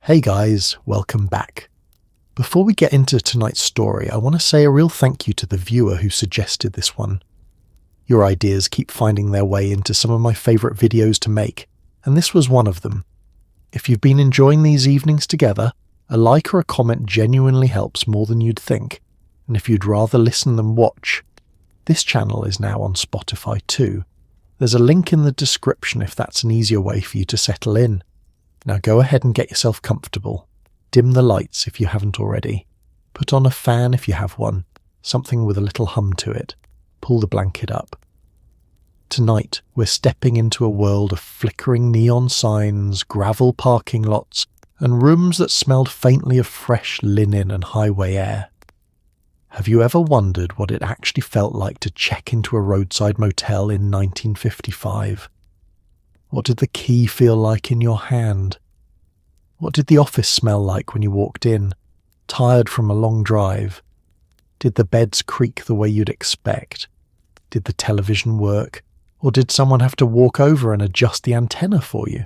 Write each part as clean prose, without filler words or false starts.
Hey guys, welcome back. Before we get into tonight's story, I want to say a real thank you to the viewer who suggested this one. Your ideas keep finding their way into some of my favourite videos to make, and this was one of them. If you've been enjoying these evenings together, a like or a comment genuinely helps more than you'd think, and if you'd rather listen than watch, this channel is now on Spotify too. There's a link in the description if that's an easier way for you to settle in. Now go ahead and get yourself comfortable. Dim the lights if you haven't already. Put on a fan if you have one, something with a little hum to it. Pull the blanket up. Tonight, we're stepping into a world of flickering neon signs, gravel parking lots, and rooms that smelled faintly of fresh linen and highway air. Have you ever wondered what it actually felt like to check into a roadside motel in 1955? What did the key feel like in your hand? What did the office smell like when you walked in, tired from a long drive? Did the beds creak the way you'd expect? Did the television work? Or did someone have to walk over and adjust the antenna for you?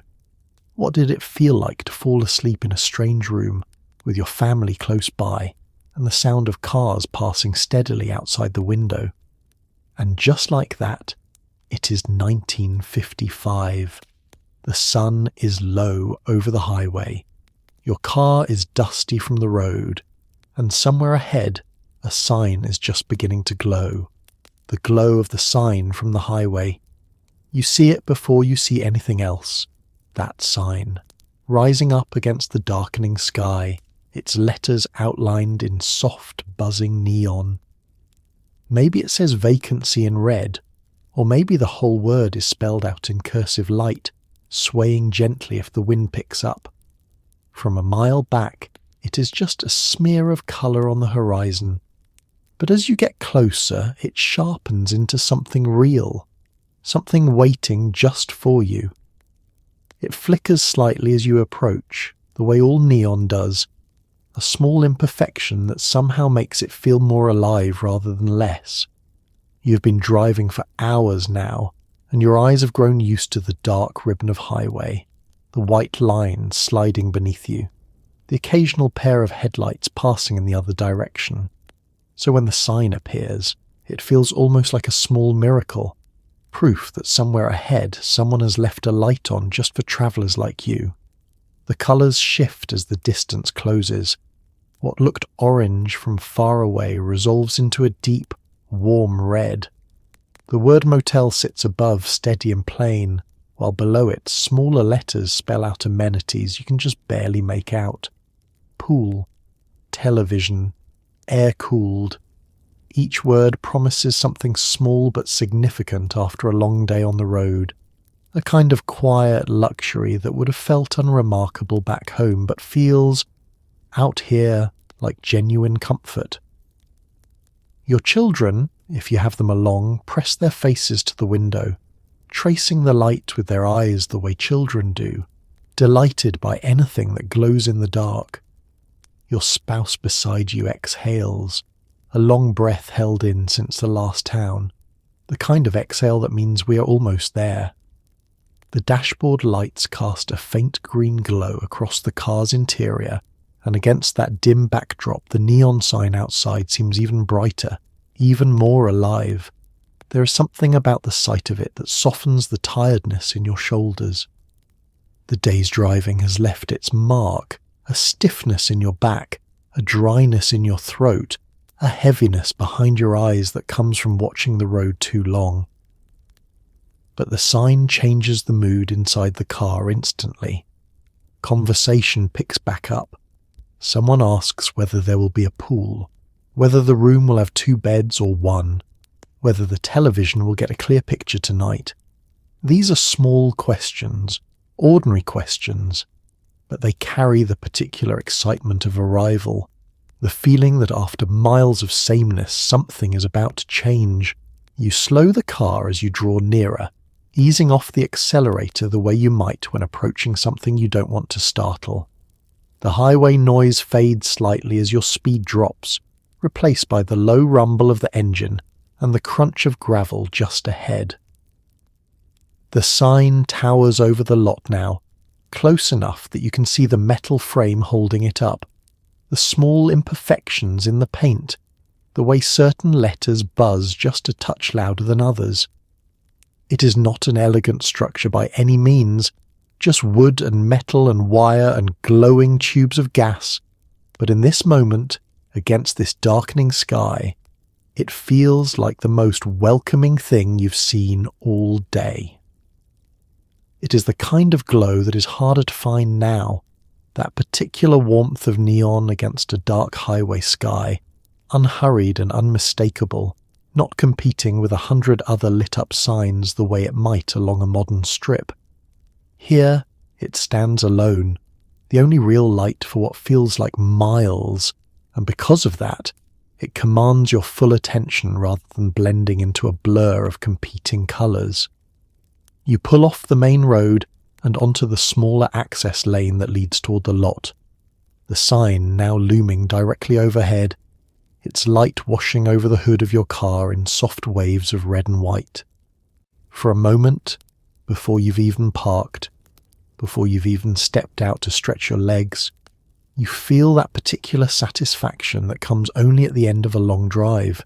What did it feel like to fall asleep in a strange room with your family close by and the sound of cars passing steadily outside the window? And just like that, it is 1955. The sun is low over the highway. Your car is dusty from the road, and somewhere ahead, a sign is just beginning to glow. The glow of the sign from the highway. You see it before you see anything else. That sign, rising up against the darkening sky, its letters outlined in soft, buzzing neon. Maybe it says vacancy in red, or maybe the whole word is spelled out in cursive light, swaying gently if the wind picks up. From a mile back, it is just a smear of colour on the horizon. But as you get closer, it sharpens into something real, something waiting just for you. It flickers slightly as you approach, the way all neon does, a small imperfection that somehow makes it feel more alive rather than less. You've been driving for hours now, and your eyes have grown used to the dark ribbon of highway, the white lines sliding beneath you, the occasional pair of headlights passing in the other direction. So when the sign appears, it feels almost like a small miracle, proof that somewhere ahead someone has left a light on just for travellers like you. The colours shift as the distance closes. What looked orange from far away resolves into a deep, warm red. The word motel sits above, steady and plain, while below it smaller letters spell out amenities you can just barely make out. Pool, television, air-cooled. Each word promises something small but significant after a long day on the road. A kind of quiet luxury that would have felt unremarkable back home but feels, out here, like genuine comfort. Your children, if you have them along, press their faces to the window, tracing the light with their eyes the way children do, delighted by anything that glows in the dark. Your spouse beside you exhales, a long breath held in since the last town, the kind of exhale that means we are almost there. The dashboard lights cast a faint green glow across the car's interior, and against that dim backdrop the neon sign outside seems even brighter, even more alive. There is something about the sight of it that softens the tiredness in your shoulders. The day's driving has left its mark, a stiffness in your back, a dryness in your throat, a heaviness behind your eyes that comes from watching the road too long. But the sign changes the mood inside the car instantly. Conversation picks back up. Someone asks whether there will be a pool, whether the room will have 2 beds or 1, whether the television will get a clear picture tonight. These are small questions, ordinary questions, but they carry the particular excitement of arrival, the feeling that after miles of sameness something is about to change. You slow the car as you draw nearer, easing off the accelerator the way you might when approaching something you don't want to startle. The highway noise fades slightly as your speed drops, replaced by the low rumble of the engine and the crunch of gravel just ahead. The sign towers over the lot now, close enough that you can see the metal frame holding it up, the small imperfections in the paint, the way certain letters buzz just a touch louder than others. It is not an elegant structure by any means, just wood and metal and wire and glowing tubes of gas, but in this moment, against this darkening sky, it feels like the most welcoming thing you've seen all day. It is the kind of glow that is harder to find now, that particular warmth of neon against a dark highway sky, unhurried and unmistakable, not competing with 100 other lit-up signs the way it might along a modern strip. Here, it stands alone, the only real light for what feels like miles, and because of that, it commands your full attention rather than blending into a blur of competing colours. You pull off the main road and onto the smaller access lane that leads toward the lot, the sign now looming directly overhead, its light washing over the hood of your car in soft waves of red and white. For a moment, before you've even parked, before you've even stepped out to stretch your legs, you feel that particular satisfaction that comes only at the end of a long drive,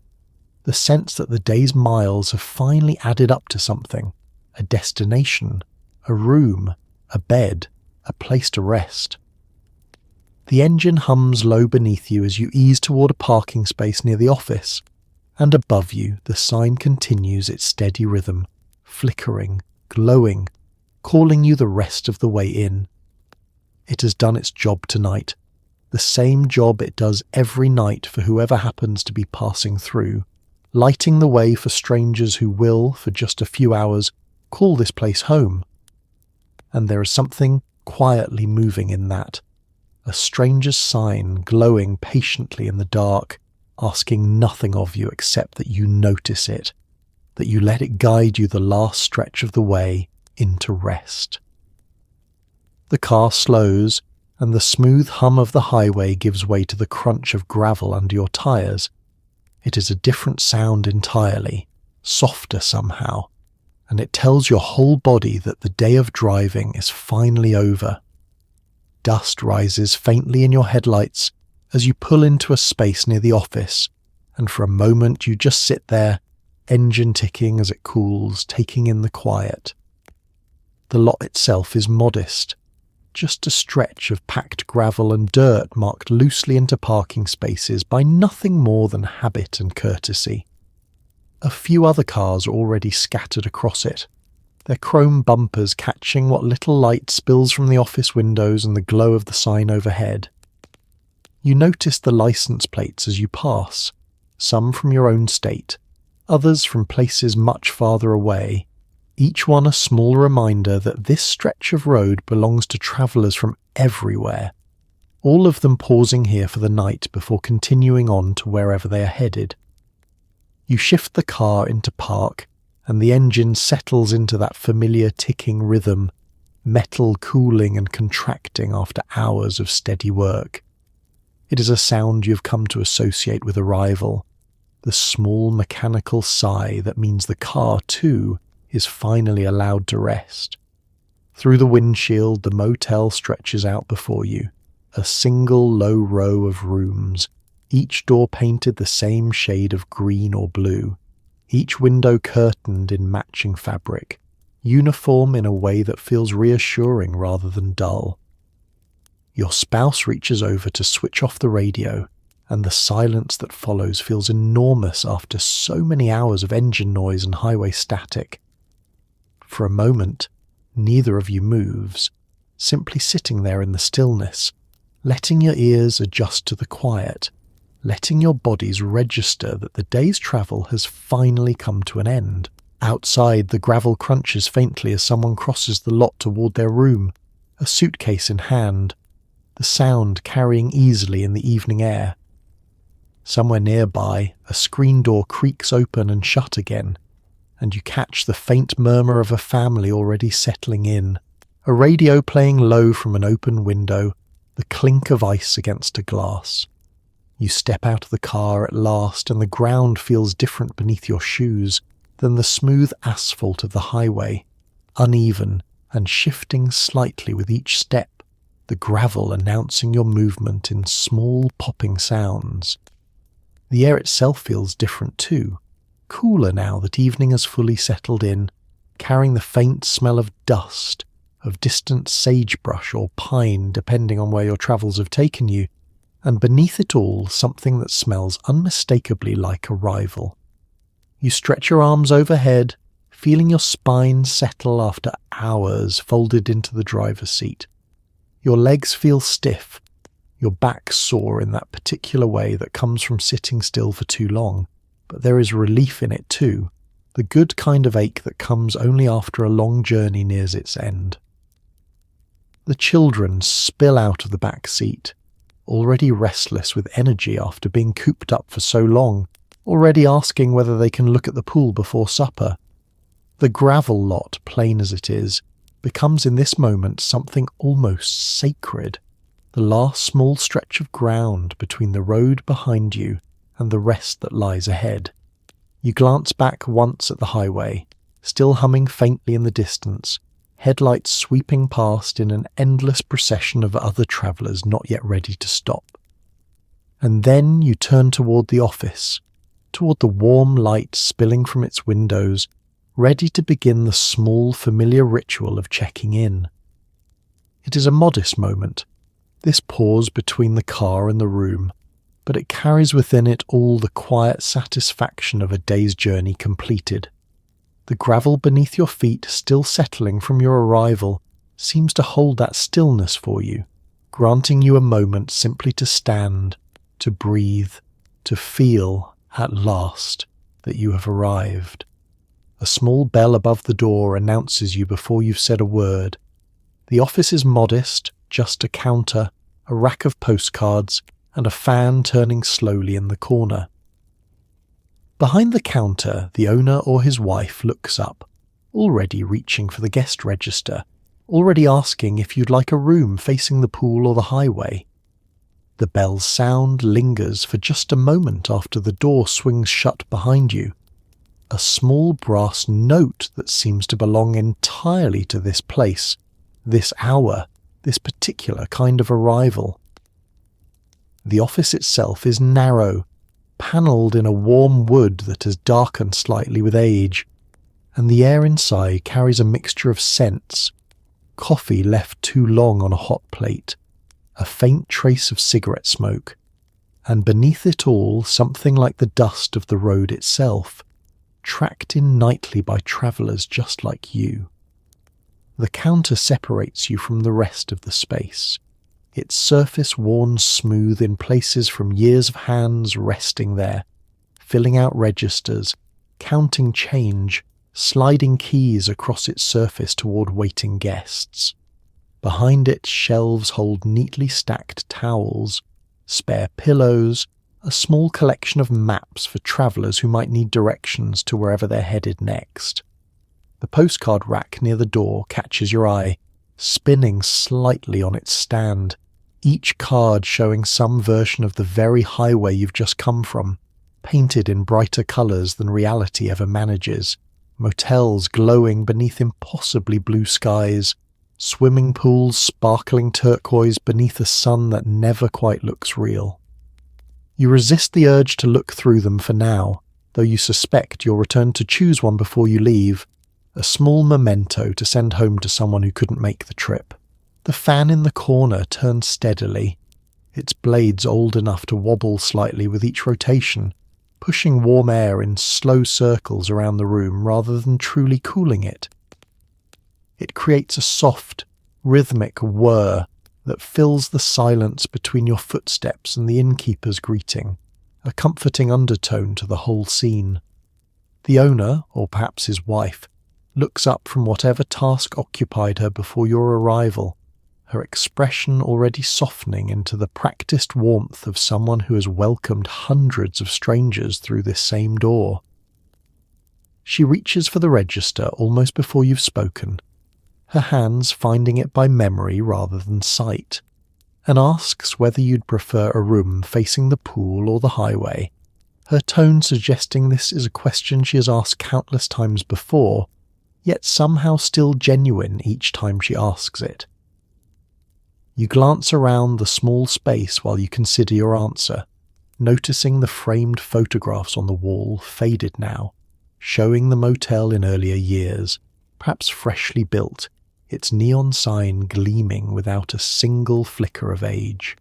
the sense that the day's miles have finally added up to something, a destination, a room, a bed, a place to rest. The engine hums low beneath you as you ease toward a parking space near the office, and above you the sign continues its steady rhythm, flickering, glowing, calling you the rest of the way in. It has done its job tonight, the same job it does every night for whoever happens to be passing through, lighting the way for strangers who will, for just a few hours, call this place home. And there is something quietly moving in that, a stranger's sign glowing patiently in the dark, asking nothing of you except that you notice it, that you let it guide you the last stretch of the way into rest. The car slows, and the smooth hum of the highway gives way to the crunch of gravel under your tyres. It is a different sound entirely, softer somehow, and it tells your whole body that the day of driving is finally over. Dust rises faintly in your headlights as you pull into a space near the office, and for a moment you just sit there, engine ticking as it cools, taking in the quiet. The lot itself is modest, just a stretch of packed gravel and dirt marked loosely into parking spaces by nothing more than habit and courtesy. A few other cars are already scattered across it, their chrome bumpers catching what little light spills from the office windows and the glow of the sign overhead. You notice the license plates as you pass, some from your own state, others from places much farther away, each one a small reminder that this stretch of road belongs to travellers from everywhere, all of them pausing here for the night before continuing on to wherever they are headed. You shift the car into park, and the engine settles into that familiar ticking rhythm, metal cooling and contracting after hours of steady work. It is a sound you have come to associate with arrival, the small mechanical sigh that means the car, too, is finally allowed to rest. Through the windshield, the motel stretches out before you, a single low row of rooms, each door painted the same shade of green or blue, each window curtained in matching fabric, uniform in a way that feels reassuring rather than dull. Your spouse reaches over to switch off the radio, and the silence that follows feels enormous after so many hours of engine noise and highway static. For a moment, neither of you moves, simply sitting there in the stillness, letting your ears adjust to the quiet, letting your bodies register that the day's travel has finally come to an end. Outside, the gravel crunches faintly as someone crosses the lot toward their room, a suitcase in hand, the sound carrying easily in the evening air. Somewhere nearby, a screen door creaks open and shut again, and you catch the faint murmur of a family already settling in, a radio playing low from an open window, the clink of ice against a glass. You step out of the car at last, and the ground feels different beneath your shoes than the smooth asphalt of the highway, uneven, and shifting slightly with each step, the gravel announcing your movement in small popping sounds. The air itself feels different too, cooler now that evening has fully settled in, carrying the faint smell of dust, of distant sagebrush or pine depending on where your travels have taken you, and beneath it all something that smells unmistakably like arrival. You stretch your arms overhead, feeling your spine settle after hours folded into the driver's seat. Your legs feel stiff, your back sore in that particular way that comes from sitting still for too long, but there is relief in it too, the good kind of ache that comes only after a long journey nears its end. The children spill out of the back seat, already restless with energy after being cooped up for so long, already asking whether they can look at the pool before supper. The gravel lot, plain as it is, becomes in this moment something almost sacred, the last small stretch of ground between the road behind you and the rest that lies ahead. You glance back once at the highway, still humming faintly in the distance, headlights sweeping past in an endless procession of other travellers not yet ready to stop. And then you turn toward the office, toward the warm light spilling from its windows, ready to begin the small familiar ritual of checking in. It is a modest moment, this pause between the car and the room, but it carries within it all the quiet satisfaction of a day's journey completed. The gravel beneath your feet, still settling from your arrival, seems to hold that stillness for you, granting you a moment simply to stand, to breathe, to feel, at last, that you have arrived. A small bell above the door announces you before you've said a word. The office is modest, just a counter, a rack of postcards, and a fan turning slowly in the corner. Behind the counter, the owner or his wife looks up, already reaching for the guest register, already asking if you'd like a room facing the pool or the highway. The bell's sound lingers for just a moment after the door swings shut behind you. A small brass note that seems to belong entirely to this place, this hour, this particular kind of arrival. The office itself is narrow, panelled in a warm wood that has darkened slightly with age, and the air inside carries a mixture of scents: coffee left too long on a hot plate, a faint trace of cigarette smoke, and beneath it all something like the dust of the road itself, tracked in nightly by travellers just like you. The counter separates you from the rest of the space, its surface worn smooth in places from years of hands resting there, filling out registers, counting change, sliding keys across its surface toward waiting guests. Behind it, shelves hold neatly stacked towels, spare pillows, a small collection of maps for travellers who might need directions to wherever they're headed next. The postcard rack near the door catches your eye, spinning slightly on its stand, each card showing some version of the very highway you've just come from, painted in brighter colours than reality ever manages, motels glowing beneath impossibly blue skies, swimming pools sparkling turquoise beneath a sun that never quite looks real. You resist the urge to look through them for now, though you suspect you'll return to choose one before you leave, a small memento to send home to someone who couldn't make the trip. The fan in the corner turns steadily, its blades old enough to wobble slightly with each rotation, pushing warm air in slow circles around the room rather than truly cooling it. It creates a soft, rhythmic whir that fills the silence between your footsteps and the innkeeper's greeting, a comforting undertone to the whole scene. The owner, or perhaps his wife, looks up from whatever task occupied her before your arrival, her expression already softening into the practiced warmth of someone who has welcomed hundreds of strangers through this same door. She reaches for the register almost before you've spoken, her hands finding it by memory rather than sight, and asks whether you'd prefer a room facing the pool or the highway, her tone suggesting this is a question she has asked countless times before, yet somehow still genuine each time she asks it. You glance around the small space while you consider your answer, noticing the framed photographs on the wall, faded now, showing the motel in earlier years, perhaps freshly built, its neon sign gleaming without a single flicker of age.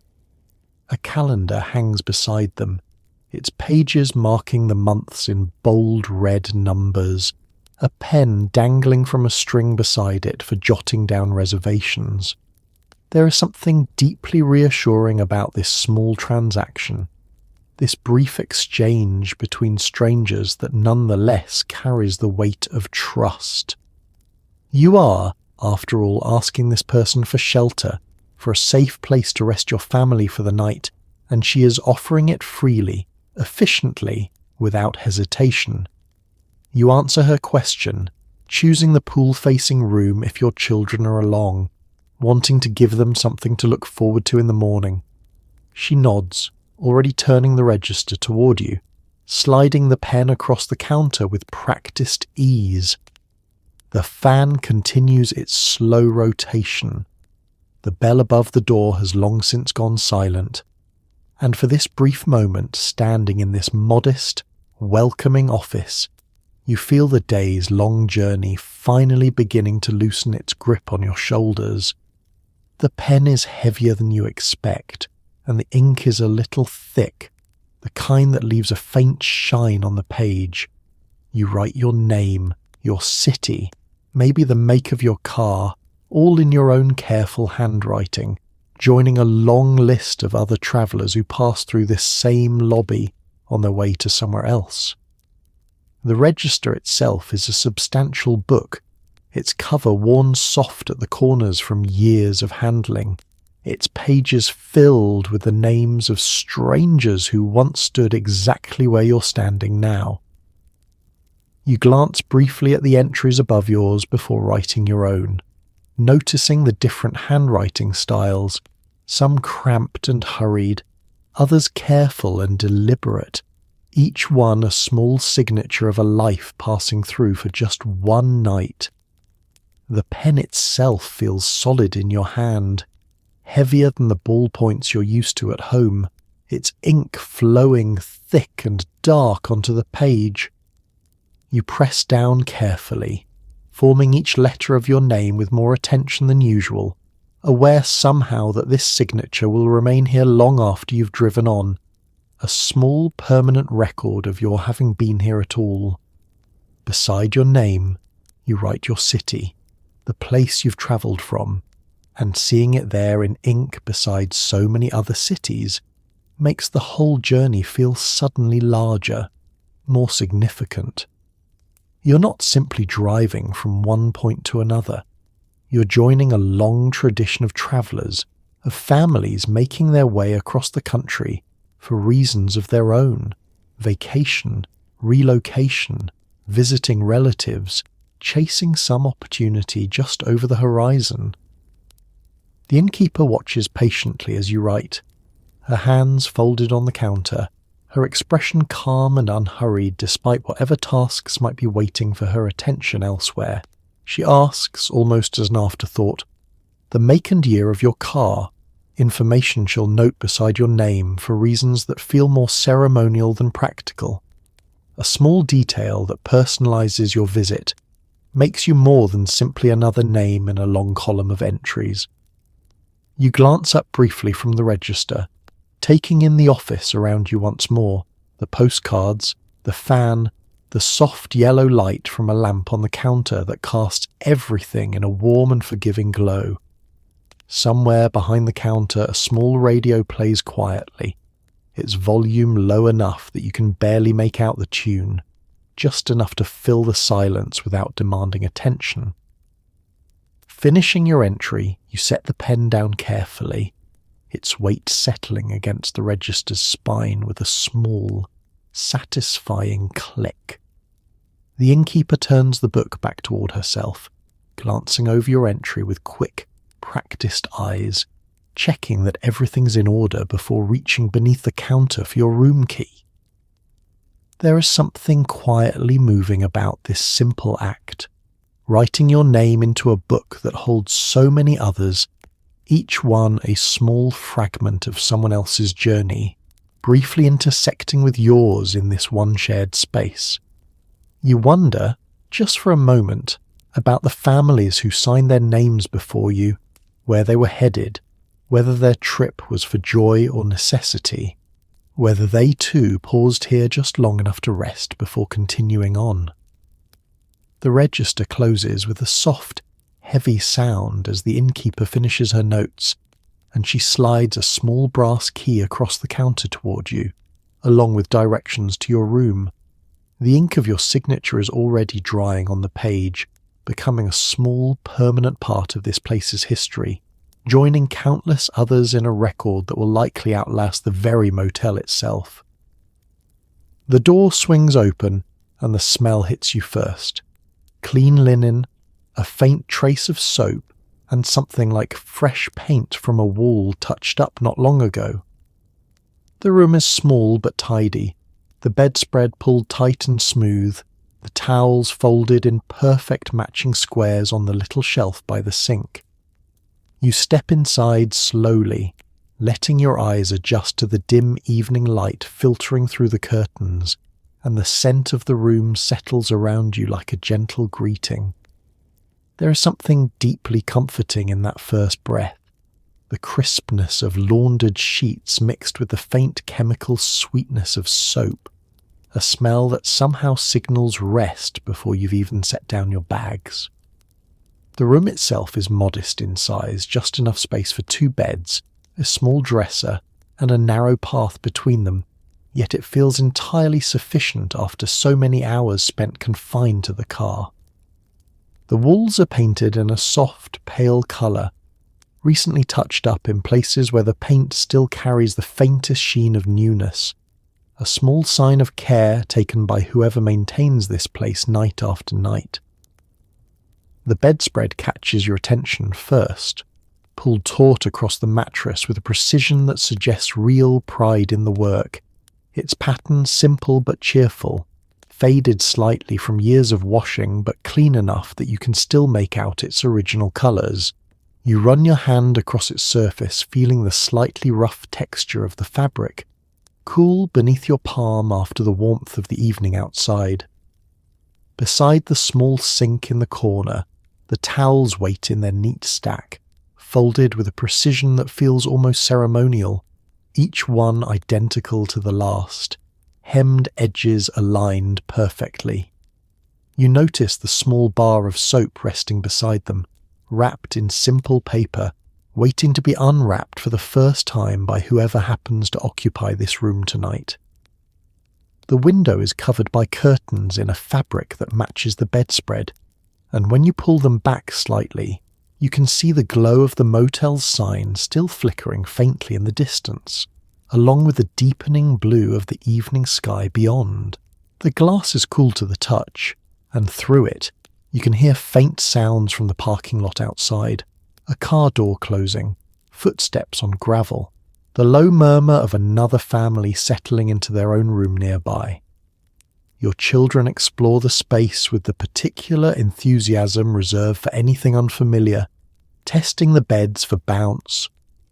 A calendar hangs beside them, its pages marking the months in bold red numbers, a pen dangling from a string beside it for jotting down reservations. There is something deeply reassuring about this small transaction, this brief exchange between strangers that nonetheless carries the weight of trust. You are, after all, asking this person for shelter, for a safe place to rest your family for the night, and she is offering it freely, efficiently, without hesitation. You answer her question, choosing the pool-facing room if your children are along, wanting to give them something to look forward to in the morning. She nods, already turning the register toward you, sliding the pen across the counter with practiced ease. The fan continues its slow rotation. The bell above the door has long since gone silent, and for this brief moment, standing in this modest, welcoming office, you feel the day's long journey finally beginning to loosen its grip on your shoulders. The pen is heavier than you expect, and the ink is a little thick, the kind that leaves a faint shine on the page. You write your name, your city, maybe the make of your car, all in your own careful handwriting, joining a long list of other travellers who pass through this same lobby on their way to somewhere else. The register itself is a substantial book, its cover worn soft at the corners from years of handling, its pages filled with the names of strangers who once stood exactly where you're standing now. You glance briefly at the entries above yours before writing your own, noticing the different handwriting styles, some cramped and hurried, others careful and deliberate, each one a small signature of a life passing through for just one night. The pen itself feels solid in your hand, heavier than the ballpoints you're used to at home, its ink flowing thick and dark onto the page. You press down carefully, forming each letter of your name with more attention than usual, aware somehow that this signature will remain here long after you've driven on, a small permanent record of your having been here at all. Beside your name, you write your city, the place you've travelled from, and seeing it there in ink beside so many other cities makes the whole journey feel suddenly larger, more significant. You're not simply driving from one point to another. You're joining a long tradition of travellers, of families making their way across the country for reasons of their own, vacation, relocation, visiting relatives, chasing some opportunity just over the horizon. The innkeeper watches patiently as you write, her hands folded on the counter, her expression calm and unhurried despite whatever tasks might be waiting for her attention elsewhere. She asks, almost as an afterthought, "The make and year of your car, information she'll note beside your name for reasons that feel more ceremonial than practical. A small detail that personalises your visit, makes you more than simply another name in a long column of entries." You glance up briefly from the register, taking in the office around you once more, the postcards, the fan, the soft yellow light from a lamp on the counter that casts everything in a warm and forgiving glow. Somewhere behind the counter a small radio plays quietly, its volume low enough that you can barely make out the tune, just enough to fill the silence without demanding attention. Finishing your entry, you set the pen down carefully, its weight settling against the register's spine with a small, satisfying click. The innkeeper turns the book back toward herself, glancing over your entry with quick, practiced eyes, checking that everything's in order before reaching beneath the counter for your room key. There is something quietly moving about this simple act, writing your name into a book that holds so many others, each one a small fragment of someone else's journey, briefly intersecting with yours in this one shared space. You wonder, just for a moment, about the families who signed their names before you, where they were headed, whether their trip was for joy or necessity, whether they too paused here just long enough to rest before continuing on. The register closes with a soft, heavy sound as the innkeeper finishes her notes, and she slides a small brass key across the counter toward you, along with directions to your room. The ink of your signature is already drying on the page, becoming a small, permanent part of this place's history, joining countless others in a record that will likely outlast the very motel itself. The door swings open, and the smell hits you first. Clean linen, a faint trace of soap, and something like fresh paint from a wall touched up not long ago. The room is small but tidy, the bedspread pulled tight and smooth, the towels folded in perfect matching squares on the little shelf by the sink. You step inside slowly, letting your eyes adjust to the dim evening light filtering through the curtains, and the scent of the room settles around you like a gentle greeting. There is something deeply comforting in that first breath, the crispness of laundered sheets mixed with the faint chemical sweetness of soap, a smell that somehow signals rest before you've even set down your bags. The room itself is modest in size, just enough space for 2 beds, a small dresser, and a narrow path between them, yet it feels entirely sufficient after so many hours spent confined to the car. The walls are painted in a soft, pale colour, recently touched up in places where the paint still carries the faintest sheen of newness, a small sign of care taken by whoever maintains this place night after night. The bedspread catches your attention first, pulled taut across the mattress with a precision that suggests real pride in the work, its pattern simple but cheerful, faded slightly from years of washing but clean enough that you can still make out its original colours. You run your hand across its surface, feeling the slightly rough texture of the fabric, cool beneath your palm after the warmth of the evening outside. Beside the small sink in the corner, the towels wait in their neat stack, folded with a precision that feels almost ceremonial, each one identical to the last, hemmed edges aligned perfectly. You notice the small bar of soap resting beside them, wrapped in simple paper, waiting to be unwrapped for the first time by whoever happens to occupy this room tonight. The window is covered by curtains in a fabric that matches the bedspread, and when you pull them back slightly, you can see the glow of the motel's sign still flickering faintly in the distance, along with the deepening blue of the evening sky beyond. The glass is cool to the touch, and through it, you can hear faint sounds from the parking lot outside, a car door closing, footsteps on gravel, the low murmur of another family settling into their own room nearby. Your children explore the space with the particular enthusiasm reserved for anything unfamiliar, testing the beds for bounce,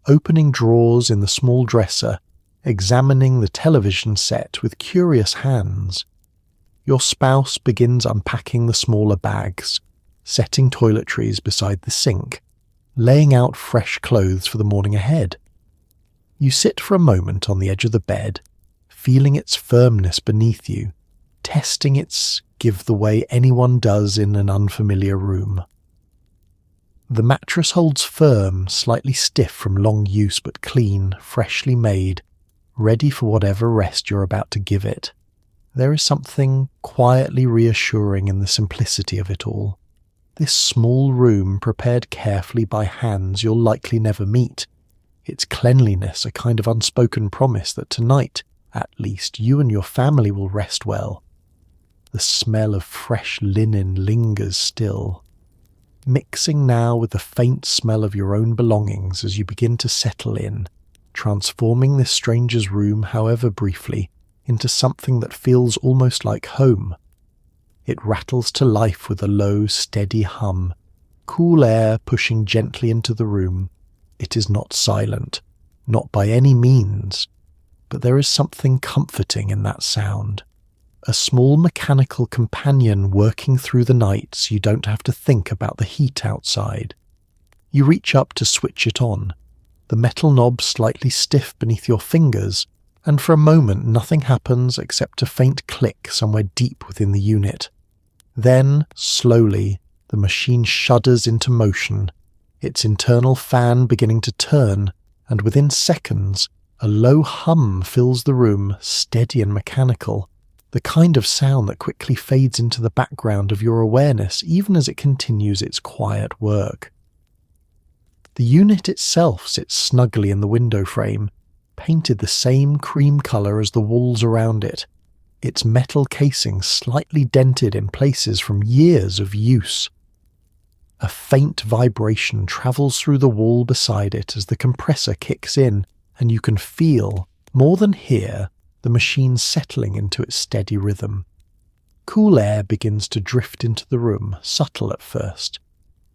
opening drawers in the small dresser, examining the television set with curious hands. Your spouse begins unpacking the smaller bags, setting toiletries beside the sink, laying out fresh clothes for the morning ahead. You sit for a moment on the edge of the bed, feeling its firmness beneath you, testing its give the way anyone does in an unfamiliar room. The mattress holds firm, slightly stiff from long use but clean, freshly made, ready for whatever rest you're about to give it. There is something quietly reassuring in the simplicity of it all. This small room prepared carefully by hands you'll likely never meet, its cleanliness a kind of unspoken promise that tonight, at least, you and your family will rest well. The smell of fresh linen lingers still, mixing now with the faint smell of your own belongings as you begin to settle in, transforming this stranger's room, however briefly, into something that feels almost like home. It rattles to life with a low, steady hum, cool air pushing gently into the room. It is not silent, not by any means, but there is something comforting in that sound. A small mechanical companion working through the night so you don't have to think about the heat outside. You reach up to switch it on, the metal knob slightly stiff beneath your fingers, and for a moment nothing happens except a faint click somewhere deep within the unit. Then, slowly, the machine shudders into motion, its internal fan beginning to turn, and within seconds, a low hum fills the room, steady and mechanical, the kind of sound that quickly fades into the background of your awareness even as it continues its quiet work. The unit itself sits snugly in the window frame, painted the same cream colour as the walls around it, its metal casing slightly dented in places from years of use. A faint vibration travels through the wall beside it as the compressor kicks in, and you can feel, more than hear, the machine settling into its steady rhythm. Cool air begins to drift into the room, subtle at first,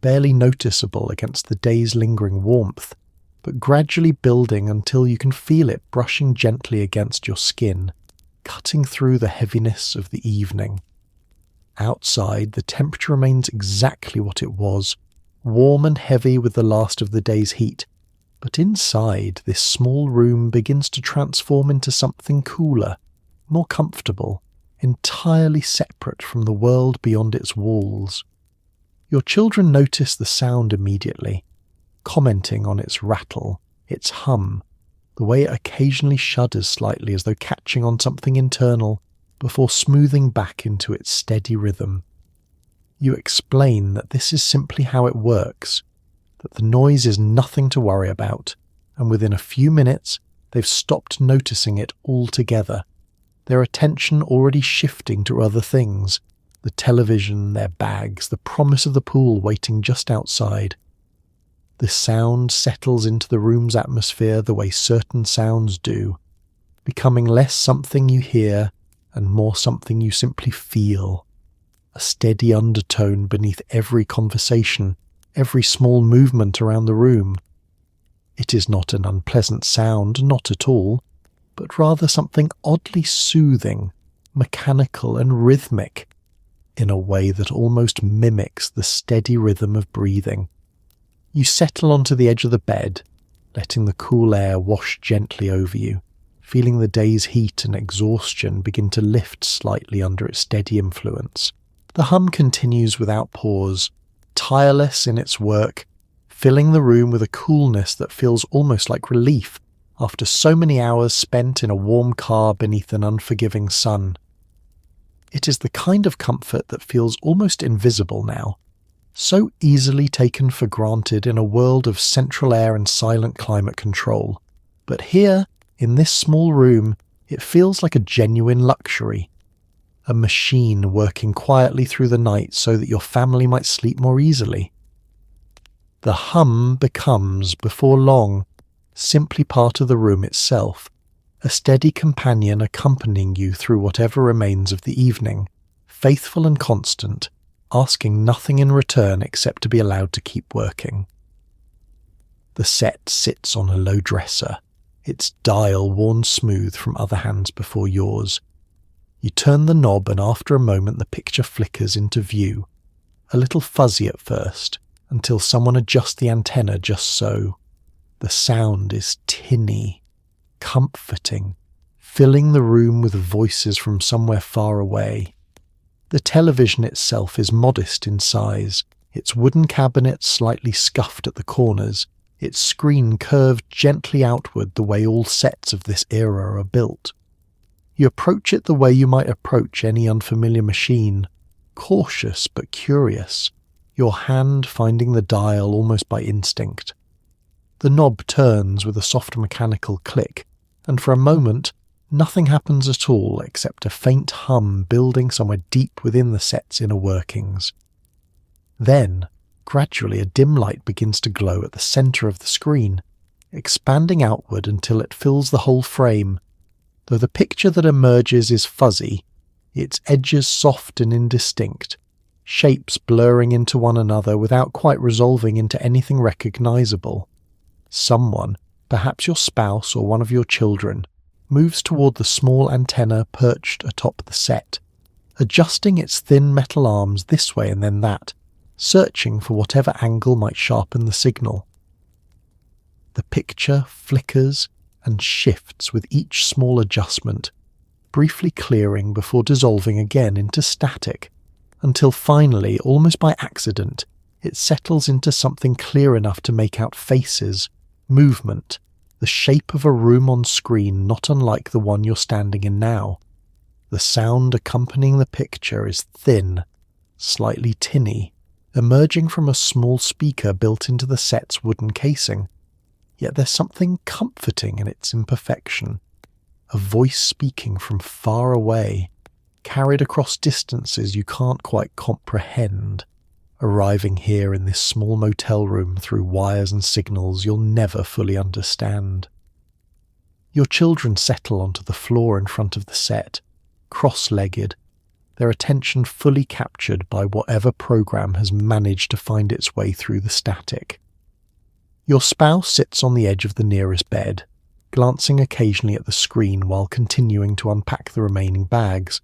barely noticeable against the day's lingering warmth, but gradually building until you can feel it brushing gently against your skin, cutting through the heaviness of the evening. Outside, the temperature remains exactly what it was, warm and heavy with the last of the day's heat, but inside, this small room begins to transform into something cooler, more comfortable, entirely separate from the world beyond its walls. Your children notice the sound immediately, commenting on its rattle, its hum, the way it occasionally shudders slightly as though catching on something internal, before smoothing back into its steady rhythm. You explain that this is simply how it works, that the noise is nothing to worry about, and within a few minutes they've stopped noticing it altogether, their attention already shifting to other things, the television, their bags, the promise of the pool waiting just outside. The sound settles into the room's atmosphere the way certain sounds do, becoming less something you hear and more something you simply feel, a steady undertone beneath every conversation, every small movement around the room. It is not an unpleasant sound, not at all, but rather something oddly soothing, mechanical and rhythmic, in a way that almost mimics the steady rhythm of breathing. You settle onto the edge of the bed, letting the cool air wash gently over you, feeling the day's heat and exhaustion begin to lift slightly under its steady influence. The hum continues without pause, tireless in its work, filling the room with a coolness that feels almost like relief after so many hours spent in a warm car beneath an unforgiving sun. It is the kind of comfort that feels almost invisible now, so easily taken for granted in a world of central air and silent climate control. But here, in this small room, it feels like a genuine luxury. A machine working quietly through the night so that your family might sleep more easily. The hum becomes, before long, simply part of the room itself, a steady companion accompanying you through whatever remains of the evening, faithful and constant, asking nothing in return except to be allowed to keep working. The set sits on a low dresser, its dial worn smooth from other hands before yours. You turn the knob and after a moment the picture flickers into view, a little fuzzy at first, until someone adjusts the antenna just so. The sound is tinny, comforting, filling the room with voices from somewhere far away. The television itself is modest in size, its wooden cabinet slightly scuffed at the corners, its screen curved gently outward the way all sets of this era are built. You approach it the way you might approach any unfamiliar machine, cautious but curious, your hand finding the dial almost by instinct. The knob turns with a soft mechanical click, and for a moment, nothing happens at all except a faint hum building somewhere deep within the set's inner workings. Then, gradually a dim light begins to glow at the centre of the screen, expanding outward until it fills the whole frame. Though the picture that emerges is fuzzy, its edges soft and indistinct, shapes blurring into one another without quite resolving into anything recognizable. Someone, perhaps your spouse or one of your children, moves toward the small antenna perched atop the set, adjusting its thin metal arms this way and then that, searching for whatever angle might sharpen the signal. The picture flickers and shifts with each small adjustment, briefly clearing before dissolving again into static, until finally, almost by accident, it settles into something clear enough to make out faces, movement, the shape of a room on screen not unlike the one you're standing in now. The sound accompanying the picture is thin, slightly tinny, emerging from a small speaker built into the set's wooden casing. Yet there's something comforting in its imperfection. A voice speaking from far away, carried across distances you can't quite comprehend, arriving here in this small motel room through wires and signals you'll never fully understand. Your children settle onto the floor in front of the set, cross-legged, their attention fully captured by whatever program has managed to find its way through the static. Your spouse sits on the edge of the nearest bed, glancing occasionally at the screen while continuing to unpack the remaining bags,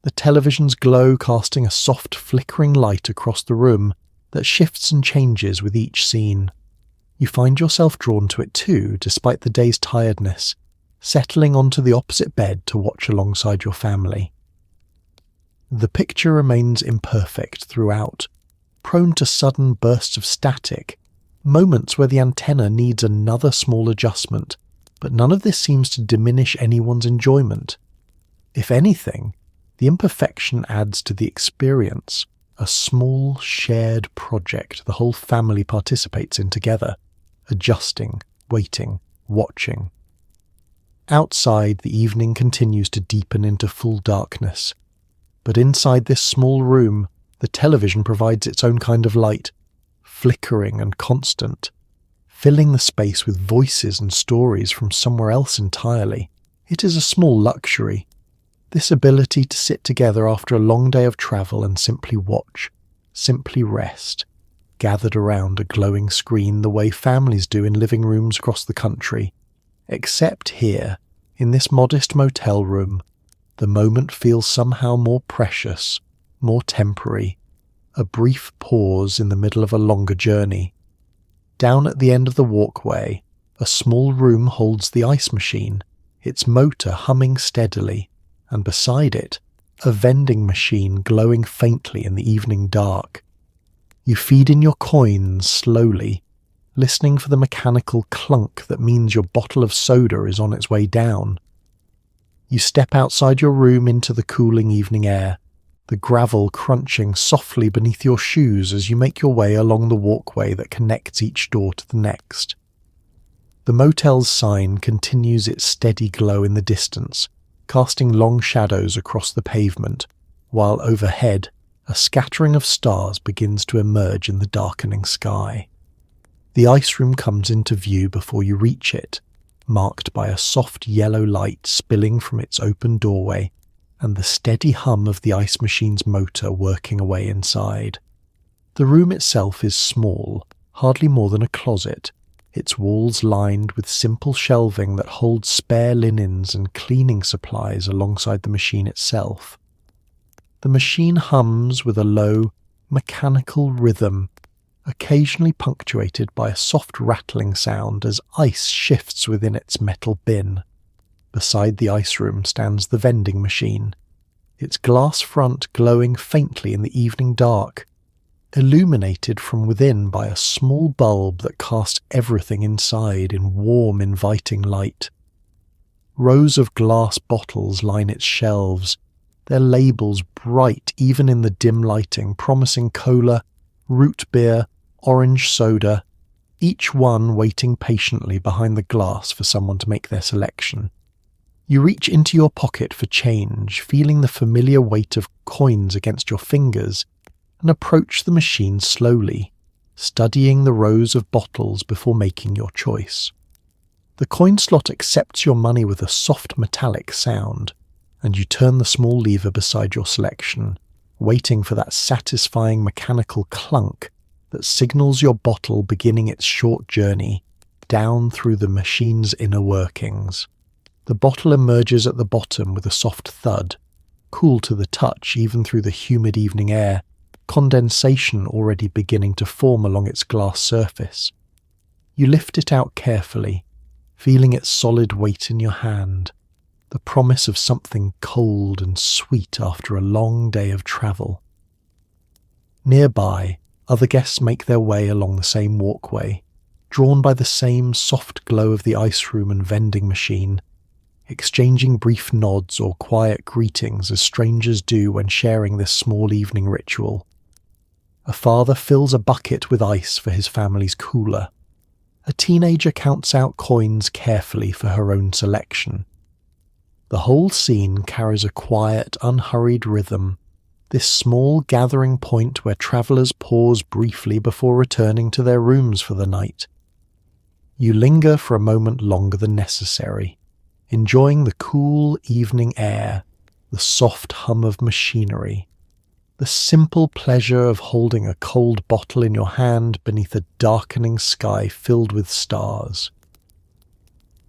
the television's glow casting a soft flickering light across the room that shifts and changes with each scene. You find yourself drawn to it too, despite the day's tiredness, settling onto the opposite bed to watch alongside your family. The picture remains imperfect throughout, prone to sudden bursts of static, moments where the antenna needs another small adjustment, but none of this seems to diminish anyone's enjoyment. If anything, the imperfection adds to the experience, a small shared project the whole family participates in together, adjusting, waiting, watching. Outside, the evening continues to deepen into full darkness, but inside this small room, the television provides its own kind of light, flickering and constant, filling the space with voices and stories from somewhere else entirely. It is a small luxury. This ability to sit together after a long day of travel and simply watch, simply rest, gathered around a glowing screen the way families do in living rooms across the country. Except here, in this modest motel room, the moment feels somehow more precious, more temporary, a brief pause in the middle of a longer journey. Down at the end of the walkway, a small room holds the ice machine, its motor humming steadily, and beside it, a vending machine glowing faintly in the evening dark. You feed in your coins slowly, listening for the mechanical clunk that means your bottle of soda is on its way down. You step outside your room into the cooling evening air, the gravel crunching softly beneath your shoes as you make your way along the walkway that connects each door to the next. The motel's sign continues its steady glow in the distance, casting long shadows across the pavement, while overhead, a scattering of stars begins to emerge in the darkening sky. The ice room comes into view before you reach it, marked by a soft yellow light spilling from its open doorway and the steady hum of the ice machine's motor working away inside. The room itself is small, hardly more than a closet, its walls lined with simple shelving that holds spare linens and cleaning supplies alongside the machine itself. The machine hums with a low, mechanical rhythm, occasionally punctuated by a soft rattling sound as ice shifts within its metal bin. Beside the ice room stands the vending machine, its glass front glowing faintly in the evening dark, illuminated from within by a small bulb that casts everything inside in warm, inviting light. Rows of glass bottles line its shelves, their labels bright even in the dim lighting, promising cola, root beer, orange soda, each one waiting patiently behind the glass for someone to make their selection. You reach into your pocket for change, feeling the familiar weight of coins against your fingers, and approach the machine slowly, studying the rows of bottles before making your choice. The coin slot accepts your money with a soft metallic sound, and you turn the small lever beside your selection, waiting for that satisfying mechanical clunk that signals your bottle beginning its short journey down through the machine's inner workings. The bottle emerges at the bottom with a soft thud, cool to the touch even through the humid evening air, condensation already beginning to form along its glass surface. You lift it out carefully, feeling its solid weight in your hand, the promise of something cold and sweet after a long day of travel. Nearby, other guests make their way along the same walkway, drawn by the same soft glow of the ice room and vending machine, exchanging brief nods or quiet greetings as strangers do when sharing this small evening ritual. A father fills a bucket with ice for his family's cooler. A teenager counts out coins carefully for her own selection. The whole scene carries a quiet, unhurried rhythm, this small gathering point where travellers pause briefly before returning to their rooms for the night. You linger for a moment longer than necessary, enjoying the cool evening air, the soft hum of machinery, the simple pleasure of holding a cold bottle in your hand beneath a darkening sky filled with stars.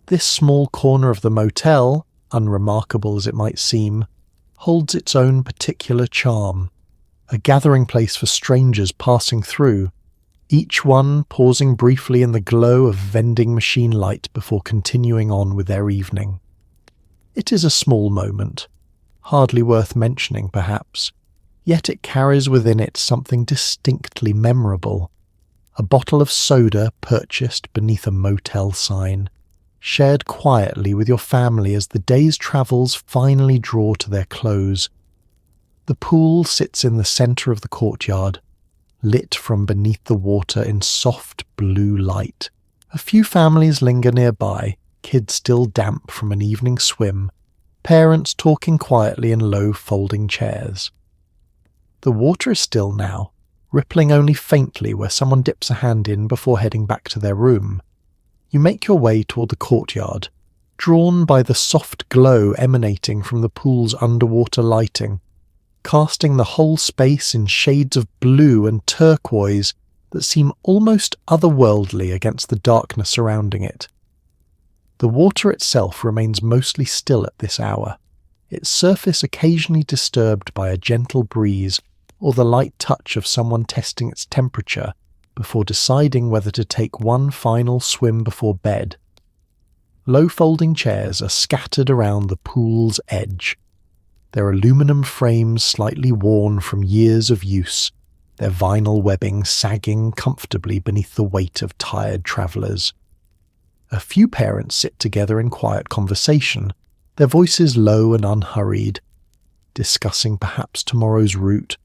This small corner of the motel, unremarkable as it might seem, holds its own particular charm, a gathering place for strangers passing through, each one pausing briefly in the glow of vending machine light before continuing on with their evening. It is a small moment, hardly worth mentioning perhaps, yet it carries within it something distinctly memorable. A bottle of soda purchased beneath a motel sign, shared quietly with your family as the day's travels finally draw to their close. The pool sits in the centre of the courtyard, lit from beneath the water in soft blue light. A few families linger nearby, kids still damp from an evening swim, parents talking quietly in low folding chairs. The water is still now, rippling only faintly where someone dips a hand in before heading back to their room. You make your way toward the courtyard, drawn by the soft glow emanating from the pool's underwater lighting, casting the whole space in shades of blue and turquoise that seem almost otherworldly against the darkness surrounding it. The water itself remains mostly still at this hour, its surface occasionally disturbed by a gentle breeze or the light touch of someone testing its temperature before deciding whether to take one final swim before bed. Low folding chairs are scattered around the pool's edge, their aluminum frames slightly worn from years of use, their vinyl webbing sagging comfortably beneath the weight of tired travellers. A few parents sit together in quiet conversation, their voices low and unhurried, discussing perhaps tomorrow's route,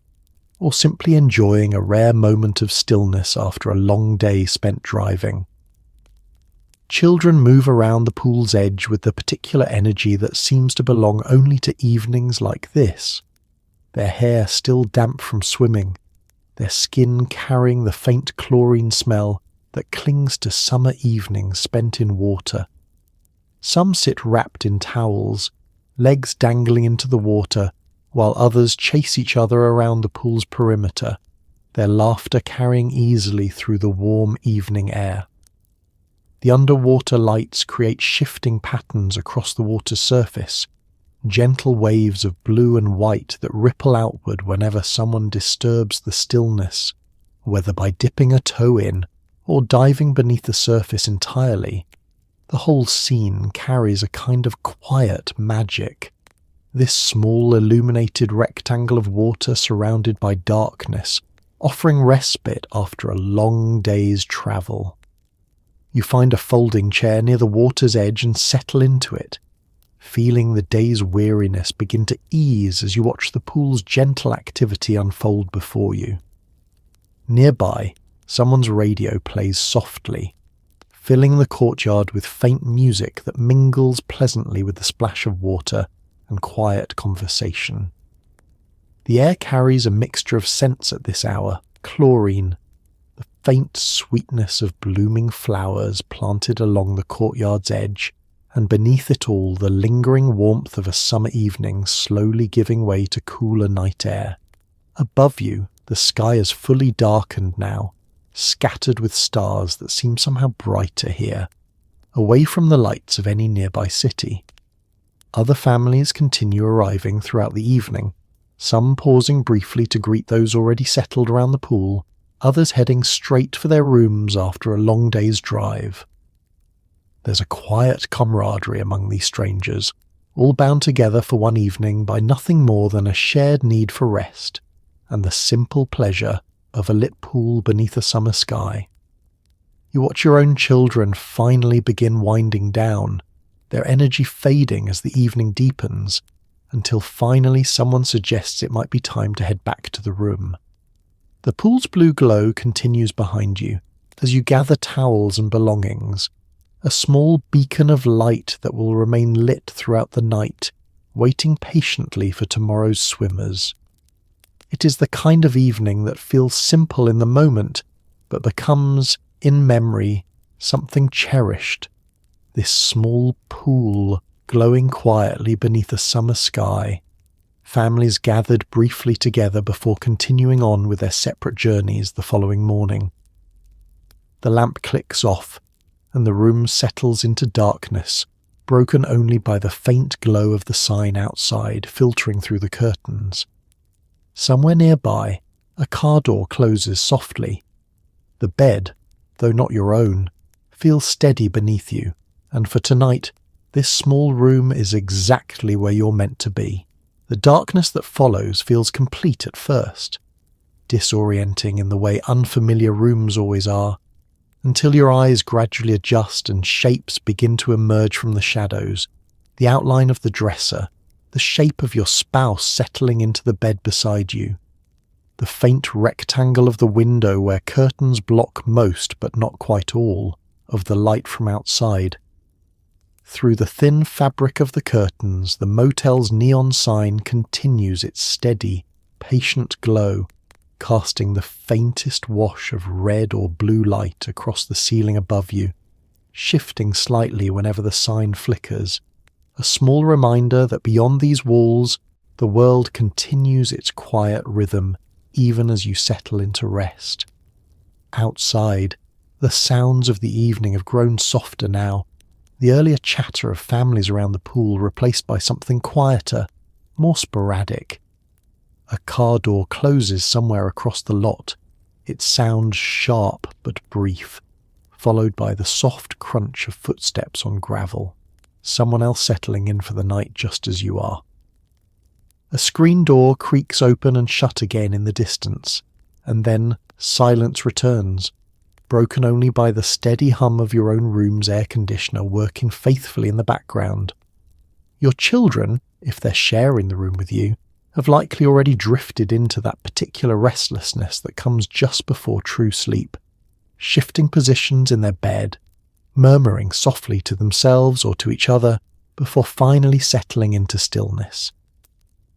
or simply enjoying a rare moment of stillness after a long day spent driving. Children move around the pool's edge with the particular energy that seems to belong only to evenings like this, their hair still damp from swimming, their skin carrying the faint chlorine smell that clings to summer evenings spent in water. Some sit wrapped in towels, legs dangling into the water, while others chase each other around the pool's perimeter, their laughter carrying easily through the warm evening air. The underwater lights create shifting patterns across the water's surface, gentle waves of blue and white that ripple outward whenever someone disturbs the stillness, whether by dipping a toe in or diving beneath the surface entirely. The whole scene carries a kind of quiet magic. This small illuminated rectangle of water surrounded by darkness, offering respite after a long day's travel. You find a folding chair near the water's edge and settle into it, feeling the day's weariness begin to ease as you watch the pool's gentle activity unfold before you. Nearby, someone's radio plays softly, filling the courtyard with faint music that mingles pleasantly with the splash of water and quiet conversation. The air carries a mixture of scents at this hour: chlorine, the faint sweetness of blooming flowers planted along the courtyard's edge, and beneath it all the lingering warmth of a summer evening slowly giving way to cooler night air. Above you, the sky is fully darkened now, scattered with stars that seem somehow brighter here, away from the lights of any nearby city. Other families continue arriving throughout the evening, some pausing briefly to greet those already settled around the pool, others heading straight for their rooms after a long day's drive. There's a quiet camaraderie among these strangers, all bound together for one evening by nothing more than a shared need for rest and the simple pleasure of a lit pool beneath a summer sky. You watch your own children finally begin winding down, their energy fading as the evening deepens, until finally someone suggests it might be time to head back to the room. The pool's blue glow continues behind you as you gather towels and belongings, a small beacon of light that will remain lit throughout the night, waiting patiently for tomorrow's swimmers. It is the kind of evening that feels simple in the moment, but becomes, in memory, something cherished. This small pool glowing quietly beneath a summer sky, families gathered briefly together before continuing on with their separate journeys the following morning. The lamp clicks off, and the room settles into darkness, broken only by the faint glow of the sign outside filtering through the curtains. Somewhere nearby, a car door closes softly. The bed, though not your own, feels steady beneath you, and for tonight, this small room is exactly where you're meant to be. The darkness that follows feels complete at first, disorienting in the way unfamiliar rooms always are, until your eyes gradually adjust and shapes begin to emerge from the shadows, the outline of the dresser, the shape of your spouse settling into the bed beside you, the faint rectangle of the window where curtains block most, but not quite all, of the light from outside. Through the thin fabric of the curtains, the motel's neon sign continues its steady, patient glow, casting the faintest wash of red or blue light across the ceiling above you, shifting slightly whenever the sign flickers, a small reminder that beyond these walls, the world continues its quiet rhythm even as you settle into rest. Outside, the sounds of the evening have grown softer now, the earlier chatter of families around the pool replaced by something quieter, more sporadic. A car door closes somewhere across the lot, its sound sharp but brief, followed by the soft crunch of footsteps on gravel, someone else settling in for the night just as you are. A screen door creaks open and shut again in the distance, and then silence returns, broken only by the steady hum of your own room's air conditioner working faithfully in the background. Your children, if they're sharing the room with you, have likely already drifted into that particular restlessness that comes just before true sleep, shifting positions in their bed, murmuring softly to themselves or to each other before finally settling into stillness.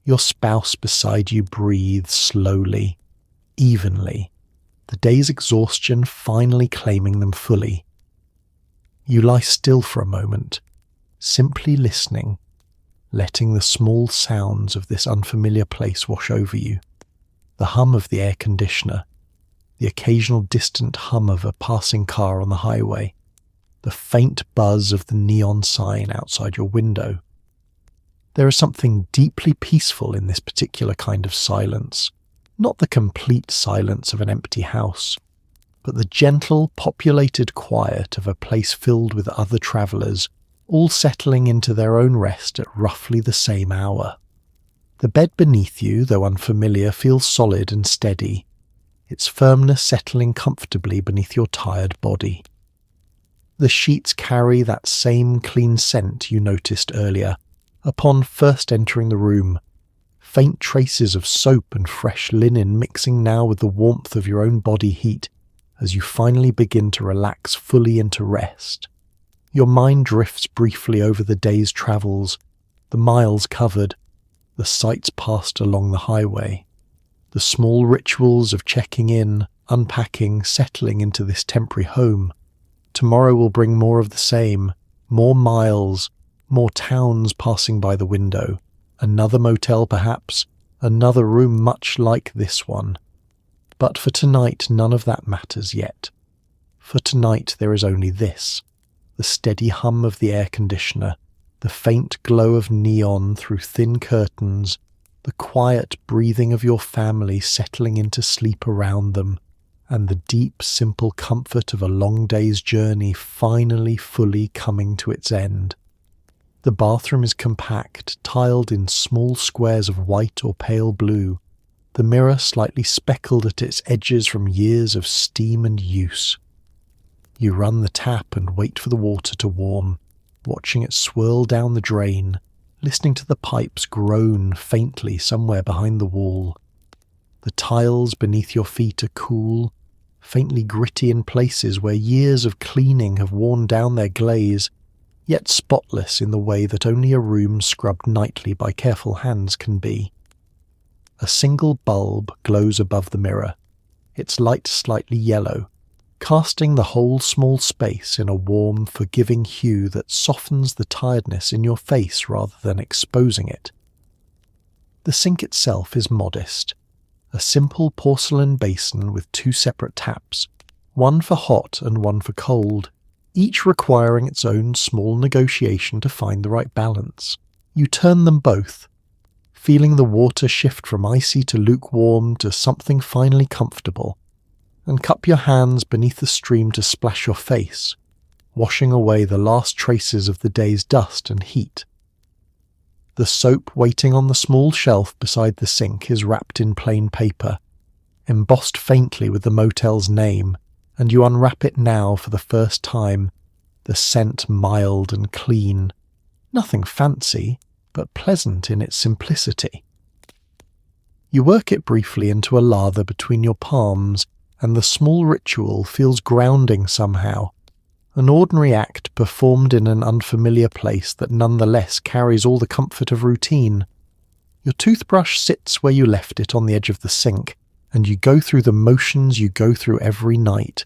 Your spouse beside you breathes slowly, evenly, the day's exhaustion finally claiming them fully. You lie still for a moment, simply listening, letting the small sounds of this unfamiliar place wash over you, the hum of the air conditioner, the occasional distant hum of a passing car on the highway, the faint buzz of the neon sign outside your window. There is something deeply peaceful in this particular kind of silence, not the complete silence of an empty house, but the gentle, populated quiet of a place filled with other travellers, all settling into their own rest at roughly the same hour. The bed beneath you, though unfamiliar, feels solid and steady, its firmness settling comfortably beneath your tired body. The sheets carry that same clean scent you noticed earlier, upon first entering the room, faint traces of soap and fresh linen mixing now with the warmth of your own body heat as you finally begin to relax fully into rest. Your mind drifts briefly over the day's travels, the miles covered, the sights passed along the highway, the small rituals of checking in, unpacking, settling into this temporary home. Tomorrow will bring more of the same, More miles, more towns passing by the window, another motel perhaps, another room much like this one. But for tonight, none of that matters yet. For tonight there is only this, the steady hum of the air conditioner, the faint glow of neon through thin curtains, the quiet breathing of your family settling into sleep around them, and the deep, simple comfort of a long day's journey finally fully coming to its end. The bathroom is compact, tiled in small squares of white or pale blue, the mirror slightly speckled at its edges from years of steam and use. You run the tap and wait for the water to warm, watching it swirl down the drain, listening to the pipes groan faintly somewhere behind the wall. The tiles beneath your feet are cool, faintly gritty in places where years of cleaning have worn down their glaze, yet spotless in the way that only a room scrubbed nightly by careful hands can be. A single bulb glows above the mirror, its light slightly yellow, casting the whole small space in a warm, forgiving hue that softens the tiredness in your face rather than exposing it. The sink itself is modest, a simple porcelain basin with two separate taps, one for hot and one for cold, each requiring its own small negotiation to find the right balance. You turn them both, feeling the water shift from icy to lukewarm to something finally comfortable, and cup your hands beneath the stream to splash your face, washing away the last traces of the day's dust and heat. The soap waiting on the small shelf beside the sink is wrapped in plain paper, embossed faintly with the motel's name, and you unwrap it now for the first time, the scent mild and clean, nothing fancy, but pleasant in its simplicity. You work it briefly into a lather between your palms, and the small ritual feels grounding somehow, an ordinary act performed in an unfamiliar place that nonetheless carries all the comfort of routine. Your toothbrush sits where you left it on the edge of the sink, and you go through the motions you go through every night,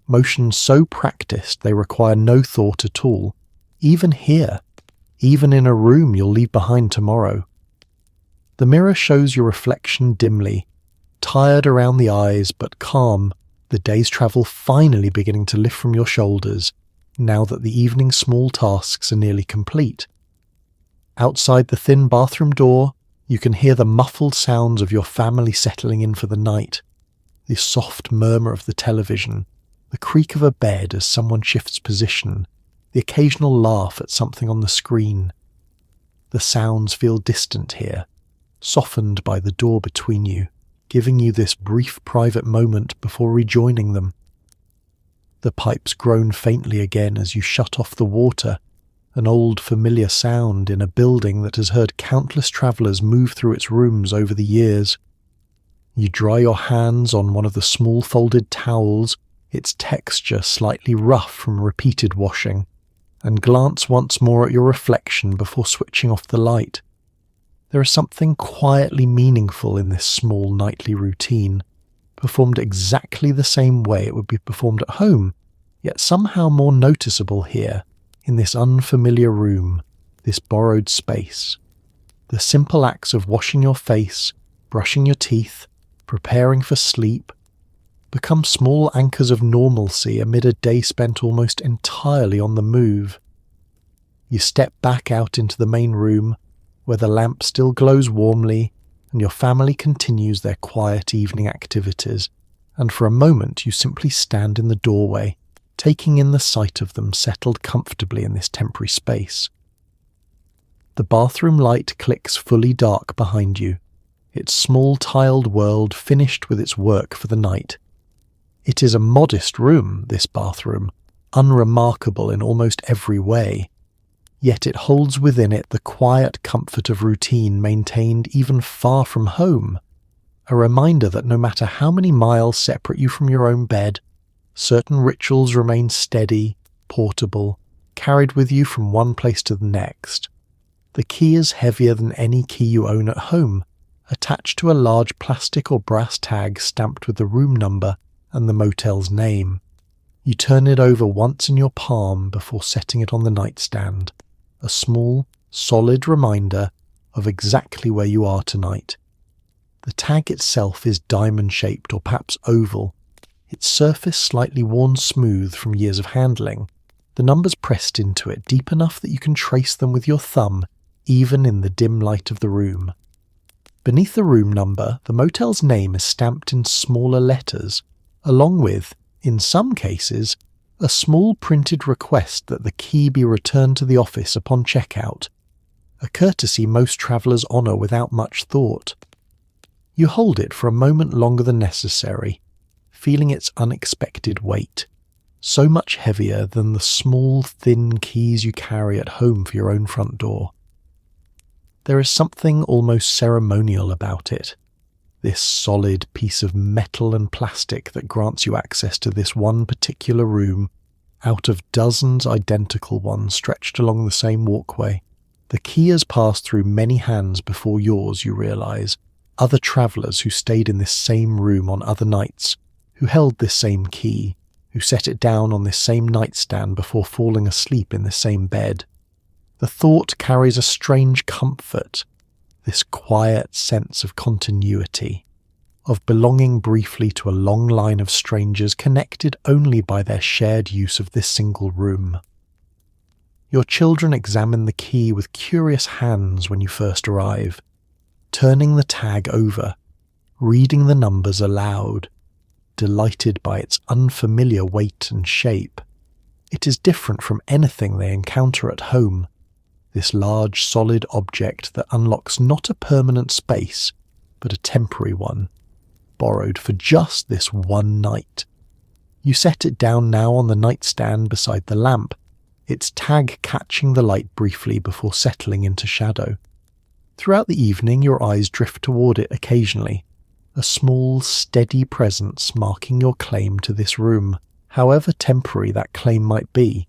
motions so practiced they require no thought at all, even here, even in a room you'll leave behind tomorrow. The mirror shows your reflection dimly, tired around the eyes but calm, the day's travel finally beginning to lift from your shoulders, now that the evening's small tasks are nearly complete. Outside the thin bathroom door, you can hear the muffled sounds of your family settling in for the night, the soft murmur of the television, the creak of a bed as someone shifts position, the occasional laugh at something on the screen. The sounds feel distant here, softened by the door between you, giving you this brief private moment before rejoining them. The pipes groan faintly again as you shut off the water, an old familiar sound in a building that has heard countless travellers move through its rooms over the years. You dry your hands on one of the small folded towels, its texture slightly rough from repeated washing, and glance once more at your reflection before switching off the light. There is something quietly meaningful in this small nightly routine, performed exactly the same way it would be performed at home, yet somehow more noticeable here, in this unfamiliar room, this borrowed space. The simple acts of washing your face, brushing your teeth, preparing for sleep, become small anchors of normalcy amid a day spent almost entirely on the move. You step back out into the main room, where the lamp still glows warmly, and your family continues their quiet evening activities, and for a moment you simply stand in the doorway, taking in the sight of them settled comfortably in this temporary space. The bathroom light clicks fully dark behind you, its small tiled world finished with its work for the night. It is a modest room, this bathroom, unremarkable in almost every way, yet it holds within it the quiet comfort of routine maintained even far from home, a reminder that no matter how many miles separate you from your own bed, certain rituals remain steady, portable, carried with you from one place to the next. The key is heavier than any key you own at home, attached to a large plastic or brass tag stamped with the room number and the motel's name. You turn it over once in your palm before setting it on the nightstand, a small, solid reminder of exactly where you are tonight. The tag itself is diamond-shaped or perhaps oval, its surface slightly worn smooth from years of handling, the numbers pressed into it deep enough that you can trace them with your thumb, even in the dim light of the room. Beneath the room number, the motel's name is stamped in smaller letters, along with, in some cases, a small printed request that the key be returned to the office upon checkout, a courtesy most travellers honour without much thought. You hold it for a moment longer than necessary, feeling its unexpected weight, so much heavier than the small, thin keys you carry at home for your own front door. There is something almost ceremonial about it, this solid piece of metal and plastic that grants you access to this one particular room out of dozens identical ones stretched along the same walkway. The key has passed through many hands before yours, you realise, other travellers who stayed in this same room on other nights, who held this same key, who set it down on this same nightstand before falling asleep in the same bed. The thought carries a strange comfort, this quiet sense of continuity, of belonging briefly to a long line of strangers connected only by their shared use of this single room. Your children examine the key with curious hands when you first arrive, turning the tag over, reading the numbers aloud, delighted by its unfamiliar weight and shape. It is different from anything they encounter at home, this large solid object that unlocks not a permanent space, but a temporary one, borrowed for just this one night. You set it down now on the nightstand beside the lamp, its tag catching the light briefly before settling into shadow. Throughout the evening your eyes drift toward it occasionally, a small, steady presence marking your claim to this room, however temporary that claim might be.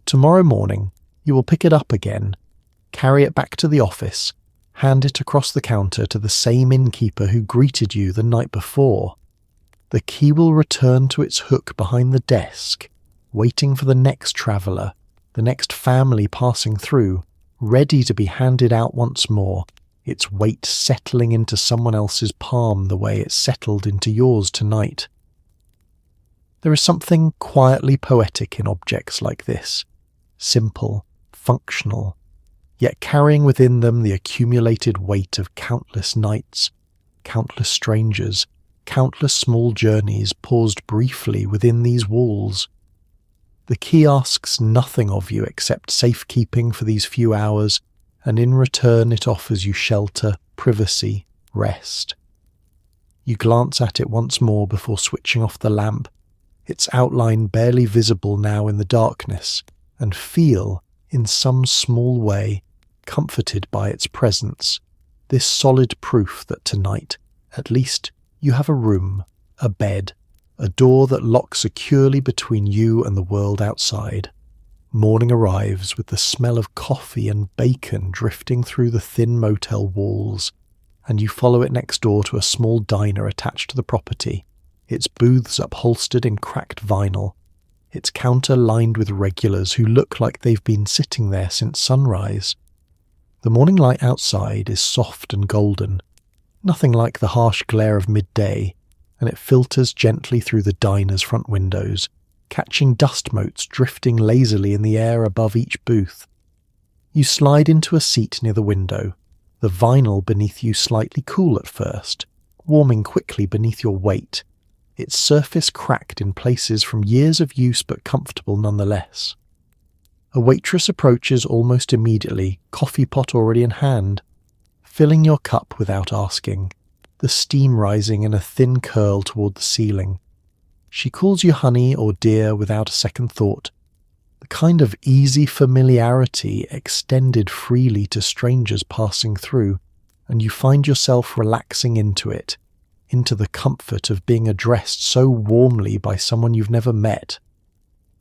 Tomorrow morning, you will pick it up again, carry it back to the office, hand it across the counter to the same innkeeper who greeted you the night before. The key will return to its hook behind the desk, waiting for the next traveller, the next family passing through, ready to be handed out once more, its weight settling into someone else's palm the way it settled into yours tonight. There is something quietly poetic in objects like this, simple, functional, yet carrying within them the accumulated weight of countless nights, countless strangers, countless small journeys paused briefly within these walls. The key asks nothing of you except safekeeping for these few hours, and in return it offers you shelter, privacy, rest. You glance at it once more before switching off the lamp, its outline barely visible now in the darkness, and feel, in some small way, comforted by its presence, this solid proof that tonight, at least, you have a room, a bed, a door that locks securely between you and the world outside. Morning arrives with the smell of coffee and bacon drifting through the thin motel walls, and you follow it next door to a small diner attached to the property, its booths upholstered in cracked vinyl, its counter lined with regulars who look like they've been sitting there since sunrise. The morning light outside is soft and golden, nothing like the harsh glare of midday, and it filters gently through the diner's front windows, catching dust motes drifting lazily in the air above each booth. You slide into a seat near the window, the vinyl beneath you slightly cool at first, warming quickly beneath your weight, its surface cracked in places from years of use but comfortable nonetheless. A waitress approaches almost immediately, coffee pot already in hand, filling your cup without asking, the steam rising in a thin curl toward the ceiling. She calls you honey or dear without a second thought, the kind of easy familiarity extended freely to strangers passing through, and you find yourself relaxing into it, into the comfort of being addressed so warmly by someone you've never met.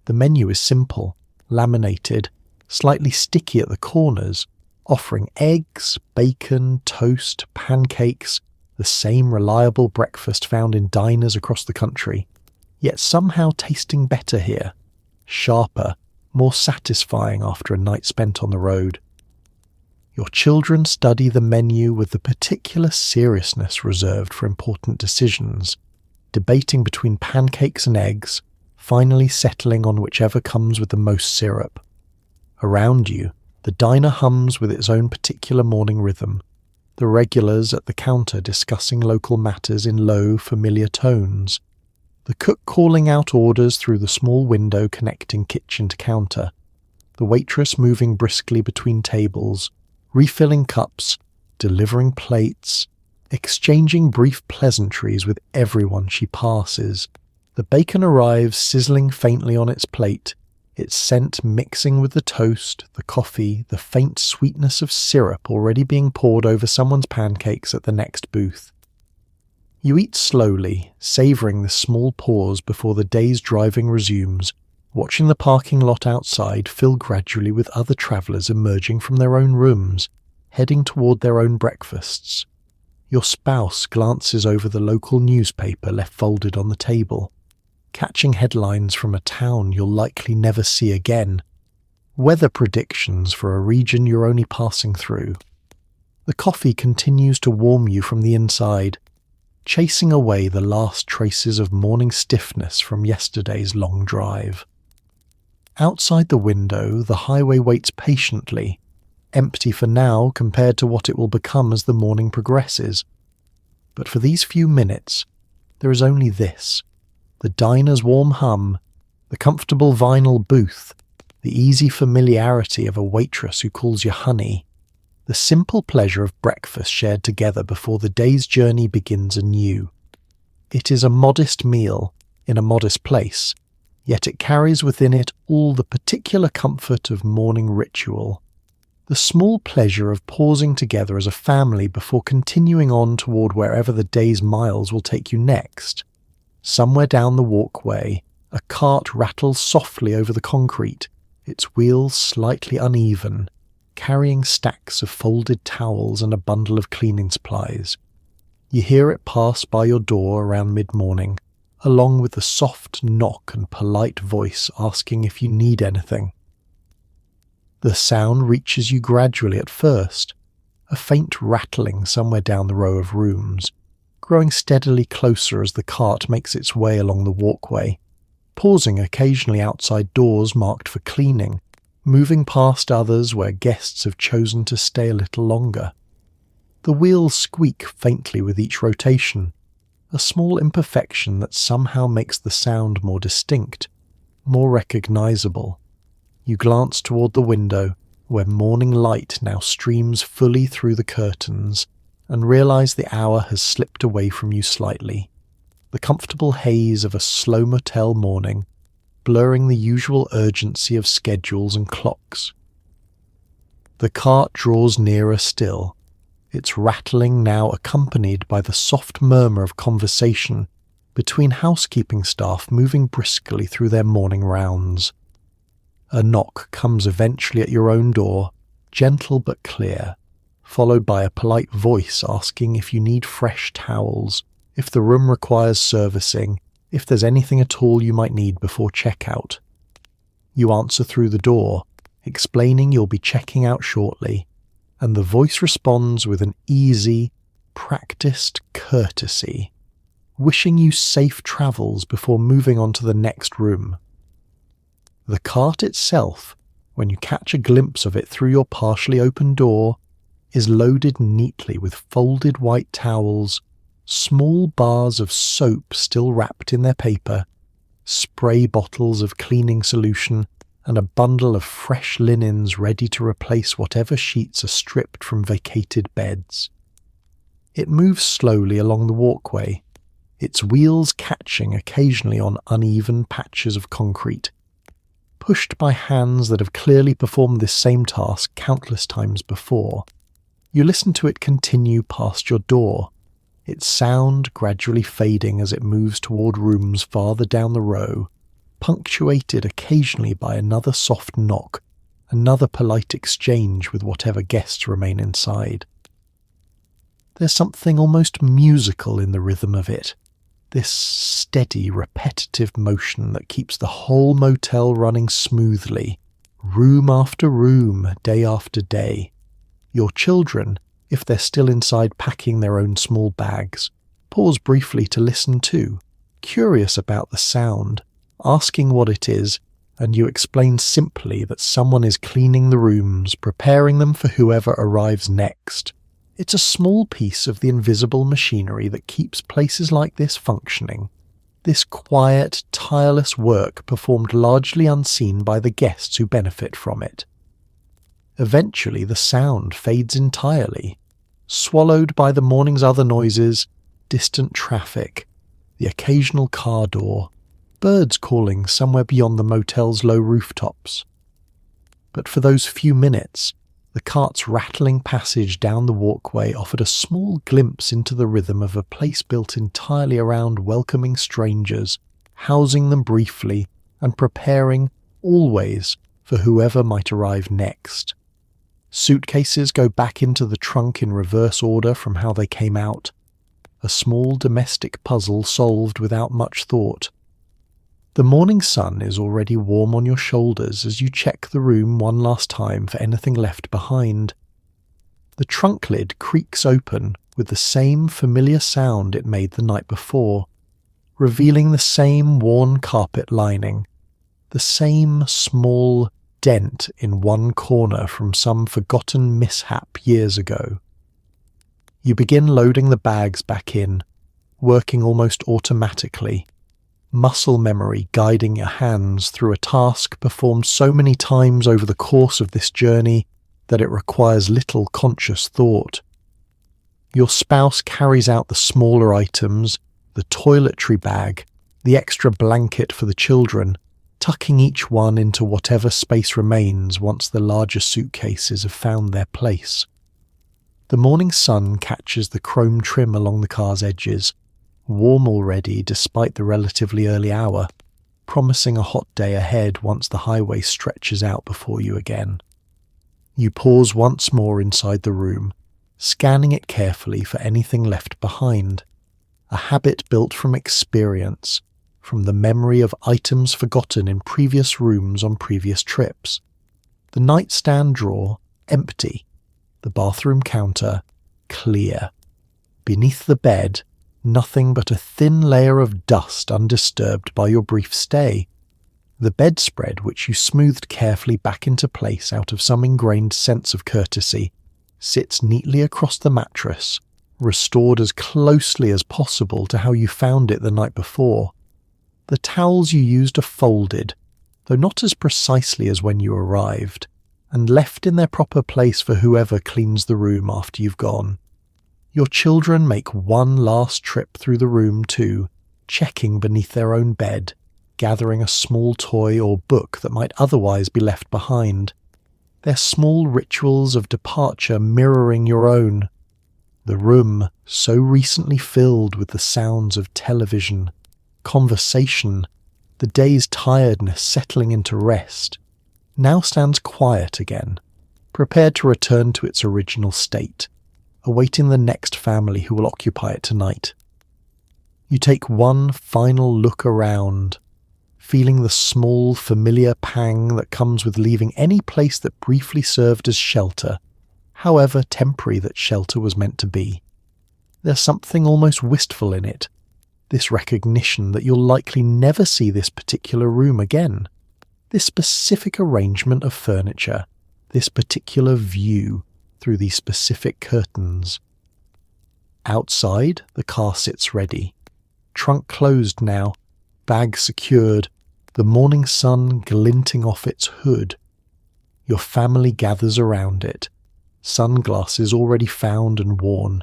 The menu is simple, laminated, slightly sticky at the corners, offering eggs, bacon, toast, pancakes, the same reliable breakfast found in diners across the country. yet somehow tasting better here, sharper, more satisfying after a night spent on the road. Your children study the menu with the particular seriousness reserved for important decisions, debating between pancakes and eggs, finally settling on whichever comes with the most syrup. Around you, the diner hums with its own particular morning rhythm, the regulars at the counter discussing local matters in low, familiar tones, the cook calling out orders through the small window connecting kitchen to counter, the waitress moving briskly between tables, refilling cups, delivering plates, exchanging brief pleasantries with everyone she passes. The bacon arrives sizzling faintly on its plate, its scent mixing with the toast, the coffee, the faint sweetness of syrup already being poured over someone's pancakes at the next booth. You eat slowly, savouring the small pause before the day's driving resumes, watching the parking lot outside fill gradually with other travellers emerging from their own rooms, heading toward their own breakfasts. Your spouse glances over the local newspaper left folded on the table, catching headlines from a town you'll likely never see again, weather predictions for a region you're only passing through. The coffee continues to warm you from the inside, chasing away the last traces of morning stiffness from yesterday's long drive. Outside the window, the highway waits patiently, empty for now compared to what it will become as the morning progresses. But for these few minutes, there is only this: the diner's warm hum, the comfortable vinyl booth, the easy familiarity of a waitress who calls you honey, the simple pleasure of breakfast shared together before the day's journey begins anew. It is a modest meal in a modest place, yet it carries within it all the particular comfort of morning ritual. The small pleasure of pausing together as a family before continuing on toward wherever the day's miles will take you next. Somewhere down the walkway, a cart rattles softly over the concrete, its wheels slightly uneven, carrying stacks of folded towels and a bundle of cleaning supplies. You hear it pass by your door around mid-morning, along with the soft knock and polite voice asking if you need anything. The sound reaches you gradually at first, a faint rattling somewhere down the row of rooms, growing steadily closer as the cart makes its way along the walkway, pausing occasionally outside doors marked for cleaning, moving past others where guests have chosen to stay a little longer. The wheels squeak faintly with each rotation, a small imperfection that somehow makes the sound more distinct, more recognizable. You glance toward the window, where morning light now streams fully through the curtains, and realize the hour has slipped away from you slightly, the comfortable haze of a slow motel morning, blurring the usual urgency of schedules and clocks. The cart draws nearer still, its rattling now accompanied by the soft murmur of conversation between housekeeping staff moving briskly through their morning rounds. A knock comes eventually at your own door, gentle but clear, followed by a polite voice asking if you need fresh towels, if the room requires servicing, if there's anything at all you might need before checkout. You answer through the door, explaining you'll be checking out shortly, and the voice responds with an easy, practiced courtesy, wishing you safe travels before moving on to the next room. The cart itself, when you catch a glimpse of it through your partially open door, is loaded neatly with folded white towels, small bars of soap still wrapped in their paper, spray bottles of cleaning solution, and a bundle of fresh linens ready to replace whatever sheets are stripped from vacated beds. It moves slowly along the walkway, its wheels catching occasionally on uneven patches of concrete, pushed by hands that have clearly performed this same task countless times before. You listen to it continue past your door, its sound gradually fading as it moves toward rooms farther down the row, punctuated occasionally by another soft knock, another polite exchange with whatever guests remain inside. There's something almost musical in the rhythm of it, This steady, repetitive motion that keeps the whole motel running smoothly, room after room, day after day. Your children, if they're still inside packing their own small bags, pause briefly to listen too, curious about the sound, asking what it is, and you explain simply that someone is cleaning the rooms, preparing them for whoever arrives next. It's a small piece of the invisible machinery that keeps places like this functioning. This quiet, tireless work performed largely unseen by the guests who benefit from it. Eventually the sound fades entirely, swallowed by the morning's other noises, distant traffic, the occasional car door, birds calling somewhere beyond the motel's low rooftops. But for those few minutes, the cart's rattling passage down the walkway offered a small glimpse into the rhythm of a place built entirely around welcoming strangers, housing them briefly, and preparing, always, for whoever might arrive next. Suitcases go back into the trunk in reverse order from how they came out. A small domestic puzzle solved without much thought. The morning sun is already warm on your shoulders as you check the room one last time for anything left behind. The trunk lid creaks open with the same familiar sound it made the night before, revealing the same worn carpet lining, the same small dent in one corner from some forgotten mishap years ago. You begin loading the bags back in, working almost automatically, muscle memory guiding your hands through a task performed so many times over the course of this journey that it requires little conscious thought. Your spouse carries out the smaller items, the toiletry bag, the extra blanket for the children, tucking each one into whatever space remains once the larger suitcases have found their place. The morning sun catches the chrome trim along the car's edges, warm already despite the relatively early hour, promising a hot day ahead once the highway stretches out before you again. You pause once more inside the room, scanning it carefully for anything left behind, a habit built from experience, from the memory of items forgotten in previous rooms on previous trips. The nightstand drawer, empty. The bathroom counter, clear. Beneath the bed, nothing but a thin layer of dust undisturbed by your brief stay. The bedspread, which you smoothed carefully back into place out of some ingrained sense of courtesy, sits neatly across the mattress, restored as closely as possible to how you found it the night before. The towels you used are folded, though not as precisely as when you arrived, and left in their proper place for whoever cleans the room after you've gone. Your children make one last trip through the room too, checking beneath their own bed, gathering a small toy or book that might otherwise be left behind. Their small rituals of departure mirroring your own. The room, so recently filled with the sounds of television, conversation, the day's tiredness settling into rest, now stands quiet again, prepared to return to its original state, awaiting the next family who will occupy it tonight. You take one final look around, feeling the small, familiar pang that comes with leaving any place that briefly served as shelter, however temporary that shelter was meant to be. There's something almost wistful in it, this recognition that you'll likely never see this particular room again, this specific arrangement of furniture, this particular view through these specific curtains. Outside, the car sits ready, trunk closed now, bag secured, the morning sun glinting off its hood. Your family gathers around it, sunglasses already found and worn,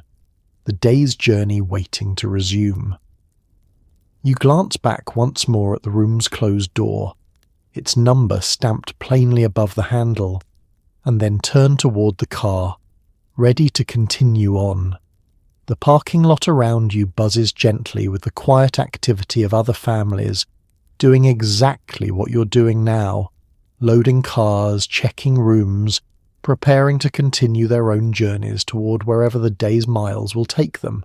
the day's journey waiting to resume. You glance back once more at the room's closed door, its number stamped plainly above the handle, and then turn toward the car, ready to continue on. The parking lot around you buzzes gently with the quiet activity of other families, doing exactly what you're doing now, loading cars, checking rooms, preparing to continue their own journeys toward wherever the day's miles will take them.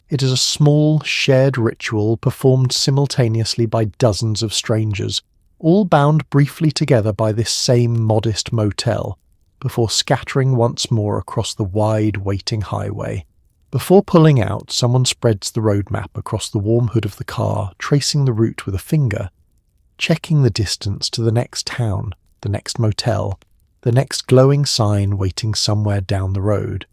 It is a small, shared ritual performed simultaneously by dozens of strangers, all bound briefly together by this same modest motel, before scattering once more across the wide, waiting highway. Before pulling out, someone spreads the road map across the warm hood of the car, tracing the route with a finger, checking the distance to the next town, the next motel, the next glowing sign waiting somewhere down the road.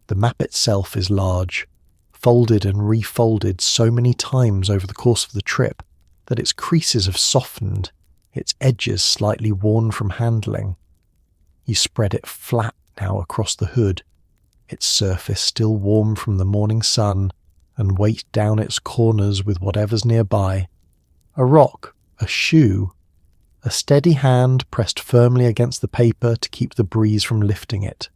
The map itself is large, folded and refolded so many times over the course of the trip that its creases have softened, its edges slightly worn from handling. You spread it flat now across the hood, its surface still warm from the morning sun, and weight down its corners with whatever's nearby. A rock, a shoe, a steady hand pressed firmly against the paper to keep the breeze from lifting it.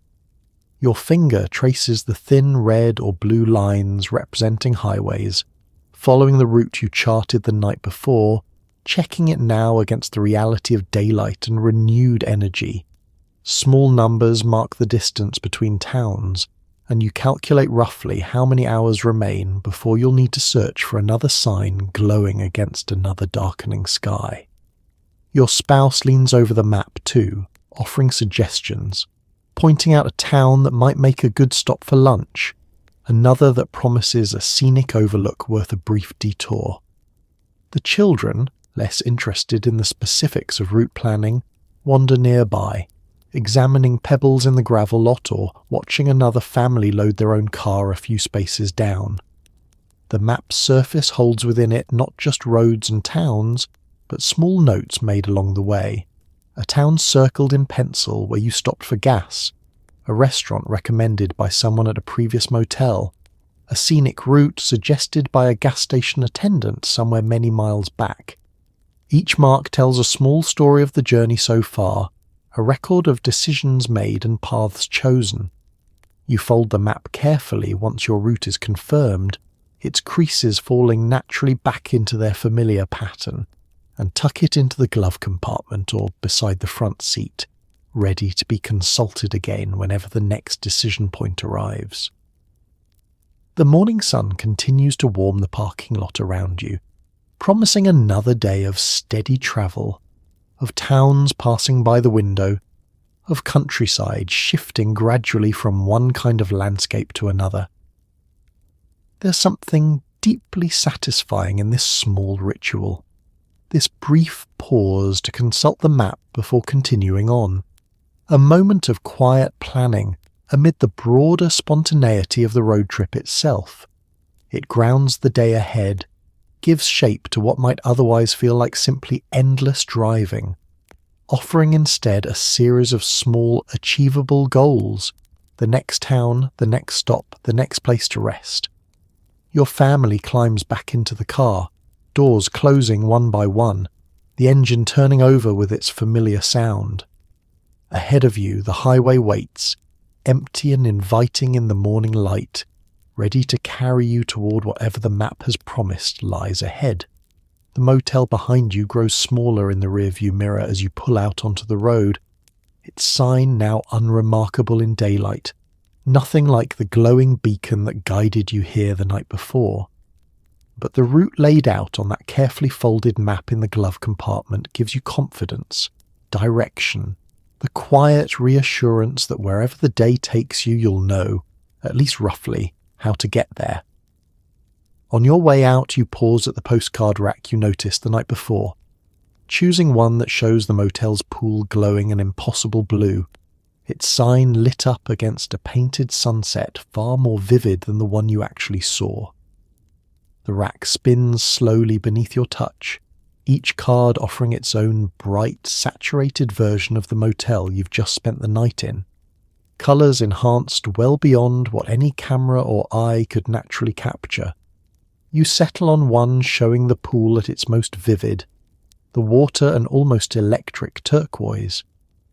Your finger traces the thin red or blue lines representing highways, following the route you charted the night before, checking it now against the reality of daylight and renewed energy. Small numbers mark the distance between towns, and you calculate roughly how many hours remain before you'll need to search for another sign glowing against another darkening sky. Your spouse leans over the map too, offering suggestions, pointing out a town that might make a good stop for lunch, another that promises a scenic overlook worth a brief detour. The children, less interested in the specifics of route planning, wander nearby, examining pebbles in the gravel lot or watching another family load their own car a few spaces down. The map's surface holds within it not just roads and towns, but small notes made along the way. A town circled in pencil where you stopped for gas, a restaurant recommended by someone at a previous motel, a scenic route suggested by a gas station attendant somewhere many miles back. Each mark tells a small story of the journey so far, a record of decisions made and paths chosen. You fold the map carefully once your route is confirmed, its creases falling naturally back into their familiar pattern, and tuck it into the glove compartment or beside the front seat, ready to be consulted again whenever the next decision point arrives. The morning sun continues to warm the parking lot around you, promising another day of steady travel, of towns passing by the window, of countryside shifting gradually from one kind of landscape to another. There's something deeply satisfying in this small ritual, this brief pause to consult the map before continuing on, a moment of quiet planning amid the broader spontaneity of the road trip itself. It grounds the day ahead, gives shape to what might otherwise feel like simply endless driving, offering instead a series of small, achievable goals, the next town, the next stop, the next place to rest. Your family climbs back into the car, doors closing one by one, the engine turning over with its familiar sound. Ahead of you, the highway waits, empty and inviting in the morning light, ready to carry you toward whatever the map has promised lies ahead. The motel behind you grows smaller in the rearview mirror as you pull out onto the road, its sign now unremarkable in daylight, nothing like the glowing beacon that guided you here the night before. But the route laid out on that carefully folded map in the glove compartment gives you confidence, direction, the quiet reassurance that wherever the day takes you, you'll know, at least roughly, how to get there. On your way out, you pause at the postcard rack you noticed the night before, choosing one that shows the motel's pool glowing an impossible blue, its sign lit up against a painted sunset far more vivid than the one you actually saw. The rack spins slowly beneath your touch, each card offering its own bright, saturated version of the motel you've just spent the night in. Colours enhanced well beyond what any camera or eye could naturally capture. You settle on one showing the pool at its most vivid, the water an almost electric turquoise,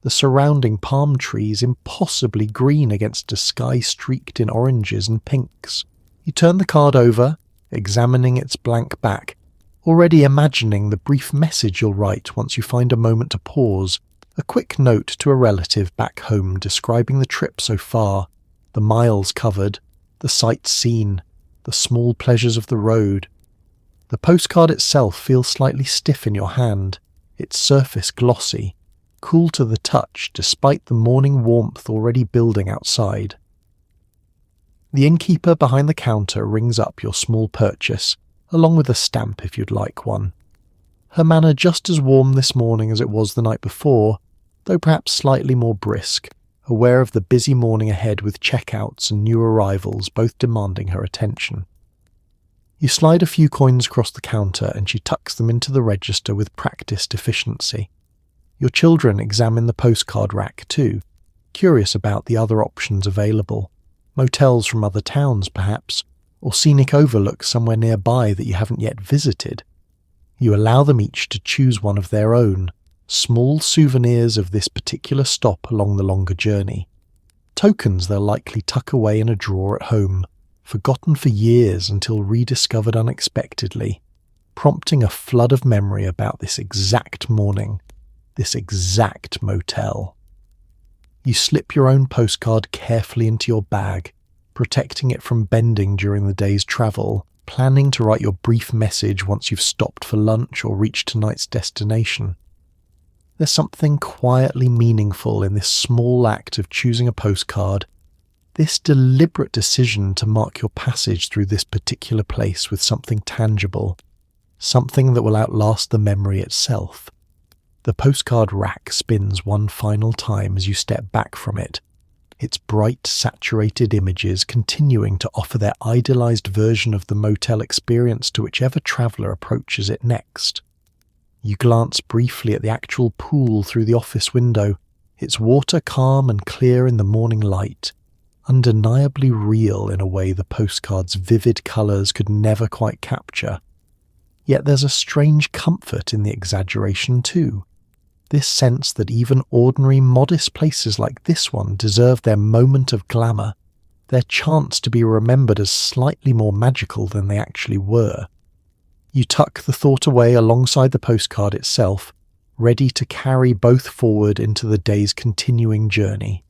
the surrounding palm trees impossibly green against a sky streaked in oranges and pinks. You turn the card over, examining its blank back, already imagining the brief message you'll write once you find a moment to pause, a quick note to a relative back home describing the trip so far, the miles covered, the sights seen, the small pleasures of the road. The postcard itself feels slightly stiff in your hand, its surface glossy, cool to the touch despite the morning warmth already building outside. The innkeeper behind the counter rings up your small purchase, along with a stamp if you'd like one. Her manner just as warm this morning as it was the night before, though perhaps slightly more brisk, aware of the busy morning ahead with checkouts and new arrivals both demanding her attention. You slide a few coins across the counter and she tucks them into the register with practiced efficiency. Your children examine the postcard rack too, curious about the other options available. Motels from other towns, perhaps, or scenic overlooks somewhere nearby that you haven't yet visited. You allow them each to choose one of their own, small souvenirs of this particular stop along the longer journey. Tokens they'll likely tuck away in a drawer at home, forgotten for years until rediscovered unexpectedly, prompting a flood of memory about this exact morning, this exact motel. You slip your own postcard carefully into your bag, protecting it from bending during the day's travel, planning to write your brief message once you've stopped for lunch or reached tonight's destination. There's something quietly meaningful in this small act of choosing a postcard, this deliberate decision to mark your passage through this particular place with something tangible, something that will outlast the memory itself. The postcard rack spins one final time as you step back from it, its bright, saturated images continuing to offer their idealized version of the motel experience to whichever traveller approaches it next. You glance briefly at the actual pool through the office window, its water calm and clear in the morning light, undeniably real in a way the postcard's vivid colours could never quite capture. Yet there's a strange comfort in the exaggeration too. This sense that even ordinary, modest places like this one deserve their moment of glamour, their chance to be remembered as slightly more magical than they actually were. You tuck the thought away alongside the postcard itself, ready to carry both forward into the day's continuing journey.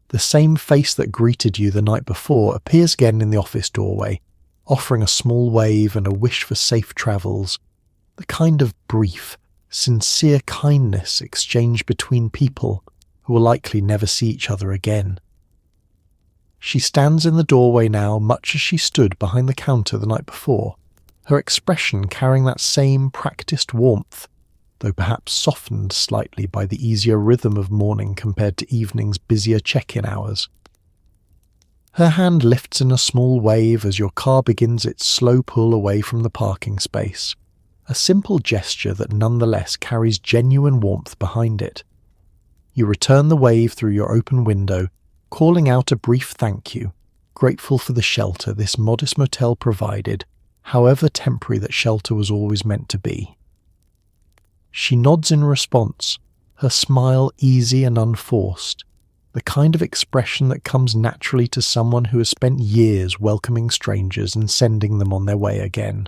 The same face that greeted you the night before appears again in the office doorway, offering a small wave and a wish for safe travels, the kind of brief, sincere kindness exchanged between people who will likely never see each other again. She stands in the doorway now much as she stood behind the counter the night before, her expression carrying that same practiced warmth, though perhaps softened slightly by the easier rhythm of morning compared to evening's busier check-in hours. Her hand lifts in a small wave as your car begins its slow pull away from the parking space, a simple gesture that nonetheless carries genuine warmth behind it. You return the wave through your open window, calling out a brief thank you, grateful for the shelter this modest motel provided, however temporary that shelter was always meant to be. She nods in response, her smile easy and unforced, the kind of expression that comes naturally to someone who has spent years welcoming strangers and sending them on their way again.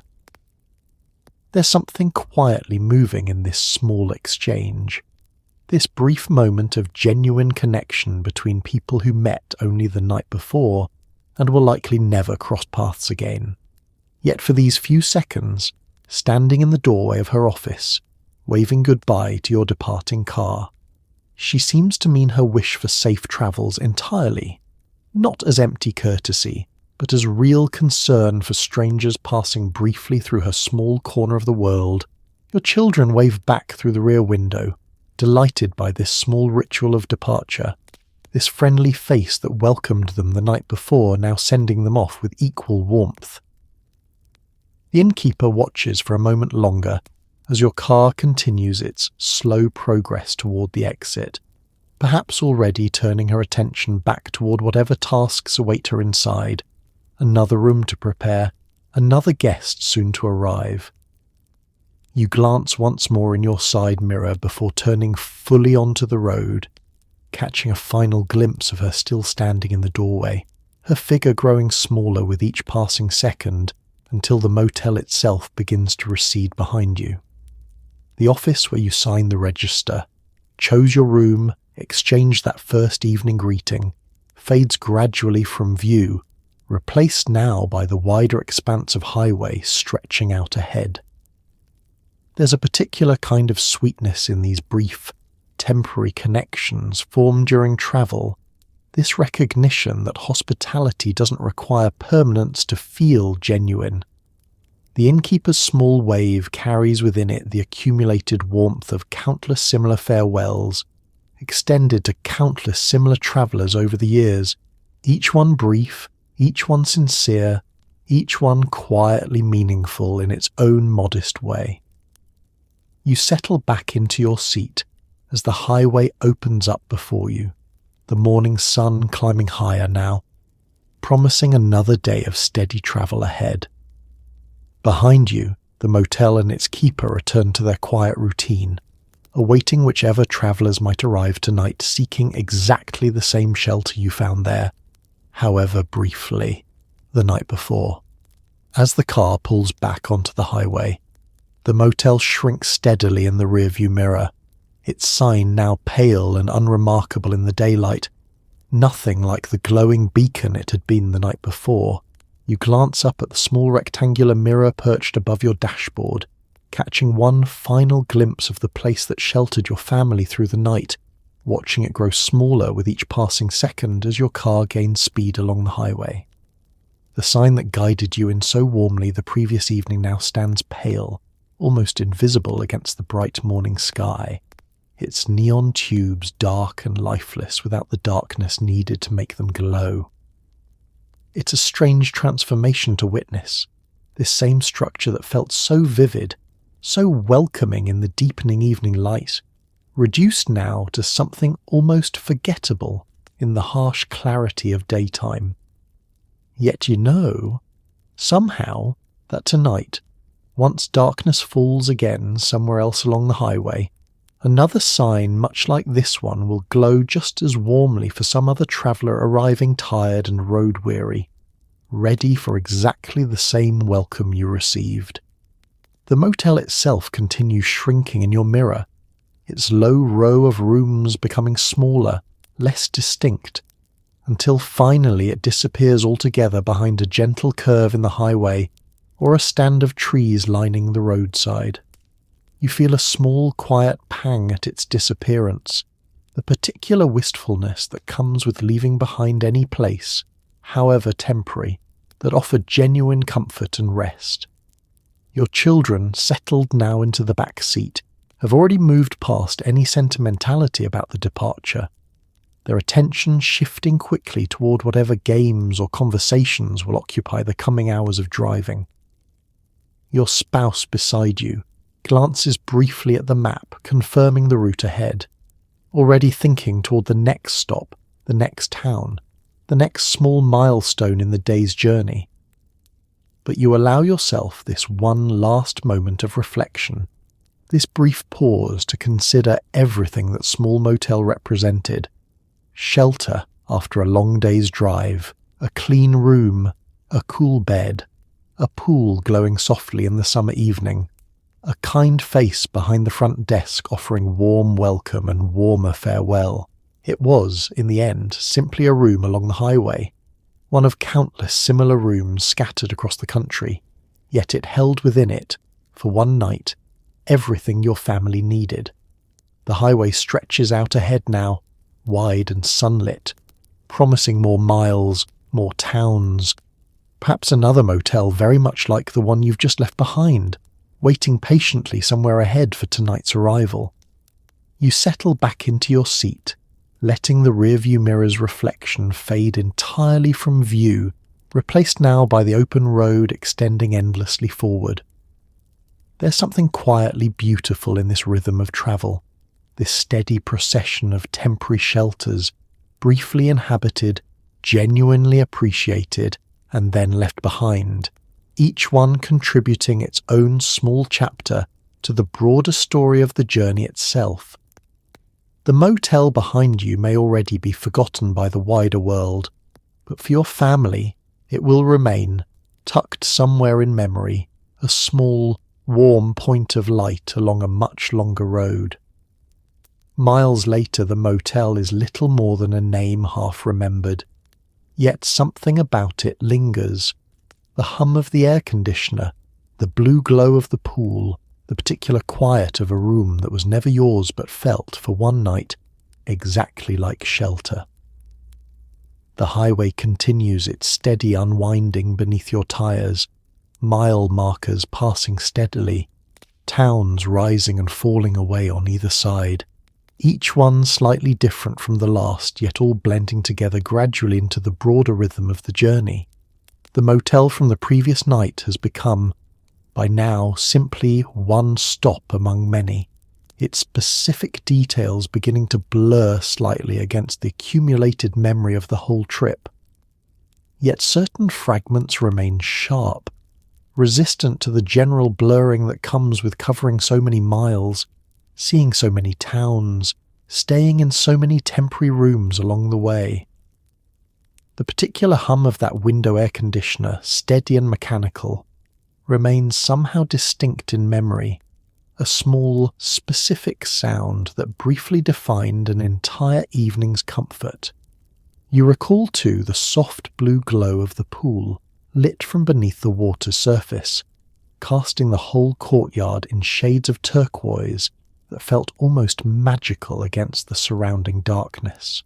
There's something quietly moving in this small exchange, this brief moment of genuine connection between people who met only the night before and will likely never cross paths again. Yet for these few seconds, standing in the doorway of her office, waving goodbye to your departing car, she seems to mean her wish for safe travels entirely, not as empty courtesy, but as real concern for strangers passing briefly through her small corner of the world. Your children wave back through the rear window, delighted by this small ritual of departure, this friendly face that welcomed them the night before now sending them off with equal warmth. The innkeeper watches for a moment longer as your car continues its slow progress toward the exit, perhaps already turning her attention back toward whatever tasks await her inside. Another room to prepare, another guest soon to arrive. You glance once more in your side mirror before turning fully onto the road, catching a final glimpse of her still standing in the doorway, her figure growing smaller with each passing second until the motel itself begins to recede behind you. The office where you signed the register, chose your room, exchanged that first evening greeting, fades gradually from view replaced now by the wider expanse of highway stretching out ahead. There's a particular kind of sweetness in these brief, temporary connections formed during travel, this recognition that hospitality doesn't require permanence to feel genuine. The innkeeper's small wave carries within it the accumulated warmth of countless similar farewells, extended to countless similar travellers over the years, each one brief, each one sincere, each one quietly meaningful in its own modest way. You settle back into your seat as the highway opens up before you, the morning sun climbing higher now, promising another day of steady travel ahead. Behind you, the motel and its keeper return to their quiet routine, awaiting whichever travellers might arrive tonight seeking exactly the same shelter you found there, however briefly, the night before. As the car pulls back onto the highway, the motel shrinks steadily in the rearview mirror, its sign now pale and unremarkable in the daylight, nothing like the glowing beacon it had been the night before. You glance up at the small rectangular mirror perched above your dashboard, catching one final glimpse of the place that sheltered your family through the night, watching it grow smaller with each passing second as your car gains speed along the highway. The sign that guided you in so warmly the previous evening now stands pale, almost invisible against the bright morning sky, its neon tubes dark and lifeless without the darkness needed to make them glow. It's a strange transformation to witness, this same structure that felt so vivid, so welcoming in the deepening evening light, reduced now to something almost forgettable in the harsh clarity of daytime. Yet you know, somehow, that tonight, once darkness falls again somewhere else along the highway, another sign much like this one will glow just as warmly for some other traveller arriving tired and road-weary, ready for exactly the same welcome you received. The motel itself continues shrinking in your mirror, its low row of rooms becoming smaller, less distinct, until finally it disappears altogether behind a gentle curve in the highway or a stand of trees lining the roadside. You feel a small, quiet pang at its disappearance, the particular wistfulness that comes with leaving behind any place, however temporary, that offered genuine comfort and rest. Your children, settled now into the back seat, have already moved past any sentimentality about the departure, their attention shifting quickly toward whatever games or conversations will occupy the coming hours of driving. Your spouse beside you glances briefly at the map, confirming the route ahead, already thinking toward the next stop, the next town, the next small milestone in the day's journey. But you allow yourself this one last moment of reflection, this brief pause to consider everything that small motel represented: shelter after a long day's drive, a clean room, a cool bed, a pool glowing softly in the summer evening, a kind face behind the front desk offering warm welcome and warmer farewell. It was, in the end, simply a room along the highway, one of countless similar rooms scattered across the country, yet it held within it, for one night, everything your family needed. The highway stretches out ahead now, wide and sunlit, promising more miles, more towns, perhaps another motel very much like the one you've just left behind, waiting patiently somewhere ahead for tonight's arrival. You settle back into your seat, letting the rearview mirror's reflection fade entirely from view, replaced now by the open road extending endlessly forward. There's something quietly beautiful in this rhythm of travel, this steady procession of temporary shelters, briefly inhabited, genuinely appreciated, and then left behind, each one contributing its own small chapter to the broader story of the journey itself. The motel behind you may already be forgotten by the wider world, but for your family it will remain, tucked somewhere in memory, a small, warm point of light along a much longer road. Miles later, the motel is little more than a name half remembered, Yet something about it lingers. The hum of the air conditioner, the blue glow of the pool, the particular quiet of a room that was never yours but felt, for one night, exactly like shelter. The highway continues its steady unwinding beneath your tires, mile markers passing steadily, towns rising and falling away on either side, each one slightly different from the last, yet all blending together gradually into the broader rhythm of the journey. The motel from the previous night has become, by now, simply one stop among many, its specific details beginning to blur slightly against the accumulated memory of the whole trip. Yet certain fragments remain sharp, resistant to the general blurring that comes with covering so many miles, seeing so many towns, staying in so many temporary rooms along the way. The particular hum of that window air conditioner, steady and mechanical, remains somehow distinct in memory, a small, specific sound that briefly defined an entire evening's comfort. You recall too the soft blue glow of the pool, lit from beneath the water's surface, casting the whole courtyard in shades of turquoise that felt almost magical against the surrounding darkness.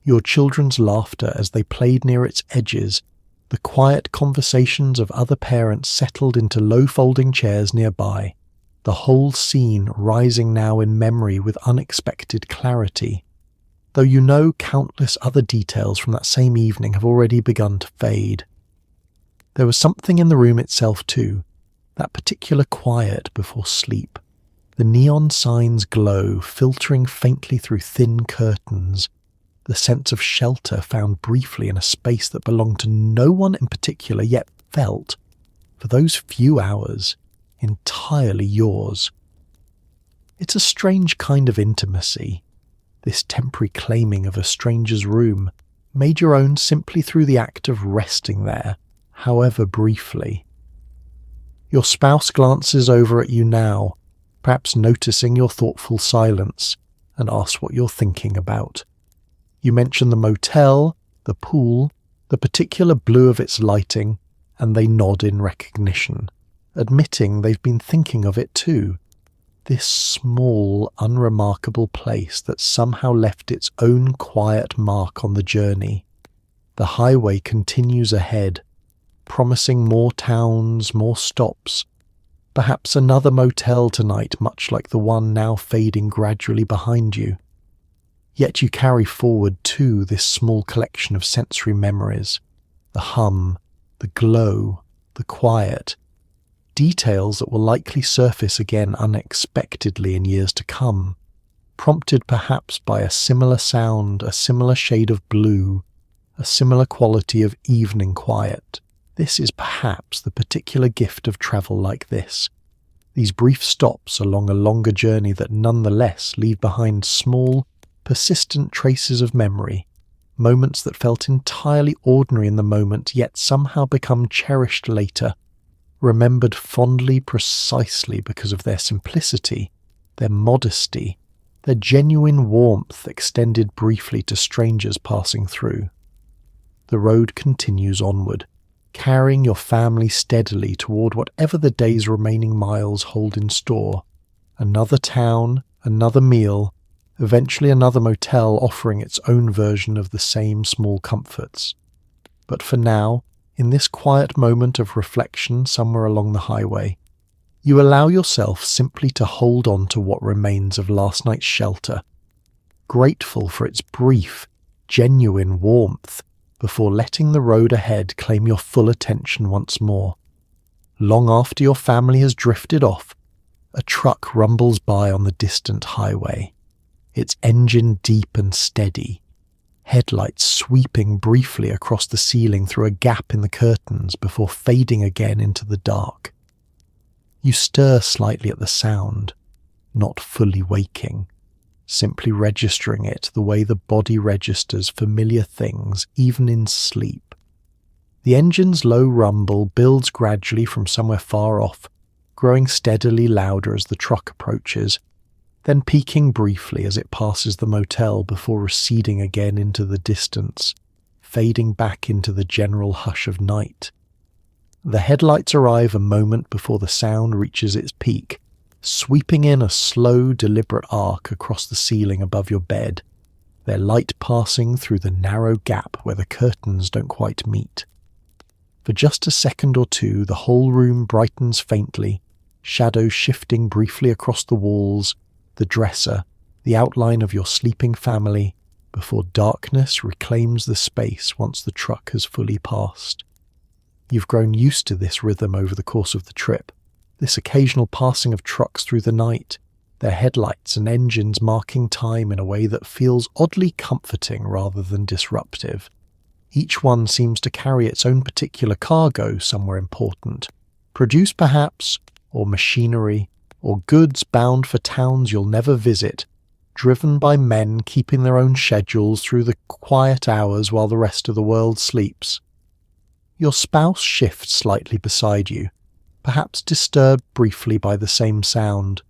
Your children's laughter as they played near its edges, the quiet conversations of other parents settled into low folding chairs nearby, the whole scene rising now in memory with unexpected clarity, though you know countless other details from that same evening have already begun to fade. There was something in the room itself too, that particular quiet before sleep, the neon signs glow filtering faintly through thin curtains, the sense of shelter found briefly in a space that belonged to no one in particular, yet felt, for those few hours, entirely yours. It's a strange kind of intimacy, this temporary claiming of a stranger's room, made your own simply through the act of resting there, however briefly. Your spouse glances over at you now, perhaps noticing your thoughtful silence, and asks what you're thinking about. You mention the motel, the pool, the particular blue of its lighting, and they nod in recognition, admitting they've been thinking of it too. This small, unremarkable place that somehow left its own quiet mark on the journey. The highway continues ahead, promising more towns, more stops, perhaps another motel tonight much like the one now fading gradually behind you. Yet you carry forward too this small collection of sensory memories, the hum, the glow, the quiet, details that will likely surface again unexpectedly in years to come, prompted perhaps by a similar sound, a similar shade of blue, a similar quality of evening quiet. This is perhaps the particular gift of travel like this, these brief stops along a longer journey that nonetheless leave behind small, persistent traces of memory, moments that felt entirely ordinary in the moment yet somehow become cherished later, remembered fondly precisely because of their simplicity, their modesty, their genuine warmth extended briefly to strangers passing through. The road continues onward, carrying your family steadily toward whatever the day's remaining miles hold in store. Another town, another meal, eventually another motel offering its own version of the same small comforts. But for now, in this quiet moment of reflection somewhere along the highway, you allow yourself simply to hold on to what remains of last night's shelter, grateful for its brief, genuine warmth, before letting the road ahead claim your full attention once more. Long after your family has drifted off, a truck rumbles by on the distant highway, its engine deep and steady, headlights sweeping briefly across the ceiling through a gap in the curtains before fading again into the dark. You stir slightly at the sound, not fully waking, simply registering it the way the body registers familiar things even in sleep. The engine's low rumble builds gradually from somewhere far off, growing steadily louder as the truck approaches, then peaking briefly as it passes the motel before receding again into the distance, fading back into the general hush of night. The headlights arrive a moment before the sound reaches its peak, sweeping in a slow, deliberate arc across the ceiling above your bed, their light passing through the narrow gap where the curtains don't quite meet. For just a second or two, the whole room brightens faintly, shadows shifting briefly across the walls, the dresser, the outline of your sleeping family, before darkness reclaims the space once the truck has fully passed. You've grown used to this rhythm over the course of the trip, this occasional passing of trucks through the night, their headlights and engines marking time in a way that feels oddly comforting rather than disruptive. Each one seems to carry its own particular cargo somewhere important, produce perhaps, or machinery, or goods bound for towns you'll never visit, driven by men keeping their own schedules through the quiet hours while the rest of the world sleeps. Your spouse shifts slightly beside you, perhaps disturbed briefly by the same sound,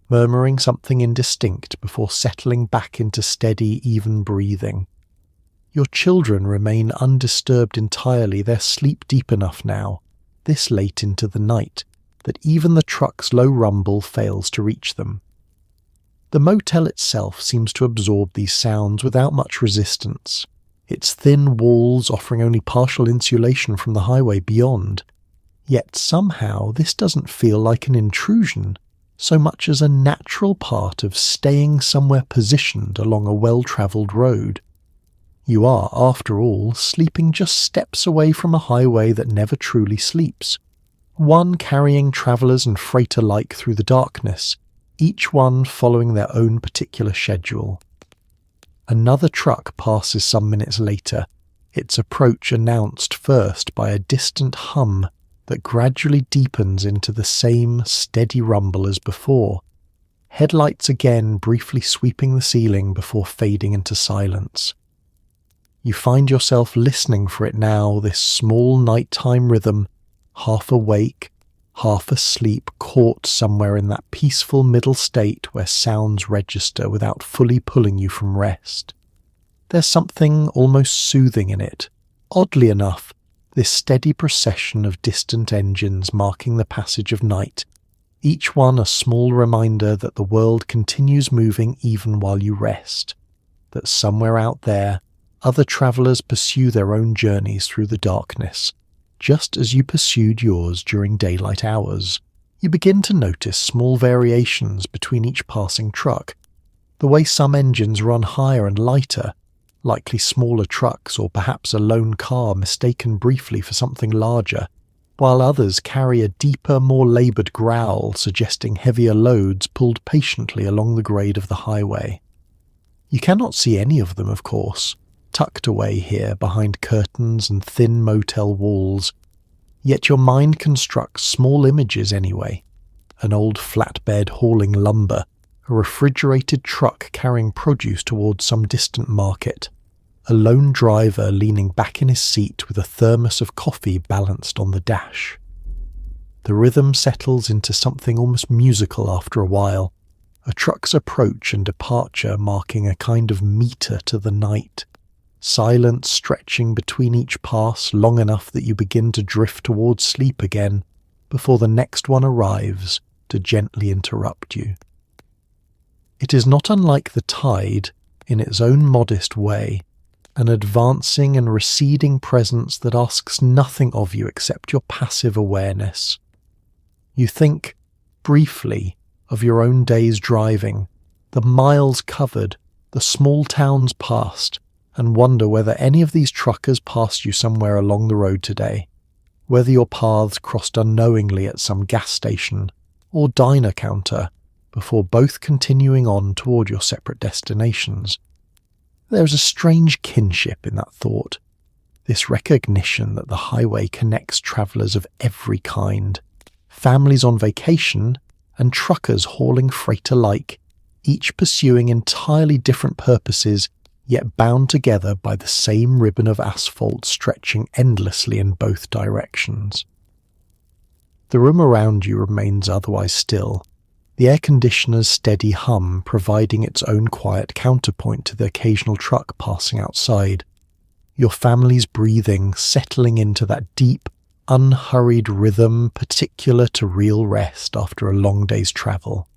murmuring something indistinct before settling back into steady, even breathing. Your children remain undisturbed entirely. They're sleep deep enough now, this late into the night, that even the truck's low rumble fails to reach them. The motel itself seems to absorb these sounds without much resistance, its thin walls offering only partial insulation from the highway beyond. Yet somehow this doesn't feel like an intrusion, so much as a natural part of staying somewhere positioned along a well-travelled road. You are, after all, sleeping just steps away from a highway that never truly sleeps, one carrying travellers and freight alike through the darkness, each one following their own particular schedule. Another truck passes some minutes later, its approach announced first by a distant hum that gradually deepens into the same steady rumble as before, headlights again briefly sweeping the ceiling before fading into silence. You find yourself listening for it now, this small nighttime rhythm, half awake, half asleep, caught somewhere in that peaceful middle state where sounds register without fully pulling you from rest. There's something almost soothing in it. Oddly enough, this steady procession of distant engines marking the passage of night, each one a small reminder that the world continues moving even while you rest, that somewhere out there, other travellers pursue their own journeys through the darkness, just as you pursued yours during daylight hours. You begin to notice small variations between each passing truck, the way some engines run higher and lighter, likely smaller trucks or perhaps a lone car mistaken briefly for something larger, while others carry a deeper, more laboured growl suggesting heavier loads pulled patiently along the grade of the highway. You cannot see any of them, of course, tucked away here behind curtains and thin motel walls, yet your mind constructs small images anyway. An old flatbed hauling lumber, a refrigerated truck carrying produce towards some distant market, a lone driver leaning back in his seat with a thermos of coffee balanced on the dash. The rhythm settles into something almost musical after a while, a truck's approach and departure marking a kind of meter to the night, silence stretching between each pass long enough that you begin to drift towards sleep again before the next one arrives to gently interrupt you. It is not unlike the tide, in its own modest way, an advancing and receding presence that asks nothing of you except your passive awareness. You think, briefly, of your own day's driving, the miles covered, the small towns passed, and wonder whether any of these truckers passed you somewhere along the road today, whether your paths crossed unknowingly at some gas station or diner counter, before both continuing on toward your separate destinations. There is a strange kinship in that thought, this recognition that the highway connects travellers of every kind, families on vacation and truckers hauling freight alike, each pursuing entirely different purposes, yet bound together by the same ribbon of asphalt stretching endlessly in both directions. The room around you remains otherwise still, the air conditioner's steady hum providing its own quiet counterpoint to the occasional truck passing outside. Your family's breathing settling into that deep, unhurried rhythm particular to real rest after a long day's travel.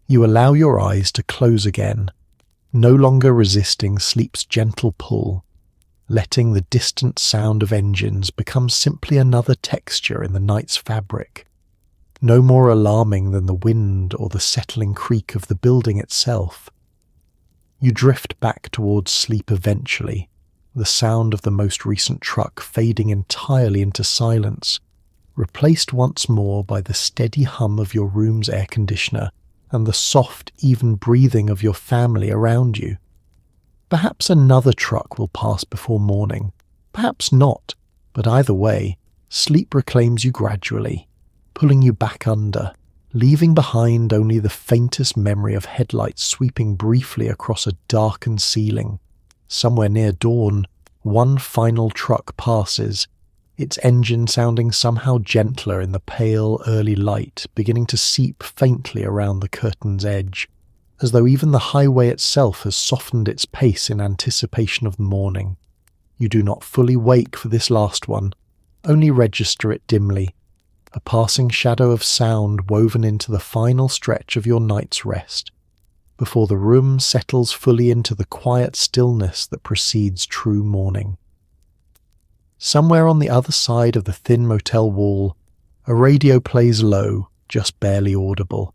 You allow your eyes to close again, no longer resisting sleep's gentle pull, letting the distant sound of engines become simply another texture in the night's fabric, no more alarming than the wind or the settling creak of the building itself. You drift back towards sleep eventually, the sound of the most recent truck fading entirely into silence, replaced once more by the steady hum of your room's air conditioner and the soft, even breathing of your family around you. Perhaps another truck will pass before morning, perhaps not, but either way, sleep reclaims you gradually, pulling you back under, leaving behind only the faintest memory of headlights sweeping briefly across a darkened ceiling. Somewhere near dawn, one final truck passes, its engine sounding somehow gentler in the pale early light beginning to seep faintly around the curtain's edge, as though even the highway itself has softened its pace in anticipation of the morning. You do not fully wake for this last one, only register it dimly, a passing shadow of sound woven into the final stretch of your night's rest, before the room settles fully into the quiet stillness that precedes true morning. Somewhere on the other side of the thin motel wall, a radio plays low, just barely audible,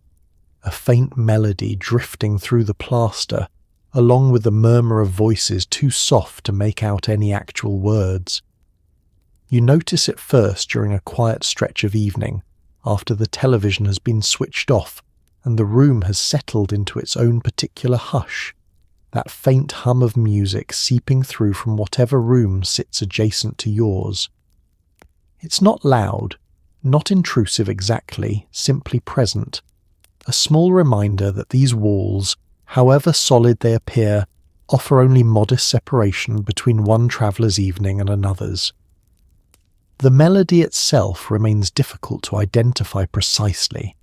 a faint melody drifting through the plaster, along with the murmur of voices too soft to make out any actual words. You notice it first during a quiet stretch of evening, after the television has been switched off and the room has settled into its own particular hush, that faint hum of music seeping through from whatever room sits adjacent to yours. It's not loud, not intrusive exactly, simply present, a small reminder that these walls, however solid they appear, offer only modest separation between one traveller's evening and another's. The melody itself remains difficult to identify precisely.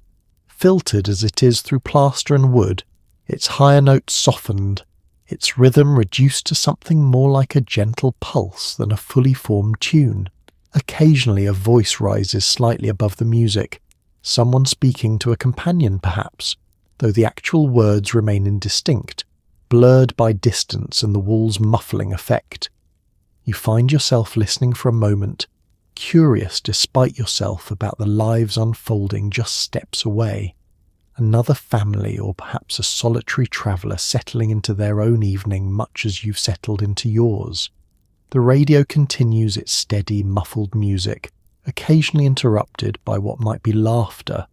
Filtered as it is through plaster and wood, its higher notes softened, its rhythm reduced to something more like a gentle pulse than a fully formed tune. Occasionally a voice rises slightly above the music, someone speaking to a companion perhaps, though the actual words remain indistinct, blurred by distance and the wall's muffling effect. You find yourself listening for a moment, curious despite yourself about the lives unfolding just steps away. Another family or perhaps a solitary traveller settling into their own evening much as you've settled into yours. The radio continues its steady, muffled music, occasionally interrupted by what might be laughter,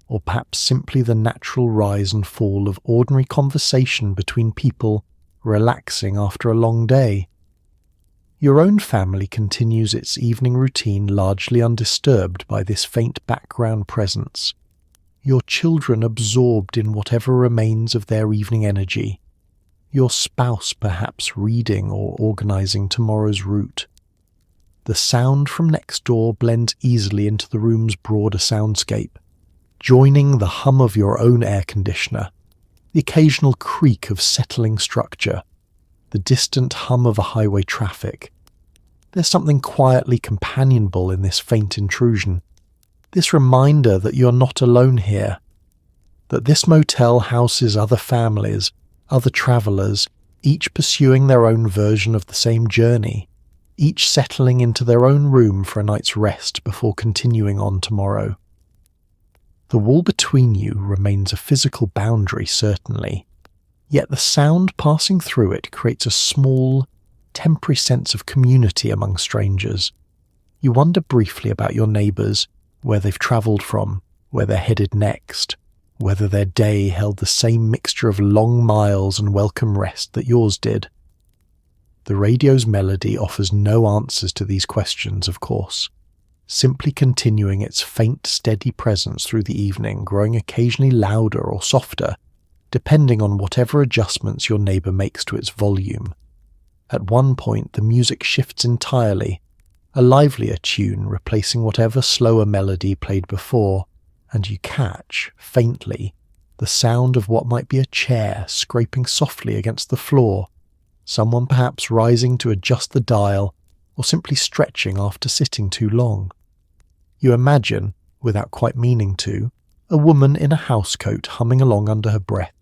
or perhaps simply the natural rise and fall of ordinary conversation between people relaxing after a long day. Your own family continues its evening routine largely undisturbed by this faint background presence. Your children absorbed in whatever remains of their evening energy. Your spouse perhaps reading or organising tomorrow's route. The sound from next door blends easily into the room's broader soundscape, joining the hum of your own air conditioner, the occasional creak of settling structure, the distant hum of a highway traffic. There's something quietly companionable in this faint intrusion, this reminder that you're not alone here, that this motel houses other families, other travellers, each pursuing their own version of the same journey, each settling into their own room for a night's rest before continuing on tomorrow. The wall between you remains a physical boundary, certainly, yet the sound passing through it creates a small, temporary sense of community among strangers. You wonder briefly about your neighbours, where they've travelled from, where they're headed next, whether their day held the same mixture of long miles and welcome rest that yours did. The radio's melody offers no answers to these questions, of course, simply continuing its faint, steady presence through the evening, growing occasionally louder or softer, depending on whatever adjustments your neighbour makes to its volume. At one point the music shifts entirely, a livelier tune replacing whatever slower melody played before, and you catch, faintly, the sound of what might be a chair scraping softly against the floor, someone perhaps rising to adjust the dial or simply stretching after sitting too long. You imagine, without quite meaning to, a woman in a housecoat humming along under her breath,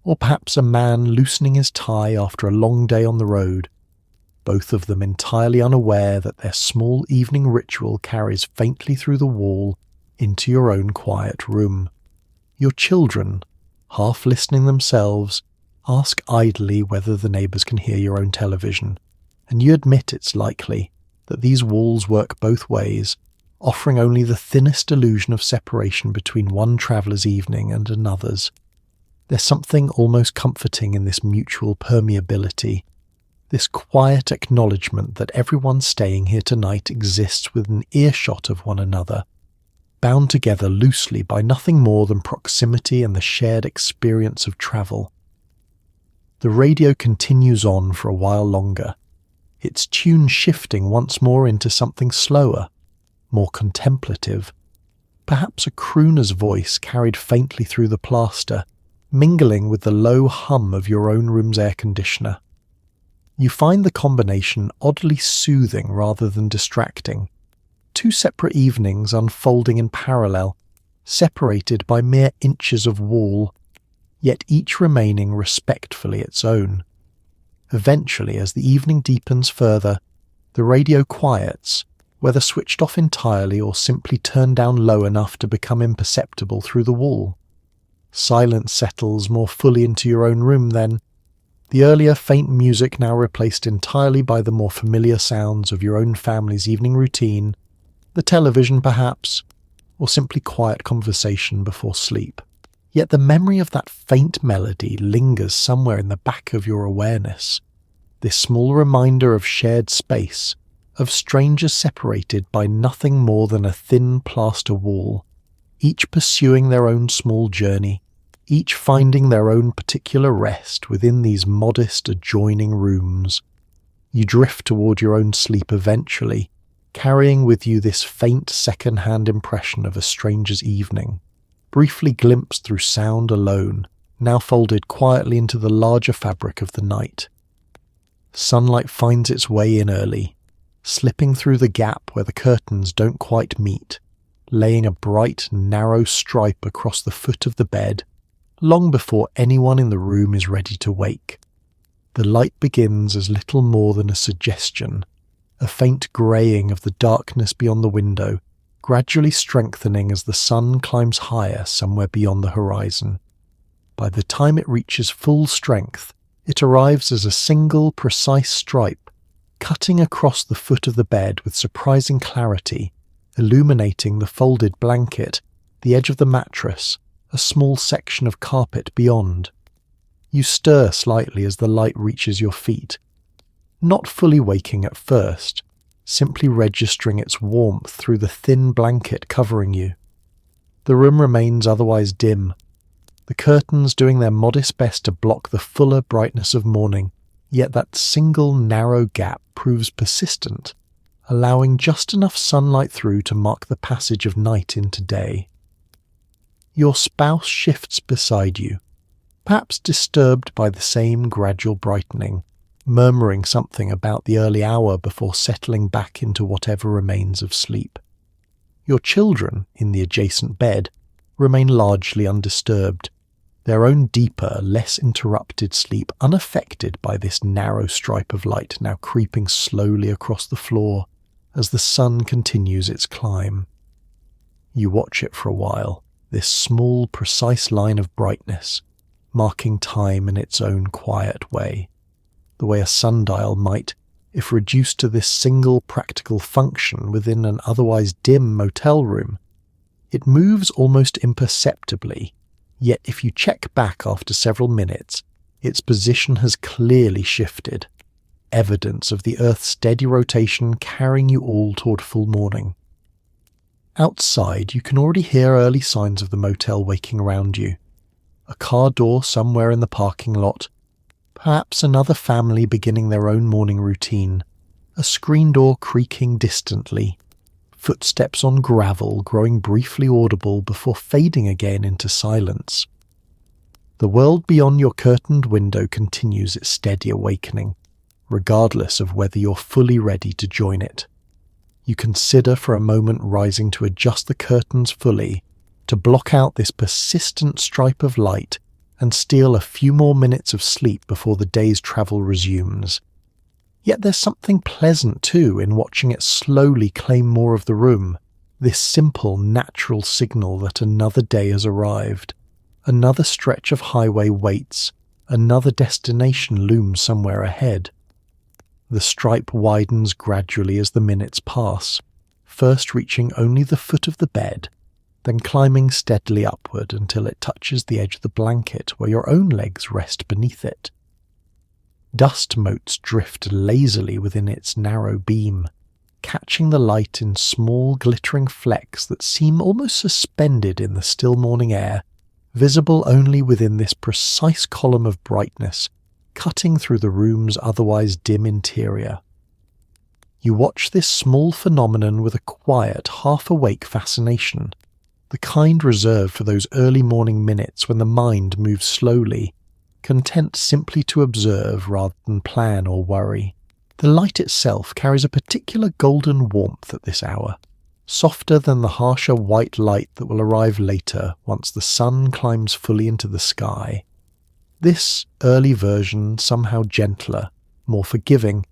or perhaps a man loosening his tie after a long day on the road, both of them entirely unaware that their small evening ritual carries faintly through the wall into your own quiet room. Your children, half listening themselves, ask idly whether the neighbours can hear your own television, and you admit it's likely that these walls work both ways, offering only the thinnest illusion of separation between one traveller's evening and another's. There's something almost comforting in this mutual permeability, this quiet acknowledgement that everyone staying here tonight exists within earshot of one another, bound together loosely by nothing more than proximity and the shared experience of travel. The radio continues on for a while longer, its tune shifting once more into something slower, more contemplative, perhaps a crooner's voice carried faintly through the plaster, mingling with the low hum of your own room's air conditioner. You find the combination oddly soothing rather than distracting. Two separate evenings unfolding in parallel, separated by mere inches of wall, yet each remaining respectfully its own. Eventually, as the evening deepens further, the radio quiets, whether switched off entirely or simply turned down low enough to become imperceptible through the wall. Silence settles more fully into your own room then, the earlier faint music now replaced entirely by the more familiar sounds of your own family's evening routine, the television perhaps, or simply quiet conversation before sleep. Yet the memory of that faint melody lingers somewhere in the back of your awareness, this small reminder of shared space, of strangers separated by nothing more than a thin plaster wall, each pursuing their own small journey, each finding their own particular rest within these modest adjoining rooms. You drift toward your own sleep eventually, carrying with you this faint second-hand impression of a stranger's evening, briefly glimpsed through sound alone, now folded quietly into the larger fabric of the night. Sunlight finds its way in early, slipping through the gap where the curtains don't quite meet, laying a bright, narrow stripe across the foot of the bed, long before anyone in the room is ready to wake. The light begins as little more than a suggestion, a faint greying of the darkness beyond the window, gradually strengthening as the sun climbs higher somewhere beyond the horizon. By the time it reaches full strength, it arrives as a single, precise stripe, cutting across the foot of the bed with surprising clarity, illuminating the folded blanket, the edge of the mattress, a small section of carpet beyond. You stir slightly as the light reaches your feet, not fully waking at first, simply registering its warmth through the thin blanket covering you. The room remains otherwise dim, the curtains doing their modest best to block the fuller brightness of morning, yet that single narrow gap proves persistent, allowing just enough sunlight through to mark the passage of night into day. Your spouse shifts beside you, perhaps disturbed by the same gradual brightening, murmuring something about the early hour before settling back into whatever remains of sleep. Your children, in the adjacent bed, remain largely undisturbed, their own deeper, less interrupted sleep unaffected by this narrow stripe of light now creeping slowly across the floor as the sun continues its climb. You watch it for a while, this small, precise line of brightness, marking time in its own quiet way, the way a sundial might, if reduced to this single practical function within an otherwise dim motel room. It moves almost imperceptibly, yet if you check back after several minutes, its position has clearly shifted, evidence of the Earth's steady rotation carrying you all toward full morning. Outside, you can already hear early signs of the motel waking around you. A car door somewhere in the parking lot, perhaps another family beginning their own morning routine, a screen door creaking distantly, footsteps on gravel growing briefly audible before fading again into silence. The world beyond your curtained window continues its steady awakening, regardless of whether you're fully ready to join it. You consider for a moment rising to adjust the curtains fully, to block out this persistent stripe of light and steal a few more minutes of sleep before the day's travel resumes. Yet there's something pleasant too in watching it slowly claim more of the room, this simple, natural signal that another day has arrived. Another stretch of highway waits, another destination looms somewhere ahead. The stripe widens gradually as the minutes pass, first reaching only the foot of the bed, then climbing steadily upward until it touches the edge of the blanket where your own legs rest beneath it. Dust motes drift lazily within its narrow beam, catching the light in small glittering flecks that seem almost suspended in the still morning air, visible only within this precise column of brightness, cutting through the room's otherwise dim interior. You watch this small phenomenon with a quiet, half-awake fascination, the kind reserved for those early morning minutes when the mind moves slowly, content simply to observe rather than plan or worry. The light itself carries a particular golden warmth at this hour, softer than the harsher white light that will arrive later once the sun climbs fully into the sky. This early version somehow gentler, more forgiving,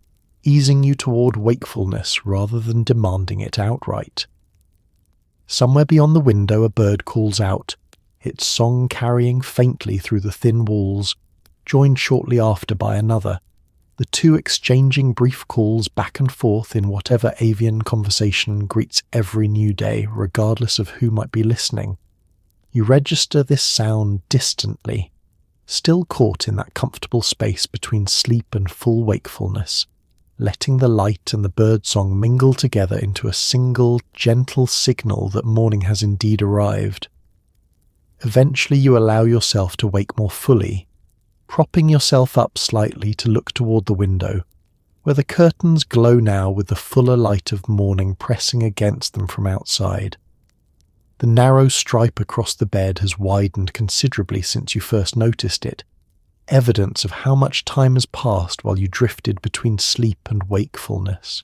easing you toward wakefulness rather than demanding it outright. Somewhere beyond the window a bird calls out, its song carrying faintly through the thin walls, joined shortly after by another, the two exchanging brief calls back and forth in whatever avian conversation greets every new day, regardless of who might be listening. You register this sound distantly, still caught in that comfortable space between sleep and full wakefulness, letting the light and the birdsong mingle together into a single, gentle signal that morning has indeed arrived. Eventually you allow yourself to wake more fully, propping yourself up slightly to look toward the window, where the curtains glow now with the fuller light of morning pressing against them from outside. The narrow stripe across the bed has widened considerably since you first noticed it, evidence of how much time has passed while you drifted between sleep and wakefulness.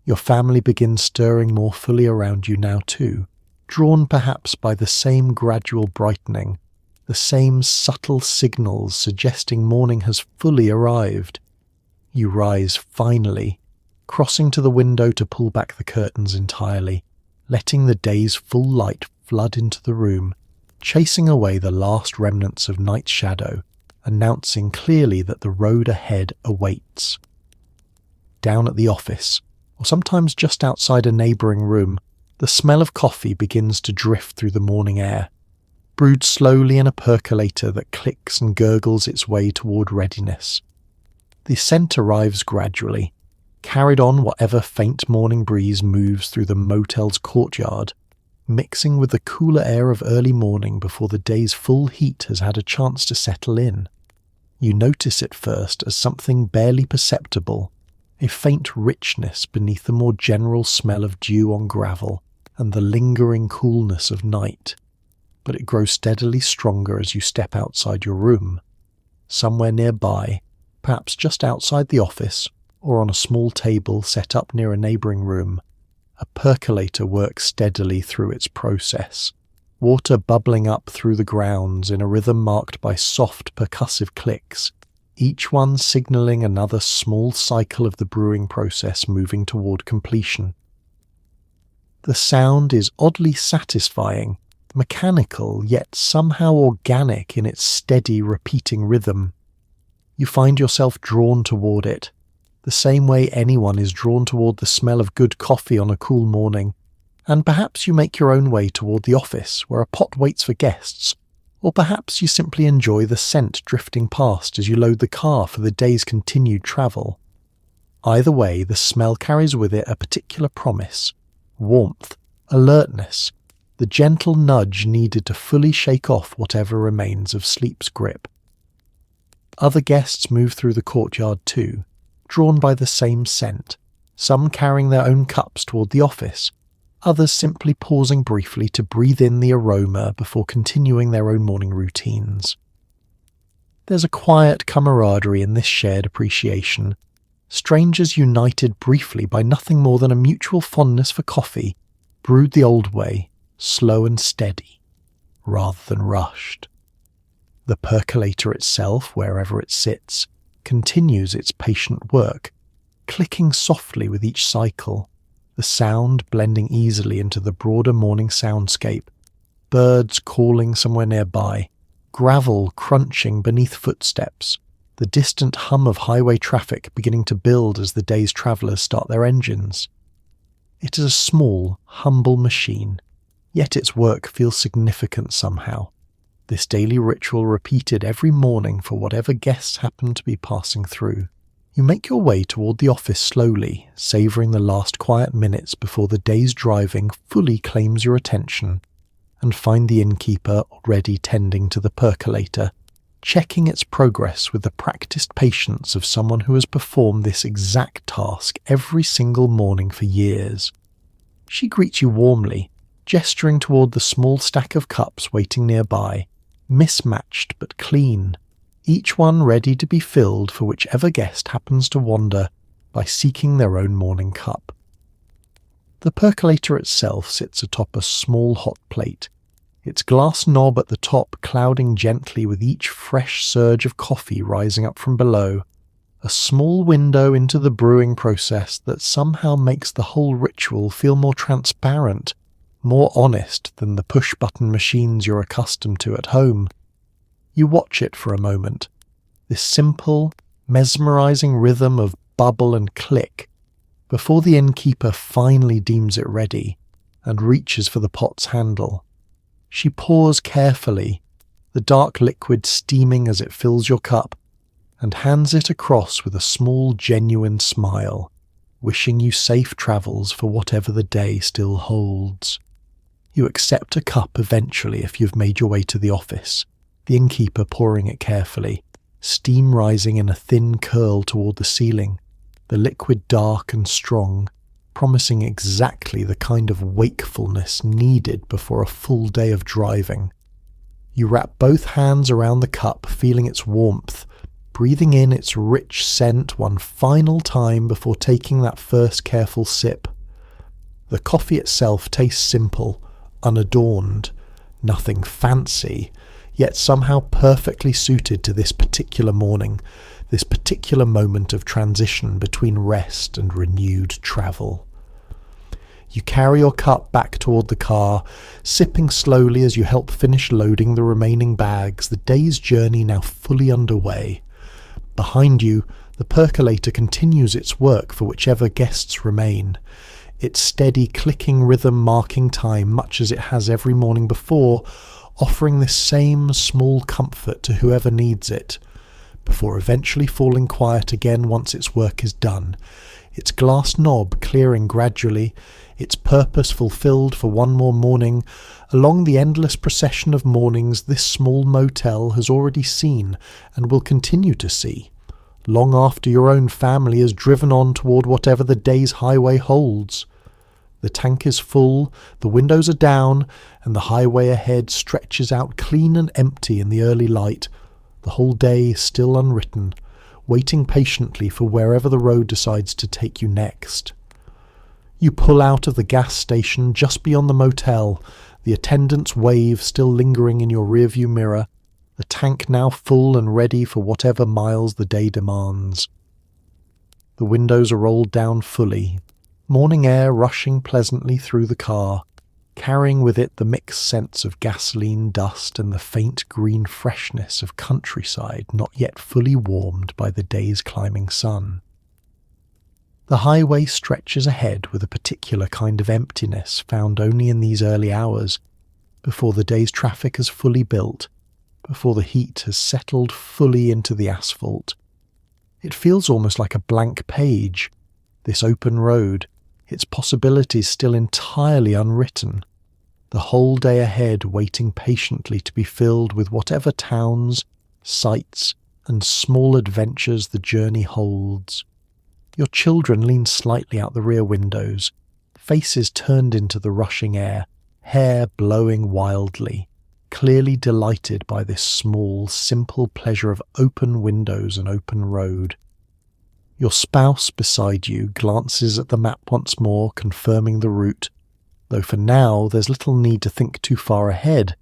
Your family begins stirring more fully around you now too, drawn perhaps by the same gradual brightening, the same subtle signals suggesting morning has fully arrived. You rise finally, crossing to the window to pull back the curtains entirely, letting the day's full light flood into the room, chasing away the last remnants of night's shadow, announcing clearly that the road ahead awaits. Down at the office, or sometimes just outside a neighbouring room, the smell of coffee begins to drift through the morning air, brewed slowly in a percolator that clicks and gurgles its way toward readiness. The scent arrives gradually, carried on whatever faint morning breeze moves through the motel's courtyard, mixing with the cooler air of early morning before the day's full heat has had a chance to settle in. You notice it first as something barely perceptible, a faint richness beneath the more general smell of dew on gravel and the lingering coolness of night, but it grows steadily stronger as you step outside your room. Somewhere nearby, perhaps just outside the office or on a small table set up near a neighbouring room, a percolator works steadily through its process, water bubbling up through the grounds in a rhythm marked by soft percussive clicks, each one signalling another small cycle of the brewing process moving toward completion. The sound is oddly satisfying, mechanical yet somehow organic in its steady repeating rhythm. You find yourself drawn toward it, the same way anyone is drawn toward the smell of good coffee on a cool morning, and perhaps you make your own way toward the office where a pot waits for guests, or perhaps you simply enjoy the scent drifting past as you load the car for the day's continued travel. Either way, the smell carries with it a particular promise, warmth, alertness, the gentle nudge needed to fully shake off whatever remains of sleep's grip. Other guests move through the courtyard too, drawn by the same scent, some carrying their own cups toward the office, others simply pausing briefly to breathe in the aroma before continuing their own morning routines. There's a quiet camaraderie in this shared appreciation, strangers united briefly by nothing more than a mutual fondness for coffee, brewed the old way, slow and steady, rather than rushed. The percolator itself, wherever it sits, continues its patient work, clicking softly with each cycle, the sound blending easily into the broader morning soundscape, birds calling somewhere nearby, gravel crunching beneath footsteps, the distant hum of highway traffic beginning to build as the day's travellers start their engines. It is a small, humble machine, yet its work feels significant somehow. This daily ritual repeated every morning for whatever guests happen to be passing through. You make your way toward the office slowly, savouring the last quiet minutes before the day's driving fully claims your attention, and find the innkeeper already tending to the percolator, checking its progress with the practiced patience of someone who has performed this exact task every single morning for years. She greets you warmly, gesturing toward the small stack of cups waiting nearby, mismatched but clean, each one ready to be filled for whichever guest happens to wander by seeking their own morning cup. The percolator itself sits atop a small hot plate, its glass knob at the top clouding gently with each fresh surge of coffee rising up from below, a small window into the brewing process that somehow makes the whole ritual feel more transparent, more honest than the push-button machines you're accustomed to at home. You watch it for a moment, this simple, mesmerizing rhythm of bubble and click, before the innkeeper finally deems it ready and reaches for the pot's handle. She pours carefully, the dark liquid steaming as it fills your cup, and hands it across with a small, genuine smile, wishing you safe travels for whatever the day still holds. You accept a cup eventually if you've made your way to the office, the innkeeper pouring it carefully, steam rising in a thin curl toward the ceiling, the liquid dark and strong, promising exactly the kind of wakefulness needed before a full day of driving. You wrap both hands around the cup, feeling its warmth, breathing in its rich scent one final time before taking that first careful sip. The coffee itself tastes simple, unadorned, nothing fancy, yet somehow perfectly suited to this particular morning, this particular moment of transition between rest and renewed travel. You carry your cup back toward the car, sipping slowly as you help finish loading the remaining bags, the day's journey now fully underway. Behind you, the percolator continues its work for whichever guests remain, its steady clicking rhythm marking time much as it has every morning before, offering this same small comfort to whoever needs it, before eventually falling quiet again once its work is done, its glass knob clearing gradually, its purpose fulfilled for one more morning, along the endless procession of mornings this small motel has already seen and will continue to see, long after your own family has driven on toward whatever the day's highway holds. The tank is full, the windows are down, and the highway ahead stretches out clean and empty in the early light, the whole day still unwritten, waiting patiently for wherever the road decides to take you next. You pull out of the gas station just beyond the motel, the attendant's wave still lingering in your rearview mirror, the tank now full and ready for whatever miles the day demands. The windows are rolled down fully, morning air rushing pleasantly through the car, carrying with it the mixed scents of gasoline dust and the faint green freshness of countryside not yet fully warmed by the day's climbing sun. The highway stretches ahead with a particular kind of emptiness found only in these early hours, before the day's traffic has fully built, before the heat has settled fully into the asphalt. It feels almost like a blank page, this open road, its possibilities still entirely unwritten, the whole day ahead waiting patiently to be filled with whatever towns, sights, and small adventures the journey holds. Your children lean slightly out the rear windows, faces turned into the rushing air, hair blowing wildly, clearly delighted by this small, simple pleasure of open windows and open road. Your spouse beside you glances at the map once more, confirming the route, though for now there's little need to think too far ahead,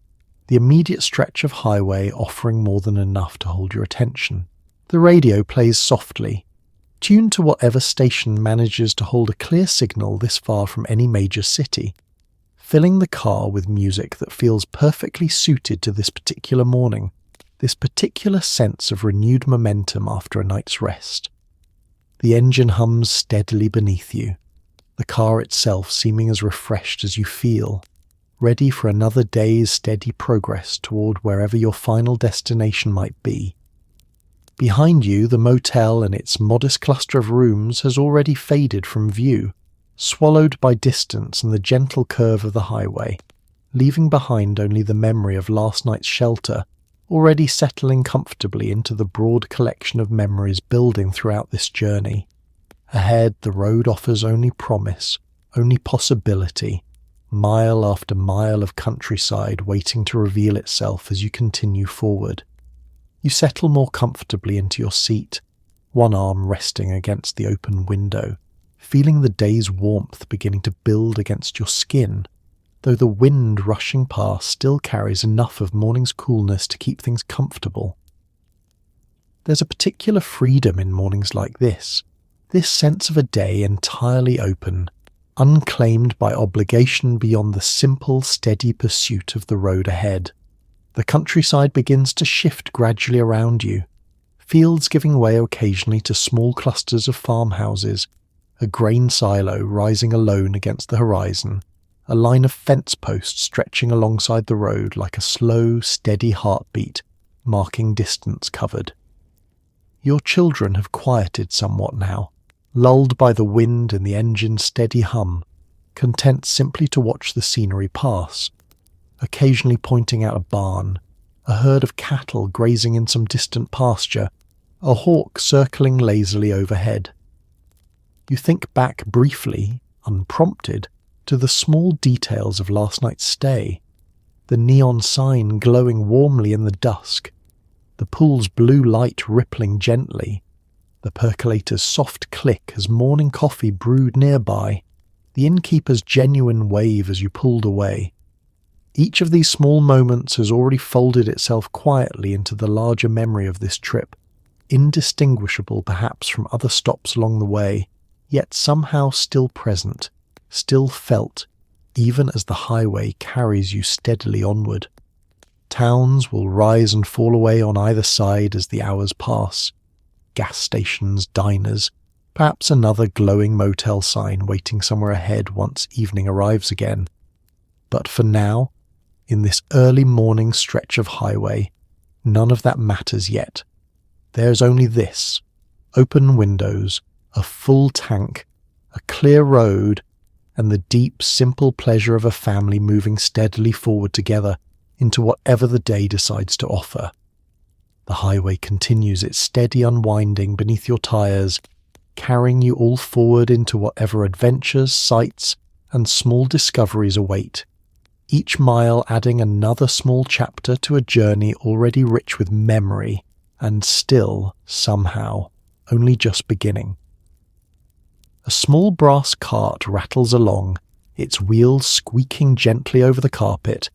the immediate stretch of highway offering more than enough to hold your attention. The radio plays softly, tuned to whatever station manages to hold a clear signal this far from any major city, filling the car with music that feels perfectly suited to this particular morning, this particular sense of renewed momentum after a night's rest. The engine hums steadily beneath you, the car itself seeming as refreshed as you feel, ready for another day's steady progress toward wherever your final destination might be. Behind you, the motel and its modest cluster of rooms has already faded from view, swallowed by distance and the gentle curve of the highway, leaving behind only the memory of last night's shelter, already settling comfortably into the broad collection of memories building throughout this journey. Ahead, the road offers only promise, only possibility, mile after mile of countryside waiting to reveal itself as you continue forward. You settle more comfortably into your seat, one arm resting against the open window, feeling the day's warmth beginning to build against your skin, though the wind rushing past still carries enough of morning's coolness to keep things comfortable. There's a particular freedom in mornings like this sense of a day entirely open, unclaimed by obligation beyond the simple, steady pursuit of the road ahead. The countryside begins to shift gradually around you, fields giving way occasionally to small clusters of farmhouses, a grain silo rising alone against the horizon, a line of fence posts stretching alongside the road like a slow, steady heartbeat, marking distance covered. Your children have quieted somewhat now, lulled by the wind and the engine's steady hum, content simply to watch the scenery pass, occasionally pointing out a barn, a herd of cattle grazing in some distant pasture, a hawk circling lazily overhead. You think back briefly, unprompted, to the small details of last night's stay, the neon sign glowing warmly in the dusk, the pool's blue light rippling gently, the percolator's soft click as morning coffee brewed nearby, the innkeeper's genuine wave as you pulled away. Each of these small moments has already folded itself quietly into the larger memory of this trip, indistinguishable perhaps from other stops along the way, yet somehow still present, still felt, even as the highway carries you steadily onward. Towns will rise and fall away on either side as the hours pass. Gas stations, diners, perhaps another glowing motel sign waiting somewhere ahead once evening arrives again. But for now, in this early morning stretch of highway, none of that matters yet. There's only this: open windows, a full tank, a clear road, and the deep, simple pleasure of a family moving steadily forward together into whatever the day decides to offer. The highway continues its steady unwinding beneath your tires, carrying you all forward into whatever adventures, sights, and small discoveries await, each mile adding another small chapter to a journey already rich with memory and still, somehow, only just beginning. A small brass cart rattles along, its wheels squeaking gently over the carpet,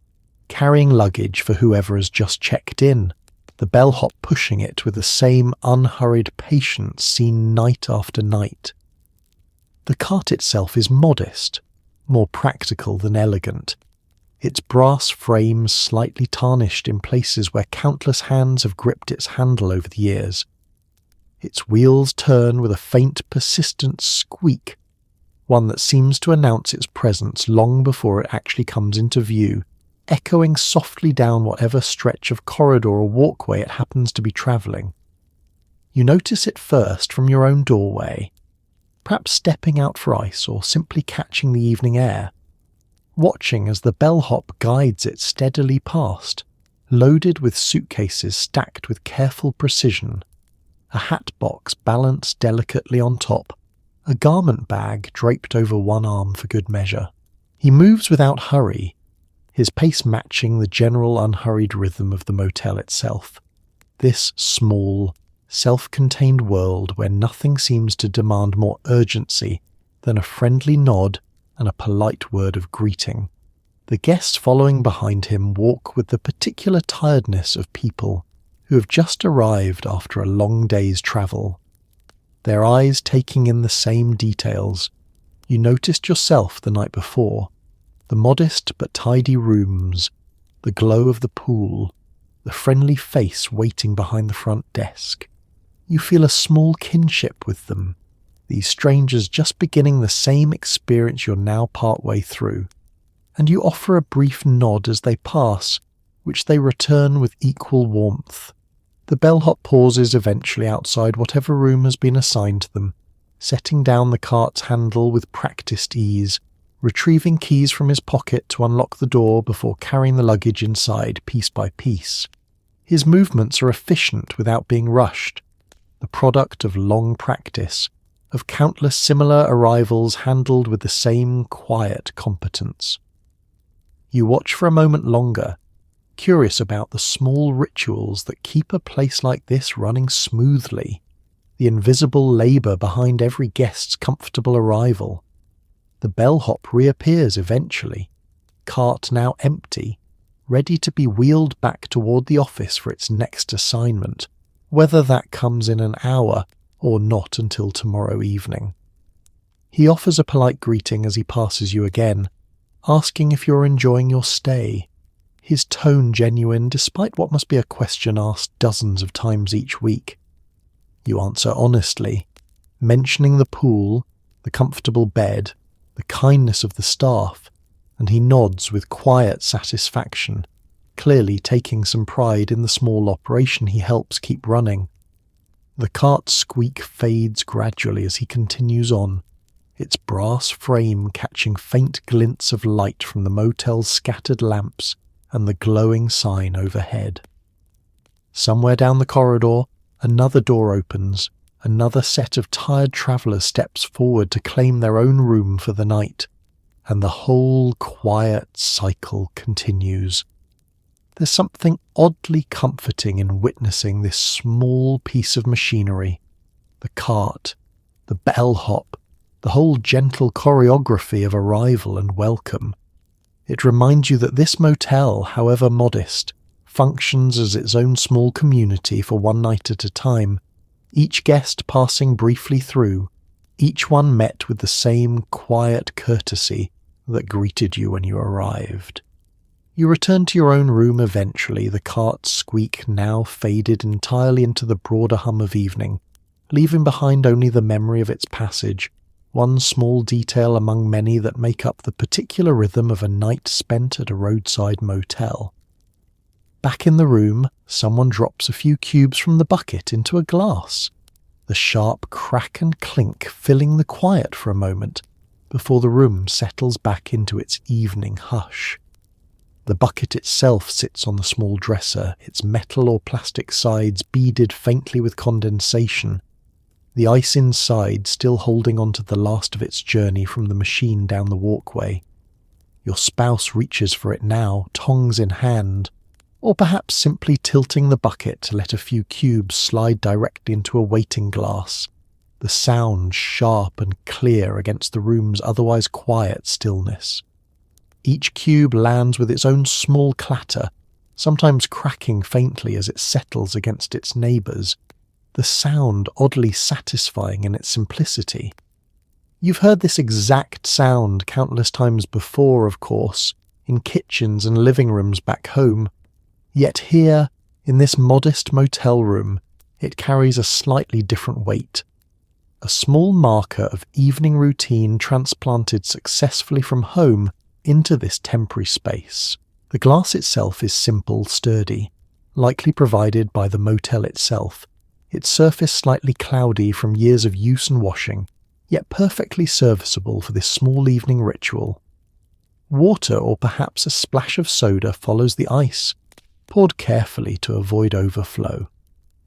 carrying luggage for whoever has just checked in, the bellhop pushing it with the same unhurried patience seen night after night. The cart itself is modest, more practical than elegant, its brass frame slightly tarnished in places where countless hands have gripped its handle over the years. Its wheels turn with a faint, persistent squeak, one that seems to announce its presence long before it actually comes into view, echoing softly down whatever stretch of corridor or walkway it happens to be travelling. You notice it first from your own doorway, perhaps stepping out for ice or simply catching the evening air, watching as the bellhop guides it steadily past, loaded with suitcases stacked with careful precision, a hat box balanced delicately on top, a garment bag draped over one arm for good measure. He moves without hurry, his pace matching the general unhurried rhythm of the motel itself. This small, self-contained world where nothing seems to demand more urgency than a friendly nod and a polite word of greeting. The guests following behind him walk with the particular tiredness of people who have just arrived after a long day's travel. Their eyes taking in the same details you noticed yourself the night before: the modest but tidy rooms, the glow of the pool, the friendly face waiting behind the front desk. You feel a small kinship with them, these strangers just beginning the same experience you're now partway through, and you offer a brief nod as they pass, which they return with equal warmth. The bellhop pauses eventually outside whatever room has been assigned to them, setting down the cart's handle with practiced ease, retrieving keys from his pocket to unlock the door before carrying the luggage inside piece by piece. His movements are efficient without being rushed, the product of long practice, of countless similar arrivals handled with the same quiet competence. You watch for a moment longer, curious about the small rituals that keep a place like this running smoothly, the invisible labour behind every guest's comfortable arrival. The bellhop reappears eventually, cart now empty, ready to be wheeled back toward the office for its next assignment, whether that comes in an hour or not until tomorrow evening. He offers a polite greeting as he passes you again, asking if you're enjoying your stay, his tone genuine despite what must be a question asked dozens of times each week. You answer honestly, mentioning the pool, the comfortable bed, the kindness of the staff, and he nods with quiet satisfaction, clearly taking some pride in the small operation he helps keep running. The cart's squeak fades gradually as he continues on, its brass frame catching faint glints of light from the motel's scattered lamps and the glowing sign overhead. Somewhere down the corridor, another door opens. Another set of tired travellers steps forward to claim their own room for the night, and the whole quiet cycle continues. There's something oddly comforting in witnessing this small piece of machinery, the cart, the bellhop, the whole gentle choreography of arrival and welcome. It reminds you that this motel, however modest, functions as its own small community for one night at a time, each guest passing briefly through, each one met with the same quiet courtesy that greeted you when you arrived. You return to your own room eventually, the cart's squeak now faded entirely into the broader hum of evening, leaving behind only the memory of its passage, one small detail among many that make up the particular rhythm of a night spent at a roadside motel. Back in the room, someone drops a few cubes from the bucket into a glass, the sharp crack and clink filling the quiet for a moment before the room settles back into its evening hush. The bucket itself sits on the small dresser, its metal or plastic sides beaded faintly with condensation, the ice inside still holding on to the last of its journey from the machine down the walkway. Your spouse reaches for it now, tongs in hand, or perhaps simply tilting the bucket to let a few cubes slide directly into a waiting glass, the sound sharp and clear against the room's otherwise quiet stillness. Each cube lands with its own small clatter, sometimes cracking faintly as it settles against its neighbours, the sound oddly satisfying in its simplicity. You've heard this exact sound countless times before, of course, in kitchens and living rooms back home, yet here, in this modest motel room, it carries a slightly different weight. A small marker of evening routine transplanted successfully from home into this temporary space. The glass itself is simple, sturdy, likely provided by the motel itself, its surface slightly cloudy from years of use and washing, yet perfectly serviceable for this small evening ritual. Water or perhaps a splash of soda follows the ice, poured carefully to avoid overflow,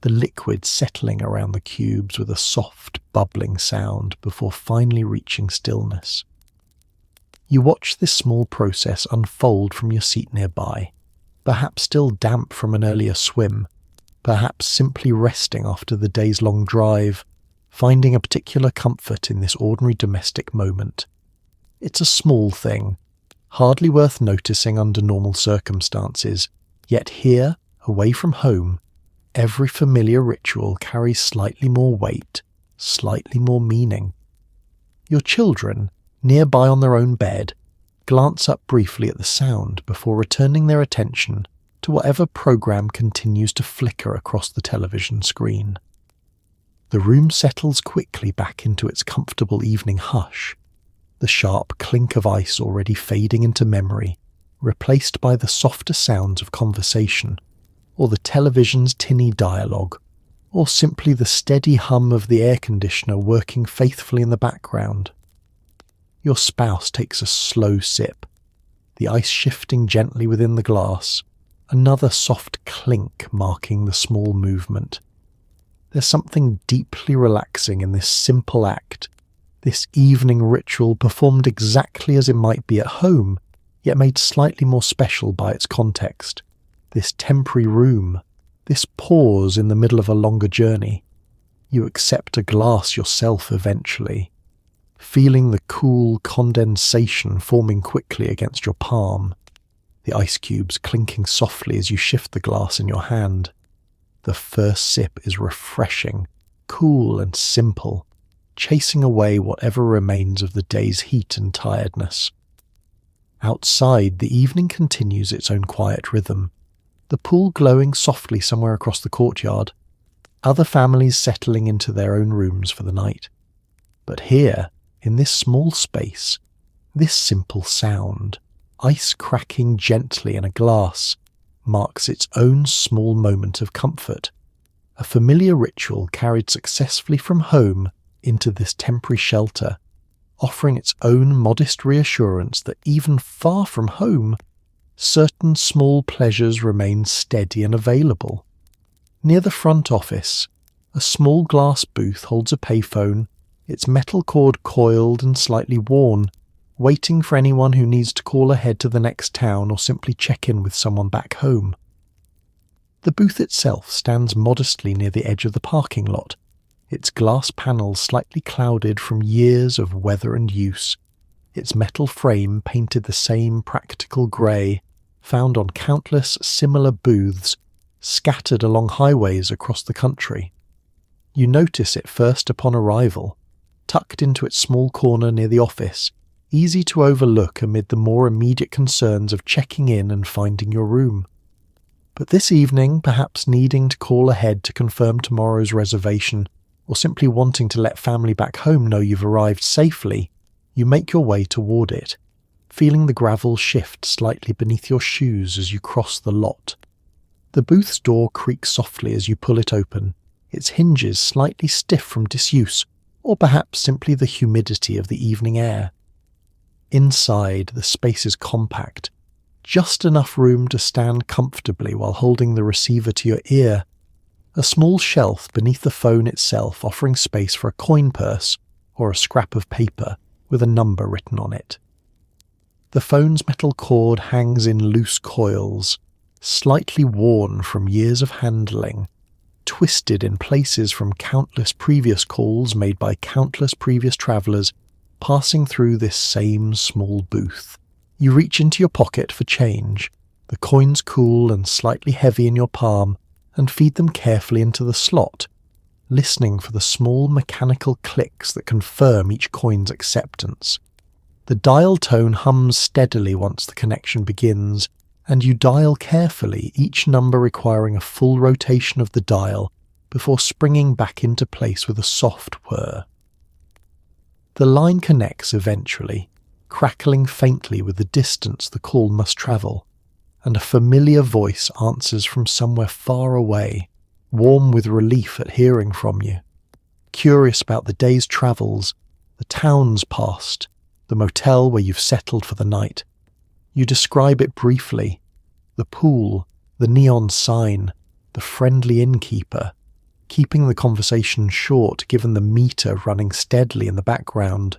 the liquid settling around the cubes with a soft, bubbling sound before finally reaching stillness. You watch this small process unfold from your seat nearby, perhaps still damp from an earlier swim, perhaps simply resting after the day's long drive, finding a particular comfort in this ordinary domestic moment. It's a small thing, hardly worth noticing under normal circumstances, yet here, away from home, every familiar ritual carries slightly more weight, slightly more meaning. Your children, nearby on their own bed, glance up briefly at the sound before returning their attention to whatever program continues to flicker across the television screen. The room settles quickly back into its comfortable evening hush, the sharp clink of ice already fading into memory, replaced by the softer sounds of conversation, or the television's tinny dialogue, or simply the steady hum of the air conditioner working faithfully in the background. Your spouse takes a slow sip, the ice shifting gently within the glass, another soft clink marking the small movement. There's something deeply relaxing in this simple act, this evening ritual performed exactly as it might be at home, yet made slightly more special by its context. This temporary room, this pause in the middle of a longer journey. You accept a glass yourself eventually, feeling the cool condensation forming quickly against your palm, the ice cubes clinking softly as you shift the glass in your hand. The first sip is refreshing, cool and simple, chasing away whatever remains of the day's heat and tiredness. Outside, the evening continues its own quiet rhythm, the pool glowing softly somewhere across the courtyard, other families settling into their own rooms for the night. But here, in this small space, this simple sound, ice cracking gently in a glass, marks its own small moment of comfort, a familiar ritual carried successfully from home into this temporary shelter, offering its own modest reassurance that even far from home, certain small pleasures remain steady and available. Near the front office, a small glass booth holds a payphone, its metal cord coiled and slightly worn, waiting for anyone who needs to call ahead to the next town or simply check in with someone back home. The booth itself stands modestly near the edge of the parking lot, its glass panels slightly clouded from years of weather and use, its metal frame painted the same practical grey found on countless similar booths scattered along highways across the country. You notice it first upon arrival, tucked into its small corner near the office, easy to overlook amid the more immediate concerns of checking in and finding your room. But this evening, perhaps needing to call ahead to confirm tomorrow's reservation, or simply wanting to let family back home know you've arrived safely, you make your way toward it, feeling the gravel shift slightly beneath your shoes as you cross the lot. The booth's door creaks softly as you pull it open, its hinges slightly stiff from disuse, or perhaps simply the humidity of the evening air. Inside, the space is compact, just enough room to stand comfortably while holding the receiver to your ear, a small shelf beneath the phone itself offering space for a coin purse or a scrap of paper with a number written on it. The phone's metal cord hangs in loose coils, slightly worn from years of handling, twisted in places from countless previous calls made by countless previous travellers passing through this same small booth. You reach into your pocket for change, the coins cool and slightly heavy in your palm, and feed them carefully into the slot, listening for the small mechanical clicks that confirm each coin's acceptance. The dial tone hums steadily once the connection begins, and you dial carefully, each number requiring a full rotation of the dial before springing back into place with a soft whir. The line connects eventually, crackling faintly with the distance the call must travel, and a familiar voice answers from somewhere far away, warm with relief at hearing from you, curious about the day's travels, the towns passed, the motel where you've settled for the night. You describe it briefly, the pool, the neon sign, the friendly innkeeper, keeping the conversation short given the meter running steadily in the background.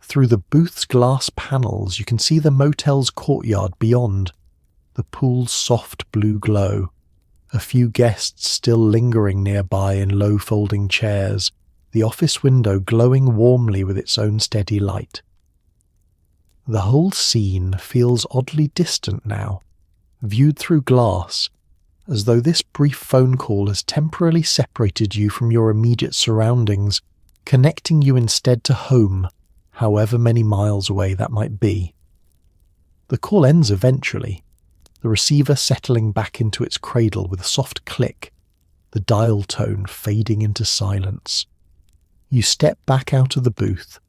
Through the booth's glass panels, you can see the motel's courtyard beyond, the pool's soft blue glow, a few guests still lingering nearby in low folding chairs, the office window glowing warmly with its own steady light. The whole scene feels oddly distant now, viewed through glass, as though this brief phone call has temporarily separated you from your immediate surroundings, connecting you instead to home, however many miles away that might be. The call ends eventually, the receiver settling back into its cradle with a soft click, the dial tone fading into silence. You step back out of the booth,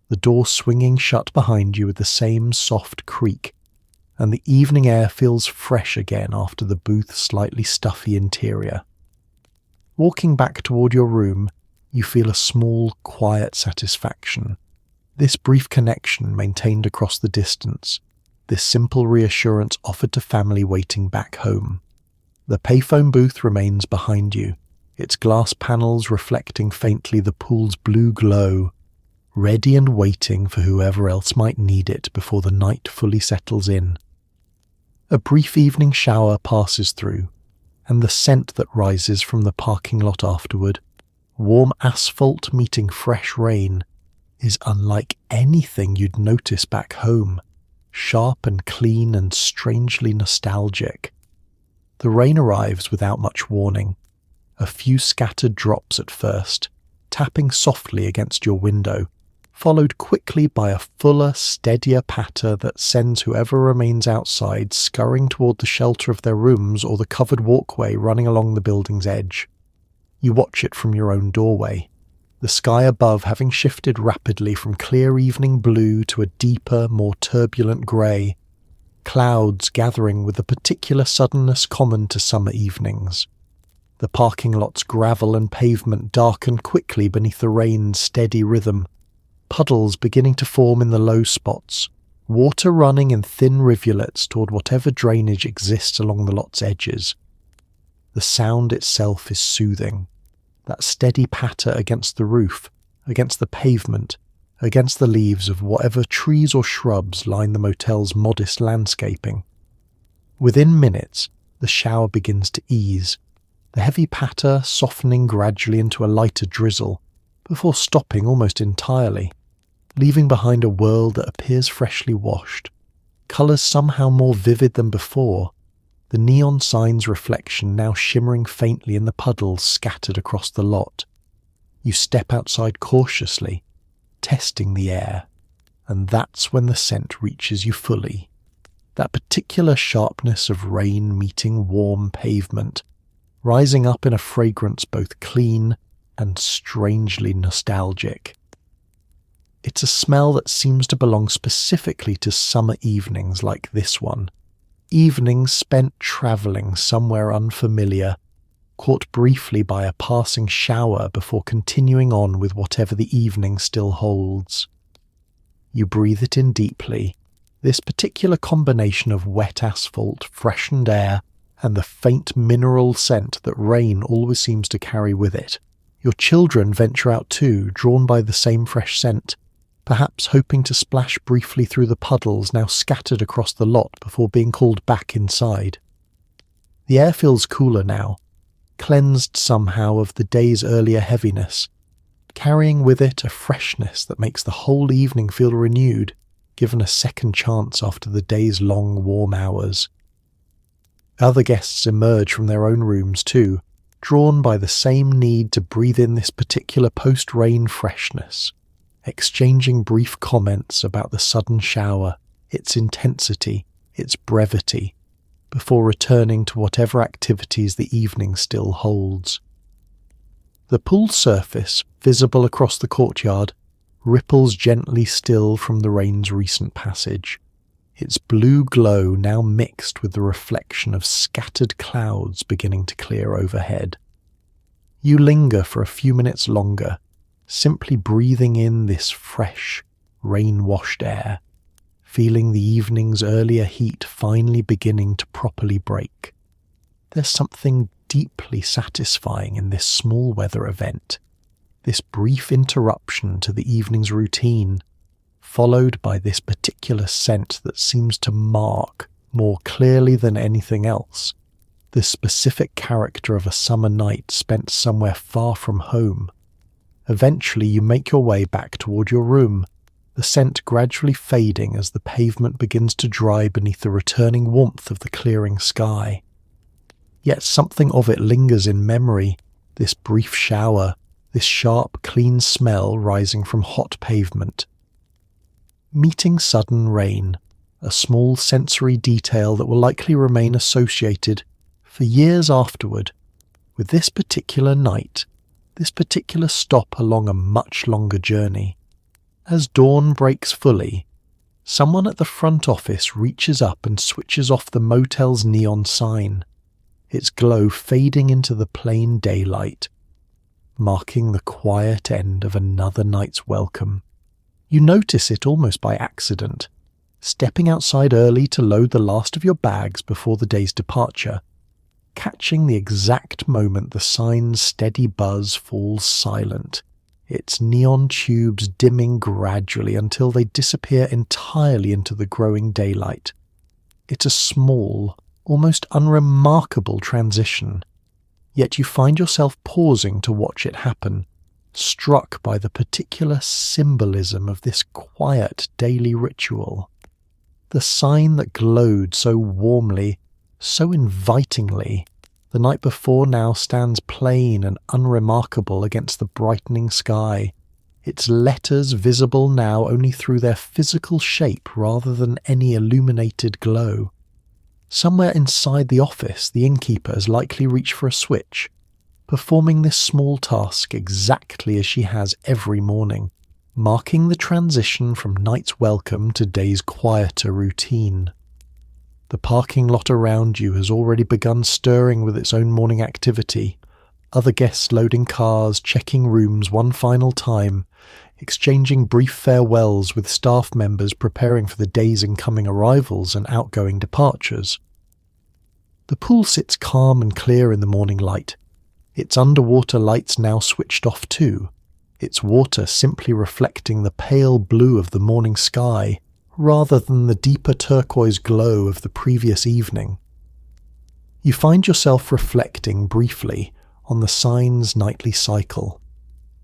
the door swinging shut behind you with the same soft creak, and the evening air feels fresh again after the booth's slightly stuffy interior. Walking back toward your room, you feel a small, quiet satisfaction. This brief connection maintained across the distance, this simple reassurance offered to family waiting back home. The payphone booth remains behind you, its glass panels reflecting faintly the pool's blue glow, ready and waiting for whoever else might need it before the night fully settles in. A brief evening shower passes through, and the scent that rises from the parking lot afterward, warm asphalt meeting fresh rain, is unlike anything you'd notice back home, sharp and clean and strangely nostalgic. The rain arrives without much warning, a few scattered drops at first, tapping softly against your window, followed quickly by a fuller, steadier patter that sends whoever remains outside scurrying toward the shelter of their rooms or the covered walkway running along the building's edge. You watch it from your own doorway, the sky above having shifted rapidly from clear evening blue to a deeper, more turbulent grey, clouds gathering with the particular suddenness common to summer evenings. The parking lot's gravel and pavement darken quickly beneath the rain's steady rhythm, puddles beginning to form in the low spots, water running in thin rivulets toward whatever drainage exists along the lot's edges. The sound itself is soothing, that steady patter against the roof, against the pavement, against the leaves of whatever trees or shrubs line the motel's modest landscaping. Within minutes, the shower begins to ease, the heavy patter softening gradually into a lighter drizzle, before stopping almost entirely, leaving behind a world that appears freshly washed, colours somehow more vivid than before, the neon sign's reflection now shimmering faintly in the puddles scattered across the lot. You step outside cautiously, testing the air, and that's when the scent reaches you fully. That particular sharpness of rain meeting warm pavement, rising up in a fragrance both clean and strangely nostalgic. It's a smell that seems to belong specifically to summer evenings like this one, evenings spent travelling somewhere unfamiliar, caught briefly by a passing shower before continuing on with whatever the evening still holds. You breathe it in deeply, this particular combination of wet asphalt, freshened air, and the faint mineral scent that rain always seems to carry with it. Your children venture out too, drawn by the same fresh scent, perhaps hoping to splash briefly through the puddles now scattered across the lot before being called back inside. The air feels cooler now, cleansed somehow of the day's earlier heaviness, carrying with it a freshness that makes the whole evening feel renewed, given a second chance after the day's long warm hours. Other guests emerge from their own rooms too, drawn by the same need to breathe in this particular post-rain freshness, exchanging brief comments about the sudden shower, its intensity, its brevity, before returning to whatever activities the evening still holds. The pool surface, visible across the courtyard, ripples gently still from the rain's recent passage, its blue glow now mixed with the reflection of scattered clouds beginning to clear overhead. You linger for a few minutes longer, simply breathing in this fresh, rain-washed air, feeling the evening's earlier heat finally beginning to properly break. There's something deeply satisfying in this small weather event, this brief interruption to the evening's routine, followed by this particular scent that seems to mark, more clearly than anything else, the specific character of a summer night spent somewhere far from home. Eventually you make your way back toward your room, the scent gradually fading as the pavement begins to dry beneath the returning warmth of the clearing sky. Yet something of it lingers in memory, this brief shower, this sharp, clean smell rising from hot pavement. Meeting sudden rain, a small sensory detail that will likely remain associated, for years afterward, with this particular night, this particular stop along a much longer journey. As dawn breaks fully, someone at the front office reaches up and switches off the motel's neon sign, its glow fading into the plain daylight, marking the quiet end of another night's welcome. You notice it almost by accident, stepping outside early to load the last of your bags before the day's departure, catching the exact moment the sign's steady buzz falls silent, its neon tubes dimming gradually until they disappear entirely into the growing daylight. It's a small, almost unremarkable transition, yet you find yourself pausing to watch it happen, struck by the particular symbolism of this quiet daily ritual. The sign that glowed so warmly, so invitingly, the night before now stands plain and unremarkable against the brightening sky, its letters visible now only through their physical shape rather than any illuminated glow. Somewhere inside the office, the innkeeper has likely reached for a switch, performing this small task exactly as she has every morning, marking the transition from night's welcome to day's quieter routine. The parking lot around you has already begun stirring with its own morning activity, other guests loading cars, checking rooms one final time, exchanging brief farewells with staff members preparing for the day's incoming arrivals and outgoing departures. The pool sits calm and clear in the morning light, its underwater lights now switched off too, its water simply reflecting the pale blue of the morning sky, rather than the deeper turquoise glow of the previous evening. You find yourself reflecting briefly on the sign's nightly cycle,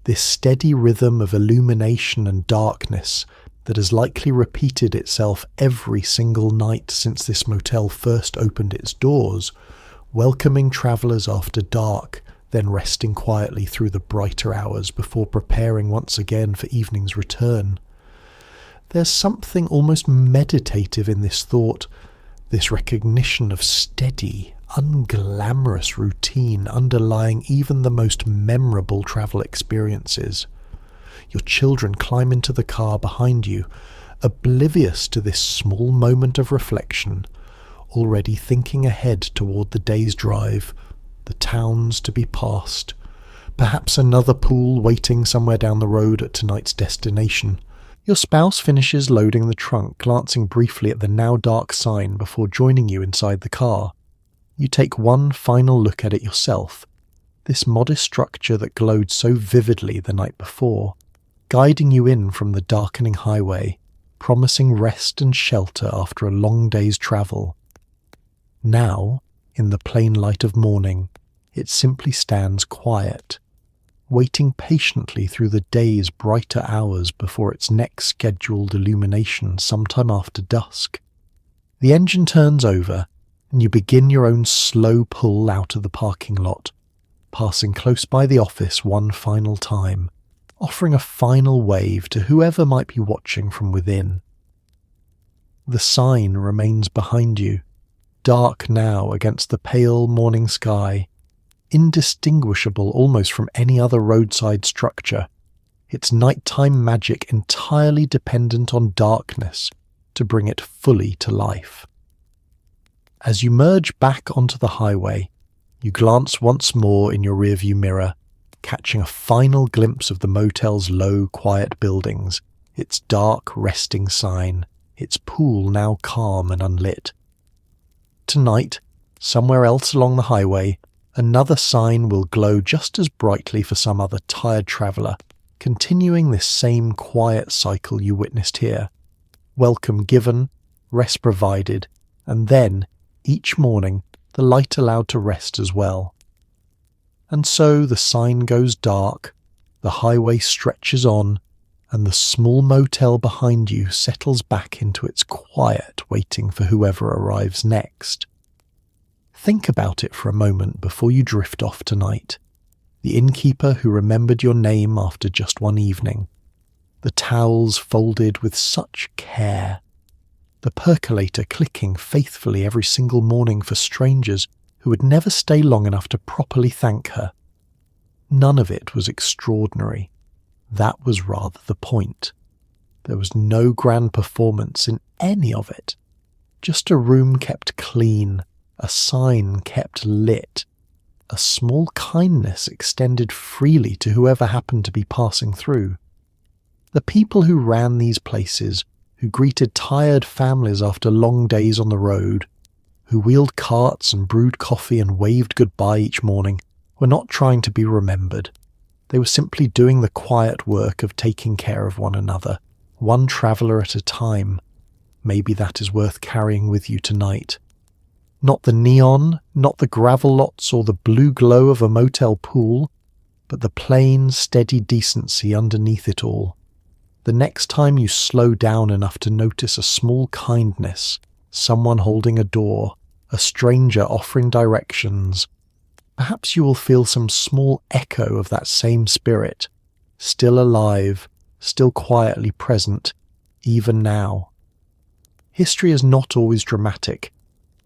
this steady rhythm of illumination and darkness that has likely repeated itself every single night since this motel first opened its doors, welcoming travellers after dark, then resting quietly through the brighter hours before preparing once again for evening's return. There's something almost meditative in this thought, this recognition of steady, unglamorous routine underlying even the most memorable travel experiences. Your children climb into the car behind you, oblivious to this small moment of reflection, already thinking ahead toward the day's drive, the towns to be passed, perhaps another pool waiting somewhere down the road at tonight's destination. Your spouse finishes loading the trunk, glancing briefly at the now dark sign before joining you inside the car. You take one final look at it yourself, this modest structure that glowed so vividly the night before, guiding you in from the darkening highway, promising rest and shelter after a long day's travel. Now, in the plain light of morning, it simply stands quiet, waiting patiently through the day's brighter hours before its next scheduled illumination sometime after dusk. The engine turns over, and you begin your own slow pull out of the parking lot, passing close by the office one final time, offering a final wave to whoever might be watching from within. The sign remains behind you, dark now against the pale morning sky, indistinguishable almost from any other roadside structure, its nighttime magic entirely dependent on darkness to bring it fully to life. As you merge back onto the highway, you glance once more in your rearview mirror, catching a final glimpse of the motel's low, quiet buildings, its dark, resting sign, its pool now calm and unlit. Tonight, somewhere else along the highway, another sign will glow just as brightly for some other tired traveller, continuing this same quiet cycle you witnessed here. Welcome given, rest provided, and then, each morning, the light allowed to rest as well. And so the sign goes dark, the highway stretches on, and the small motel behind you settles back into its quiet, waiting for whoever arrives next. Think about it for a moment before you drift off tonight. The innkeeper who remembered your name after just one evening. The towels folded with such care. The percolator clicking faithfully every single morning for strangers who would never stay long enough to properly thank her. None of it was extraordinary. That was rather the point. There was no grand performance in any of it. Just a room kept clean, a sign kept lit, a small kindness extended freely to whoever happened to be passing through. The people who ran these places, who greeted tired families after long days on the road, who wheeled carts and brewed coffee and waved goodbye each morning, were not trying to be remembered. They were simply doing the quiet work of taking care of one another, one traveller at a time. Maybe that is worth carrying with you tonight. Not the neon, not the gravel lots or the blue glow of a motel pool, but the plain, steady decency underneath it all. The next time you slow down enough to notice a small kindness, someone holding a door, a stranger offering directions, perhaps you will feel some small echo of that same spirit, still alive, still quietly present, even now. History is not always dramatic.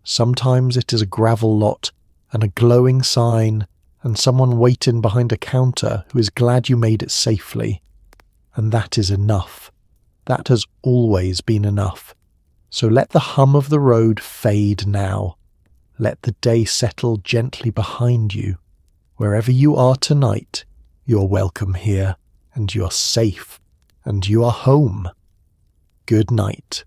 Sometimes it is a gravel lot and a glowing sign and someone waiting behind a counter who is glad you made it safely. And that is enough. That has always been enough. So let the hum of the road fade now. Let the day settle gently behind you. Wherever you are tonight, you're welcome here, and you're safe, and you are home. Good night.